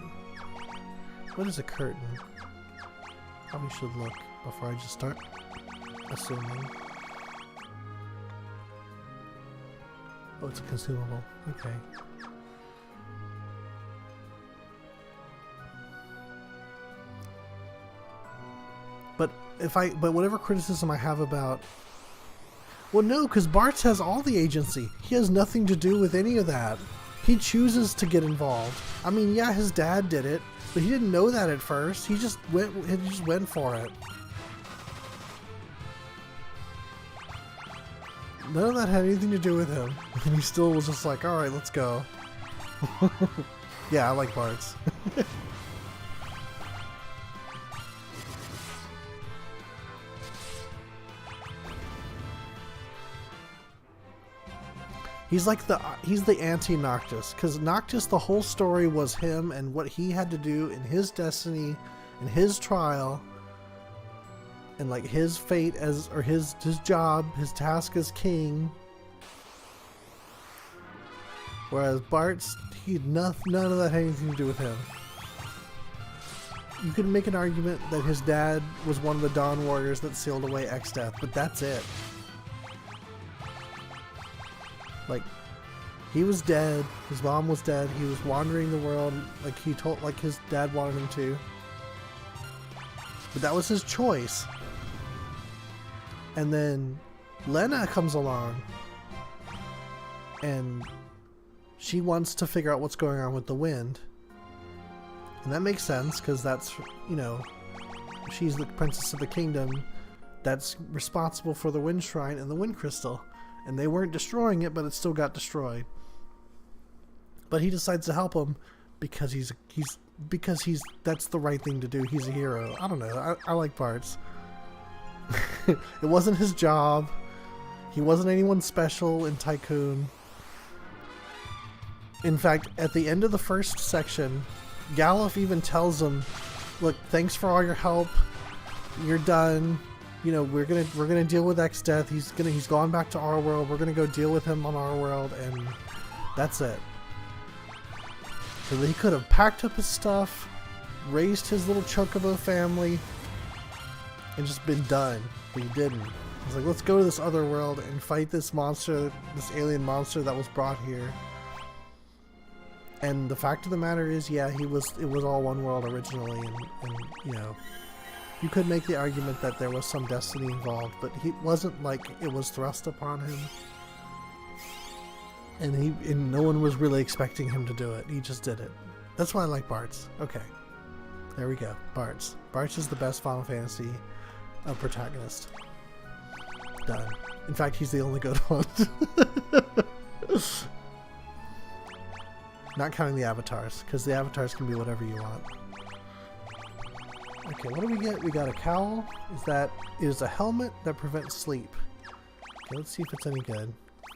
What is a curtain? Probably should look before I just start assuming. Oh, it's a consumable. Okay. But whatever criticism I have about... Well, no, because Bartz has all the agency. He has nothing to do with any of that. He chooses to get involved. I mean, yeah, his dad did it, but he didn't know that at first. He just went for it. None of that had anything to do with him. And he still was just like, alright, let's go. Yeah, I like Bartz. He's the anti-Noctis, because Noctis, the whole story was him and what he had to do in his destiny, in his trial, and like his fate as, or his job, his task as king. Whereas Bartz, none of that had anything to do with him. You could make an argument that his dad was one of the Dawn Warriors that sealed away X-Death, but that's it. Like, he was dead, his mom was dead, he was wandering the world like his dad wanted him to. But that was his choice. And then Lena comes along and she wants to figure out what's going on with the wind. And that makes sense, because that's, you know, she's the princess of the kingdom that's responsible for the wind shrine and the wind crystal. And they weren't destroying it, but it still got destroyed. But he decides to help him because that's the right thing to do. He's a hero. I don't know. I like Bartz. It wasn't his job. He wasn't anyone special in Tycoon. In fact, at the end of the first section, Galuf even tells him, "Look, thanks for all your help. You're done. You know, we're gonna deal with X-Death. He's gone back to our world. We're gonna go deal with him on our world, and that's it." So that he could have packed up his stuff, raised his little Chocobo family, and just been done. But he didn't. He's like, let's go to this other world and fight this monster, this alien monster that was brought here. And the fact of the matter is, yeah, it was all one world originally, and you know, you could make the argument that there was some destiny involved, but he wasn't like it was thrust upon him. And no one was really expecting him to do it. He just did it. That's why I like Bartz. Okay. There we go. Bartz. Bartz is the best Final Fantasy protagonist. Done. In fact, he's the only good one. Not counting the avatars, because the avatars can be whatever you want. Okay, what do we get? We got a cowl. It is a helmet that prevents sleep. Okay, let's see if it's any good.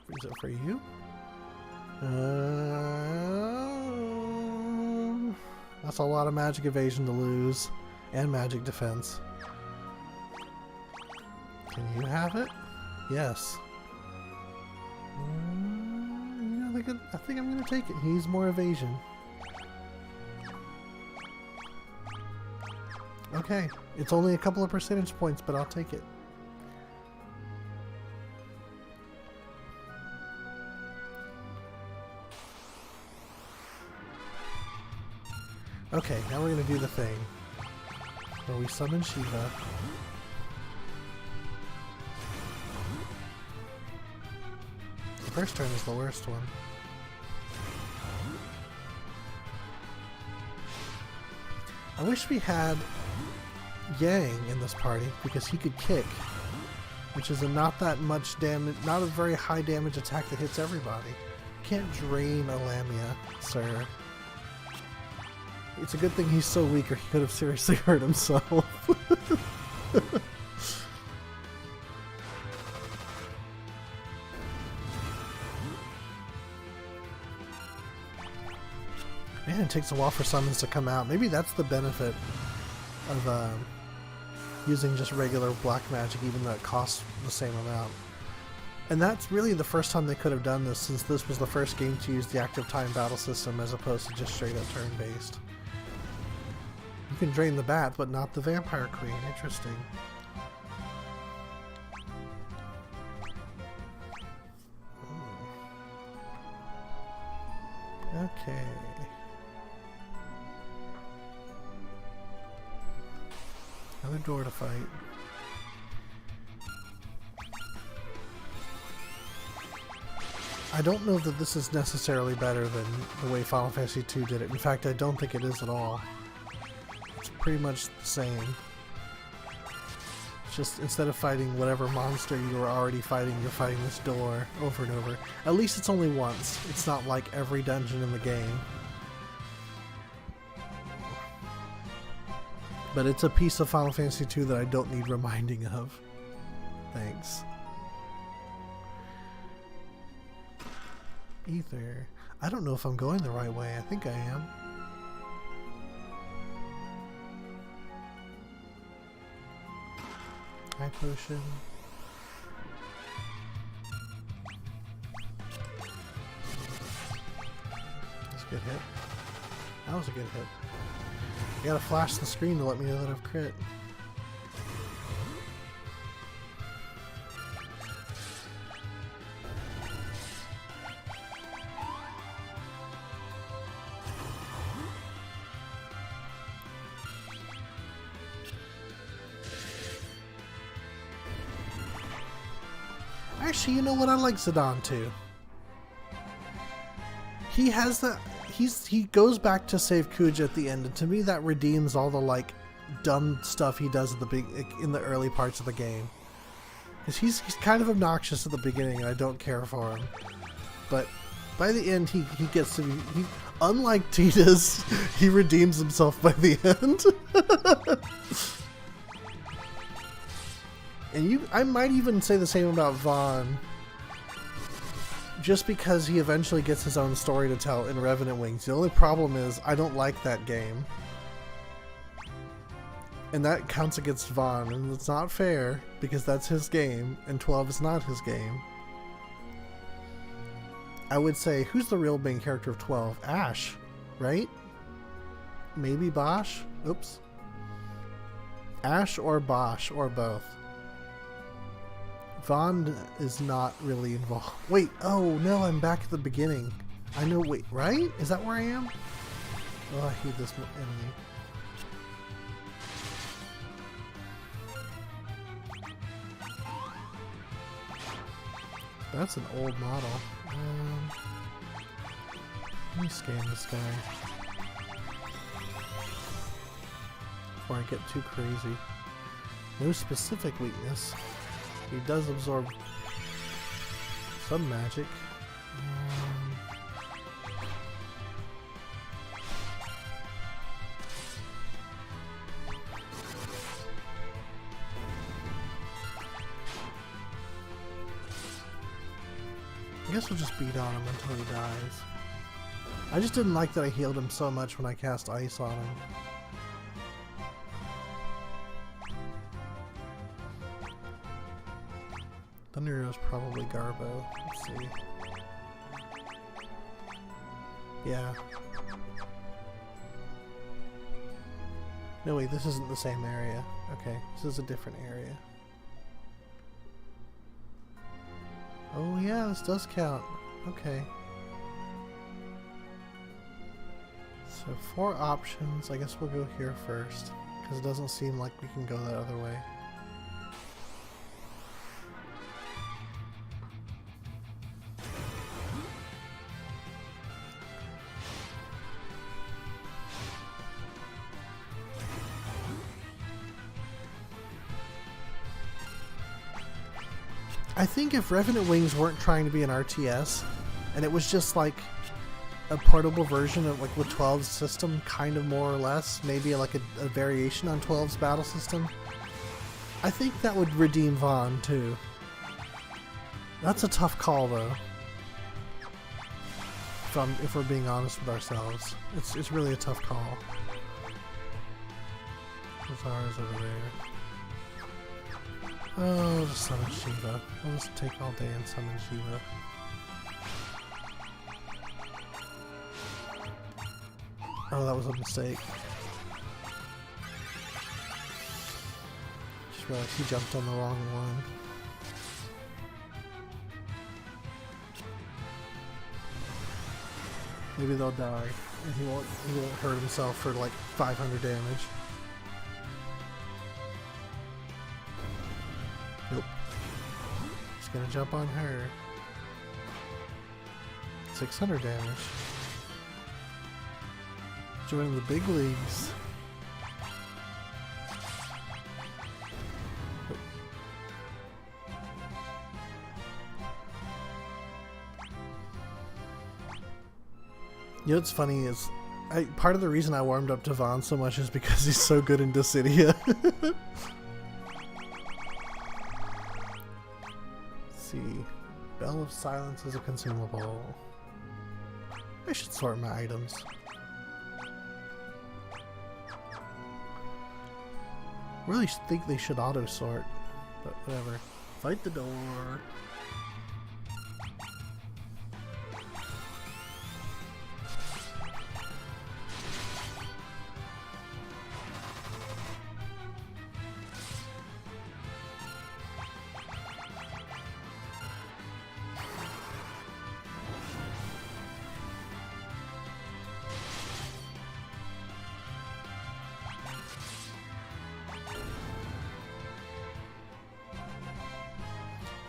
Is it for you? That's a lot of magic evasion to lose, and magic defense. Can you have it? Yes. I think I'm gonna take it. He needs more evasion. Okay, it's only a couple of percentage points, but I'll take it. Okay, now we're gonna do the thing where we summon Shiva. The first turn is the worst one. I wish we had Yang in this party, because he could kick, which is a not that much damage, not a very high damage attack that hits everybody. You can't drain a Lamia, sir. It's a good thing he's so weak or he could have seriously hurt himself. Man, it takes a while for summons to come out. Maybe that's the benefit of using just regular black magic, even though it costs the same amount. And that's really the first time they could have done this, since this was the first game to use the active time battle system as opposed to just straight up turn-based. You can drain the bat, but not the Vampire Queen. Interesting. Okay. Another door to fight. I don't know that this is necessarily better than the way Final Fantasy II did it. In fact, I don't think it is at all. It's pretty much the same. It's just instead of fighting whatever monster you were already fighting, you're fighting this door over and over. At least it's only once. It's not like every dungeon in the game. But it's a piece of Final Fantasy II that I don't need reminding of. Thanks. Ether. I don't know if I'm going the right way. I think I am. High potion. That's a good hit. That was a good hit. You gotta flash the screen to let me know that I've crit. Actually, you know what? I like Zidane too. He has that. He goes back to save Kuja at the end, and to me that redeems all the like dumb stuff he does at in the early parts of the game. Because he's kind of obnoxious at the beginning, and I don't care for him. But by the end, he gets to be. Unlike Tidus, he redeems himself by the end. And I might even say the same about Vaughn. Just because he eventually gets his own story to tell in Revenant Wings. The only problem is I don't like that game. And that counts against Vaughn, and it's not fair because that's his game and 12 is not his game. I would say, who's the real main character of 12? Ash, right? Maybe Bosch? Oops. Ash or Bosch or both. Vaughn is not really involved. Wait, oh no, I'm back at the beginning. I know, wait, right? Is that where I am? Oh, I hate this enemy. That's an old model. Let me scan this guy before I get too crazy. No specific weakness. He does absorb some magic. I guess we'll just beat on him until he dies. I just didn't like that I healed him so much when I cast ice on him. Thunder Arrow's probably Garbo. Let's see. Yeah. No wait, this isn't the same area. Okay, this is a different area. Oh yeah, this does count. Okay. So 4 options. I guess we'll go here first, because it doesn't seem like we can go that other way. I think if Revenant Wings weren't trying to be an RTS, and it was just like a portable version of like with 12's system, kind of more or less, maybe like a variation on 12's battle system, I think that would redeem Vaughn too. That's a tough call though. If we're being honest with ourselves, it's really a tough call. Zara's over there. Oh, just summon Shiva. I'll just take all day and summon Shiva. Oh, that was a mistake. Just realized he jumped on the wrong one. Maybe they'll die, and he won't hurt himself for like 500 damage. Nope. He's gonna jump on her. 600 damage. Joining the big leagues. You know what's funny is, part of the reason I warmed up to Vaughn so much is because he's so good in Dissidia. Let's see. Bell of Silence is a consumable. I should sort my items. Really think they should auto-sort, but whatever. Fight the door.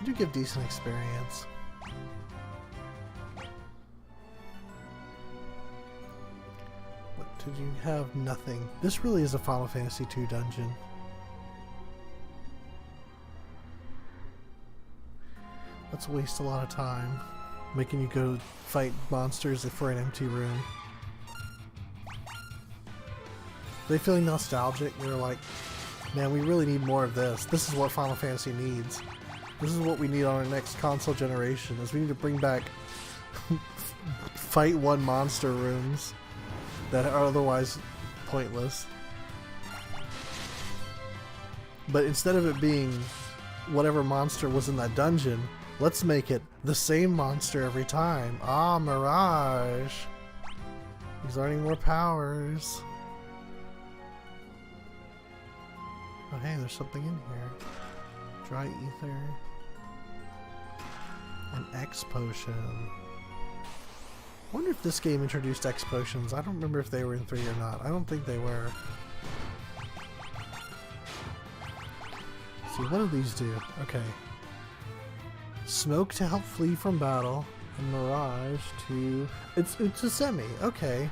You do give decent experience. What did you have? Nothing. This really is a Final Fantasy II dungeon. Let's waste a lot of time making you go fight monsters for an empty room. They feeling nostalgic? They're like, man, we really need more of this. This is what Final Fantasy needs. This is what we need on our next console generation, is we need to bring back fight one monster rooms that are otherwise pointless. But instead of it being whatever monster was in that dungeon, let's make it the same monster every time. Ah, Mirage! He's learning more powers. Oh hey, there's something in here. Dry ether. An X potion. I wonder if this game introduced X potions. I don't remember if they were in 3 or not. I don't think they were. Let's see, what do these do? Okay. Smoke to help flee from battle. And Mirage to... It's a semi. Okay.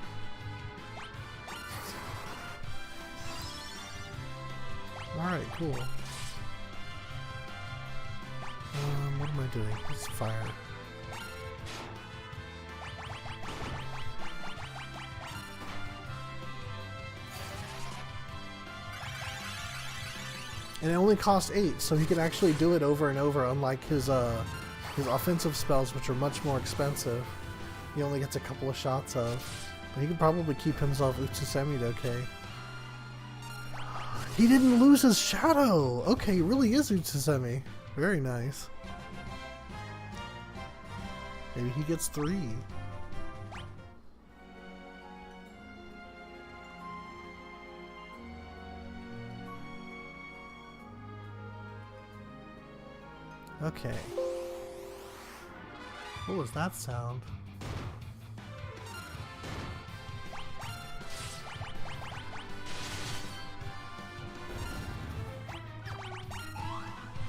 Alright, cool. What am I doing? It's fire. And it only costs 8, so he can actually do it over and over, unlike his offensive spells, which are much more expensive. He only gets a couple of shots of. But he could probably keep himself Utsusemi'd okay. He didn't lose his shadow! Okay, he really is Utsusemi. Very nice. Maybe he gets 3. Okay. What was that sound?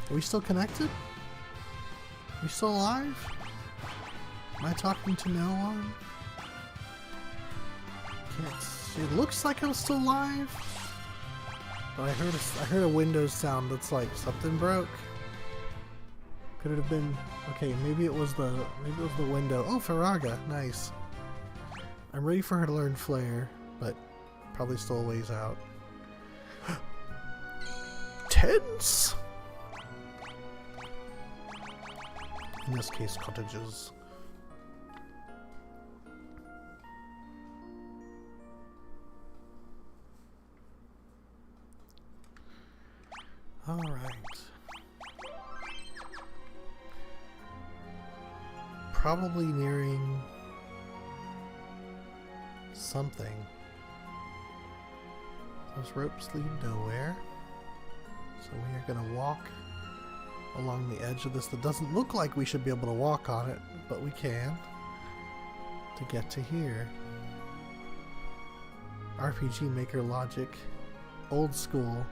Are we still connected? Are we still alive? Am I talking to no one? Can't see. It looks like I'm still alive. But I heard a Windows sound that's like something broke. Could it have been? Okay, maybe it was the window. Oh, Faraga, nice. I'm ready for her to learn Flare, but probably still a ways out. Tents! In this case, cottages. Alright. Probably nearing something. Those ropes lead nowhere. So we are going to walk along the edge of this. That doesn't look like we should be able to walk on it, but we can to get to here. RPG Maker logic. Old school.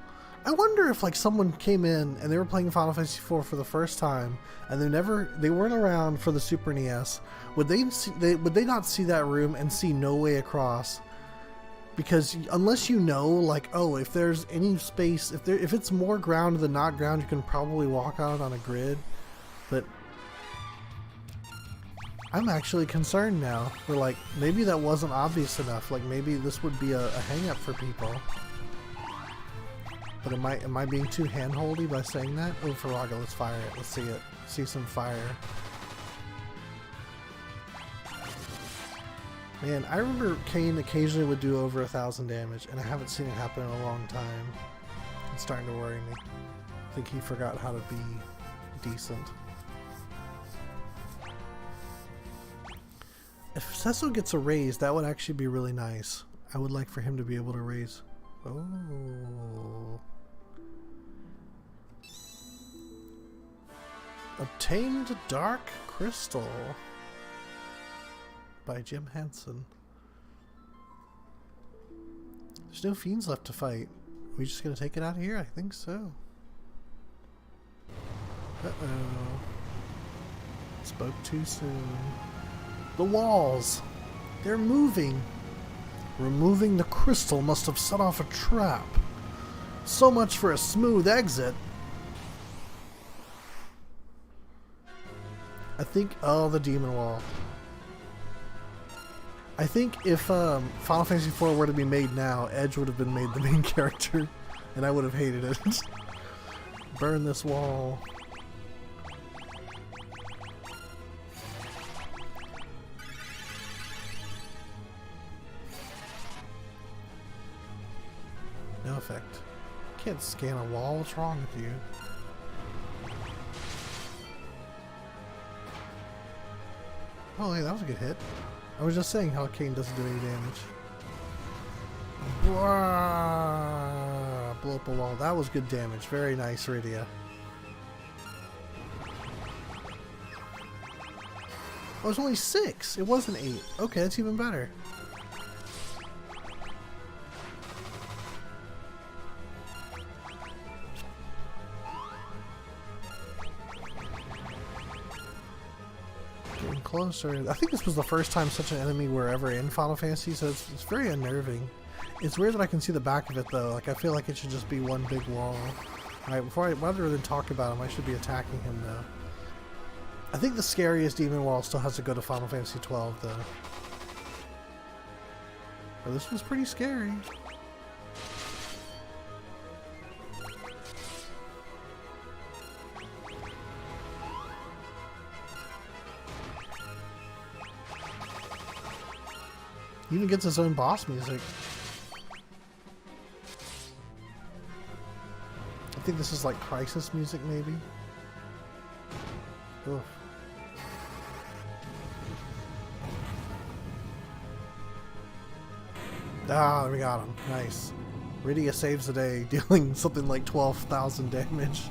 I wonder if like someone came in and they were playing Final Fantasy IV for the first time and they weren't around for the Super NES. Would they not see that room and see no way across? Because unless you know, like, oh, if there's any space, if it's more ground than not ground, you can probably walk on it on a grid. But I'm actually concerned now. We're like, maybe that wasn't obvious enough. Like maybe this would be a hang-up for people. But am I being too hand-holdy by saying that? Oh, Faraga, let's fire it. Let's see it. See some fire. Man, I remember Kane occasionally would do over 1,000 damage, and I haven't seen it happen in a long time. It's starting to worry me. I think he forgot how to be decent. If Cecil gets a raise, that would actually be really nice. I would like for him to be able to raise. Oh. Obtained Dark Crystal by Jim Henson. There's no fiends left to fight. Are we just gonna take it out of here? I think so. Uh-oh. Spoke too soon. The walls! They're moving! Removing the crystal must have set off a trap. So much for a smooth exit. I think, oh, the demon wall. I think if Final Fantasy IV were to be made now, Edge would have been made the main character, and I would have hated it. Burn this wall. No effect. Can't scan a wall. What's wrong with you? Oh, hey, that was a good hit. I was just saying how Kane doesn't do any damage. Blah, blow up a wall. That was good damage. Very nice, Rydia. Oh, it was only 6. It wasn't 8. Okay, that's even better. Closer. I think this was the first time such an enemy were ever in Final Fantasy, so it's very unnerving. It's weird that I can see the back of it though. Like I feel like it should just be one big wall. Alright, rather than talk about him, I should be attacking him though. I think the scariest demon wall still has to go to Final Fantasy 12 though. But this one's pretty scary. He even gets his own boss music. I think this is like Crisis music, maybe. Oof. Ah, we got him. Nice. Rydia saves the day, dealing something like 12,000 damage.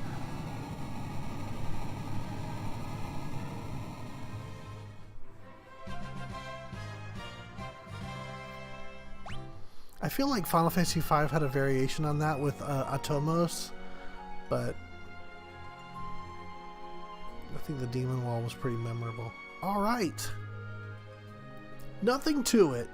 I feel like Final Fantasy V had a variation on that with Atomos, but I think the demon wall was pretty memorable. Alright. Nothing to it.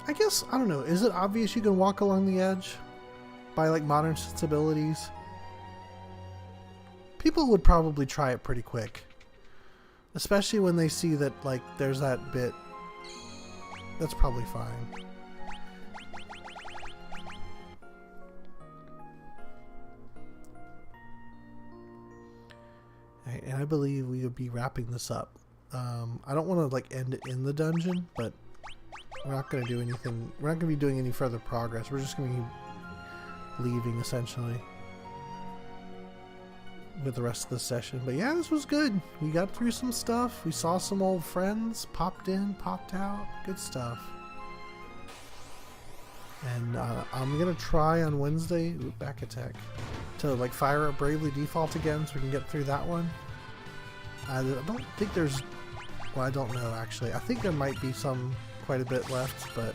I guess, I don't know, is it obvious you can walk along the edge by like modern sensibilities? People would probably try it pretty quick. Especially when they see that like there's that bit. That's probably fine. Right, and I believe we would be wrapping this up. I don't want to like end it in the dungeon, but we're not going to do anything. We're not going to be doing any further progress. We're just going to be leaving essentially with the rest of the session. But yeah, this was good. We got through some stuff. We saw some old friends. Popped in, popped out. Good stuff. And I'm going to try on Wednesday, back attack, to like fire up Bravely Default again so we can get through that one. I don't think there's... Well, I don't know actually. I think there might be quite a bit left, but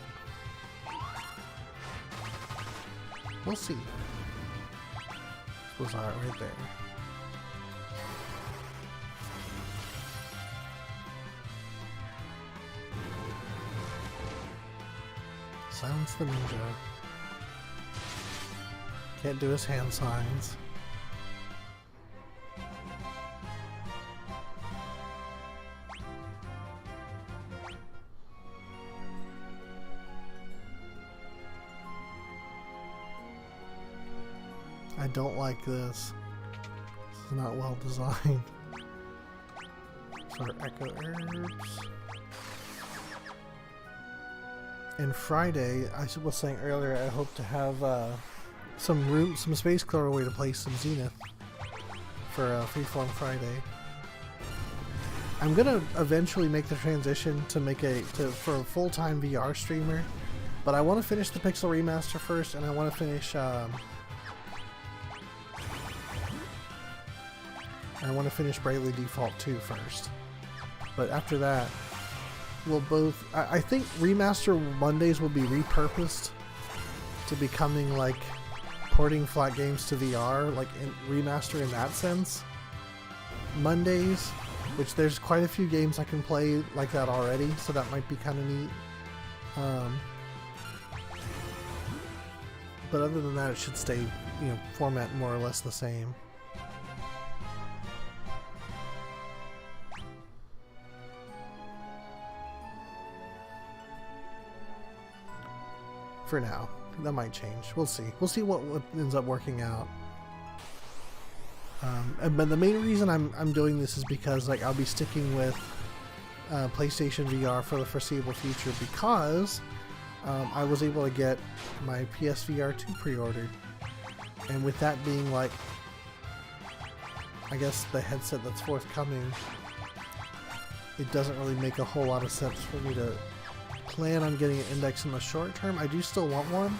we'll see. Was right there. Silence the ninja. Can't do his hand signs. I don't like this. This is not well designed. For Echo Herbs. And Friday, I was saying earlier, I hope to have some space clear away to play some Zenith for Freeform Friday. I'm gonna eventually make the transition to for a full-time VR streamer, but I want to finish the Pixel Remaster first, and I want to finish. I want to finish Bravely Default 2 first. But after that, we'll both... I think Remaster Mondays will be repurposed to becoming like porting flat games to VR, like remaster in that sense. Mondays, which there's quite a few games I can play like that already, so that might be kind of neat. But other than that, it should stay, format more or less the same. For now. That might change. We'll see. We'll see what ends up working out. But the main reason I'm doing this is because like I'll be sticking with PlayStation VR for the foreseeable future because I was able to get my PSVR 2 pre-ordered. And with that being like, I guess the headset that's forthcoming, it doesn't really make a whole lot of sense for me to plan on getting an Index in the short term. I do still want one.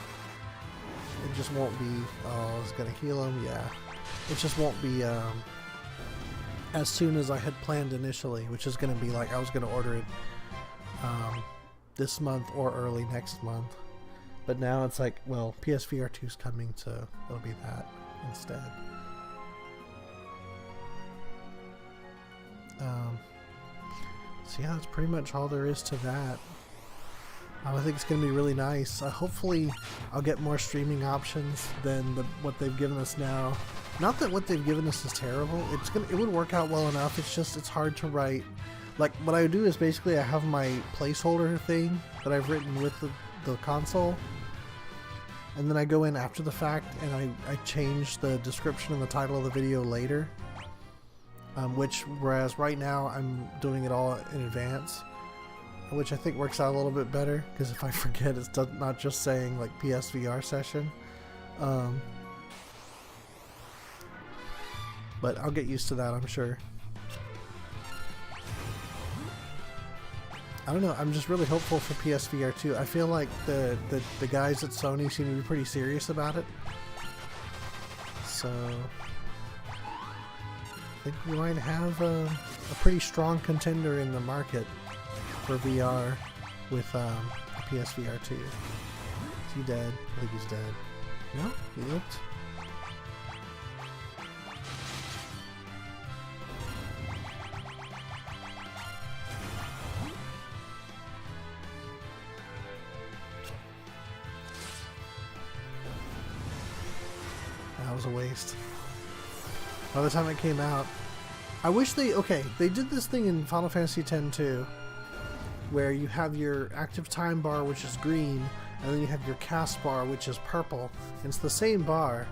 It just won't be... Oh, it's gonna heal him? Yeah. It just won't be as soon as I had planned initially, which is gonna be like I was gonna order it this month or early next month. But now it's like, well, PSVR 2 is coming, so it'll be that instead. So yeah, that's pretty much all there is to that. I think it's going to be really nice. Hopefully I'll get more streaming options than what they've given us now. Not that what they've given us is terrible. It would work out well enough. It's just, it's hard to write. Like, what I do is basically I have my placeholder thing that I've written with the console. And then I go in after the fact and I change the description and the title of the video later. Whereas right now I'm doing it all in advance. Which I think works out a little bit better, because if I forget, it's not just saying like PSVR session. But I'll get used to that, I'm sure. I don't know, I'm just really hopeful for PSVR 2. I feel like the guys at Sony seem to be pretty serious about it. So I think we might have a pretty strong contender in the market for VR with PSVR 2. Is he dead? I think he's dead. No? He looked. That was a waste. By the time it came out, I wish they did this thing in Final Fantasy X too, where you have your active time bar, which is green, and then you have your cast bar, which is purple. And it's the same bar,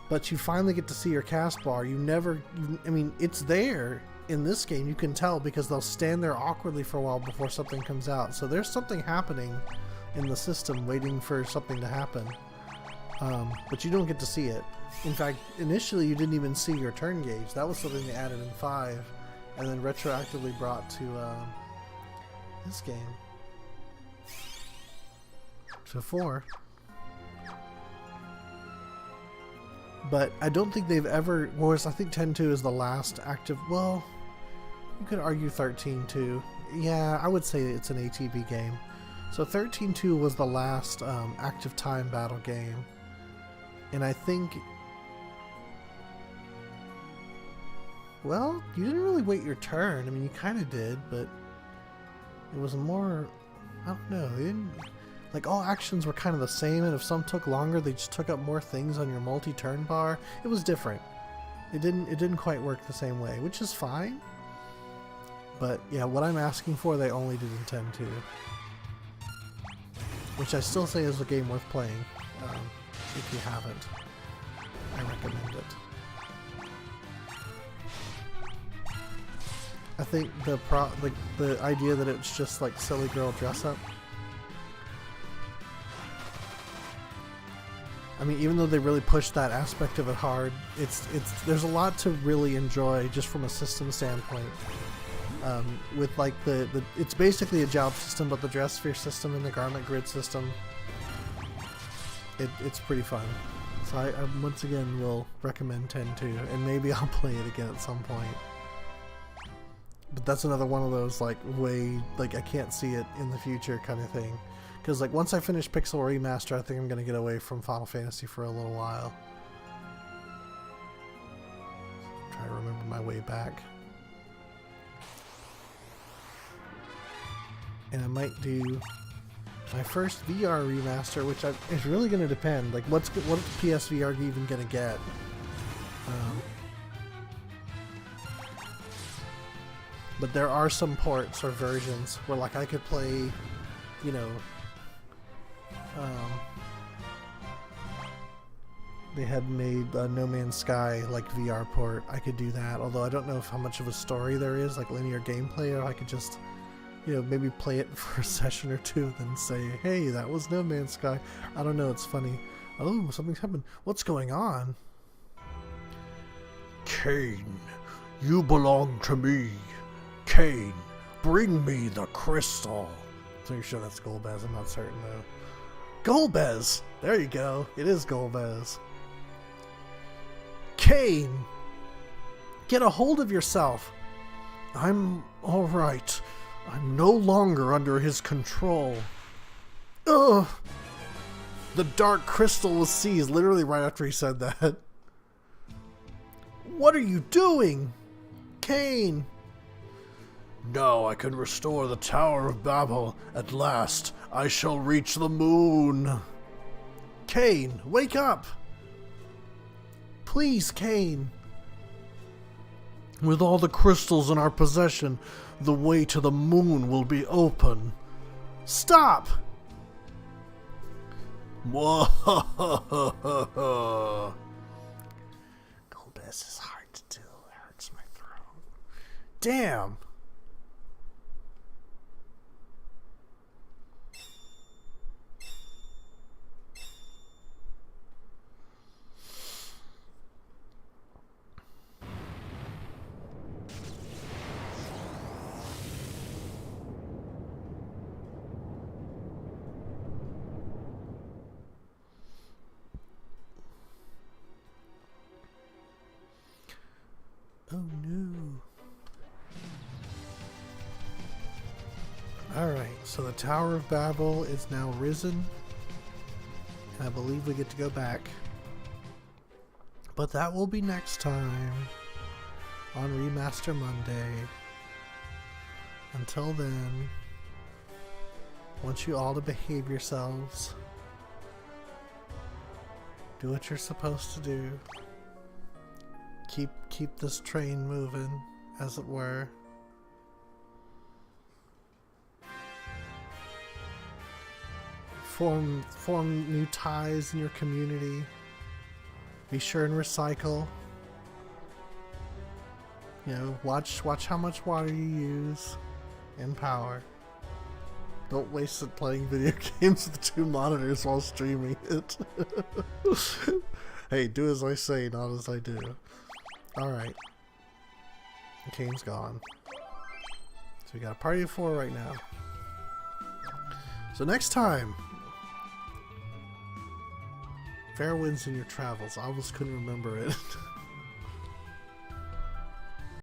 but you finally get to see your cast bar. I mean, it's there in this game. You can tell because they'll stand there awkwardly for a while before something comes out. So there's something happening in the system waiting for something to happen. But you don't get to see it. In fact, initially you didn't even see your turn gauge. That was something they added in 5 and then retroactively brought to this game. To 4. But I don't think they've ever... Whereas I think 10.2 is the last active... Well, you could argue 13 too. Yeah, I would say it's an ATB game. So 13.2 was the last active time battle game. And I think... Well, you didn't really wait your turn. I mean, you kind of did, but it was more... I don't know. They didn't... Like, all actions were kind of the same, and if some took longer, they just took up more things on your multi-turn bar. It was different. It didn't quite work the same way, which is fine. But, yeah, what I'm asking for, they only did in 10.2. Which I still say is a game worth playing. If you haven't, I recommend it. I think the idea that it's just like silly girl dress up. I mean, even though they really pushed that aspect of it hard, there's a lot to really enjoy just from a system standpoint. With like it's basically a job system, but the dress sphere system and the garment grid system, it's pretty fun. So I once again will recommend 10.2, and maybe I'll play it again at some point. But that's another one of those like I can't see it in the future kind of thing. Because like once I finish Pixel Remaster, I think I'm gonna get away from Final Fantasy for a little while. Try to remember my way back. And I might do my first VR remaster, which is really gonna depend. Like what PSVR even gonna get? But there are some ports or versions where like I could play, you know, they had made No Man's Sky like VR port. I could do that, although I don't know how much of a story there is, like linear gameplay, or I could just, you know, maybe play it for a session or two, then say, hey, that was No Man's Sky. I don't know, it's funny. Oh, something's happened. What's going on? Cain, you belong to me. Cain, bring me the crystal. Pretty sure that's Golbez, I'm not certain though. Golbez! There you go, it is Golbez. Cain! Get a hold of yourself! I'm alright. I'm no longer under his control. Ugh! The dark crystal was seized literally right after he said that. What are you doing? Cain! Now I can restore the Tower of Babel. At last, I shall reach the moon. Cain, wake up! Please, Cain. With all the crystals in our possession, the way to the moon will be open. Stop! Golbez is hard to do. It hurts my throat. Damn! Oh no. Alright, so the Tower of Babel is now risen. And I believe we get to go back. But that will be next time on Remaster Monday. Until then, I want you all to behave yourselves. Do what you're supposed to do. Keep this train moving, as it were. Form new ties in your community. Be sure and recycle. You know, watch how much water you use and power. Don't waste it playing video games with 2 monitors while streaming it. Hey, do as I say, not as I do. Alright. Kane's gone. So we got a party of 4 right now. So next time, fair winds in your travels. I almost couldn't remember it.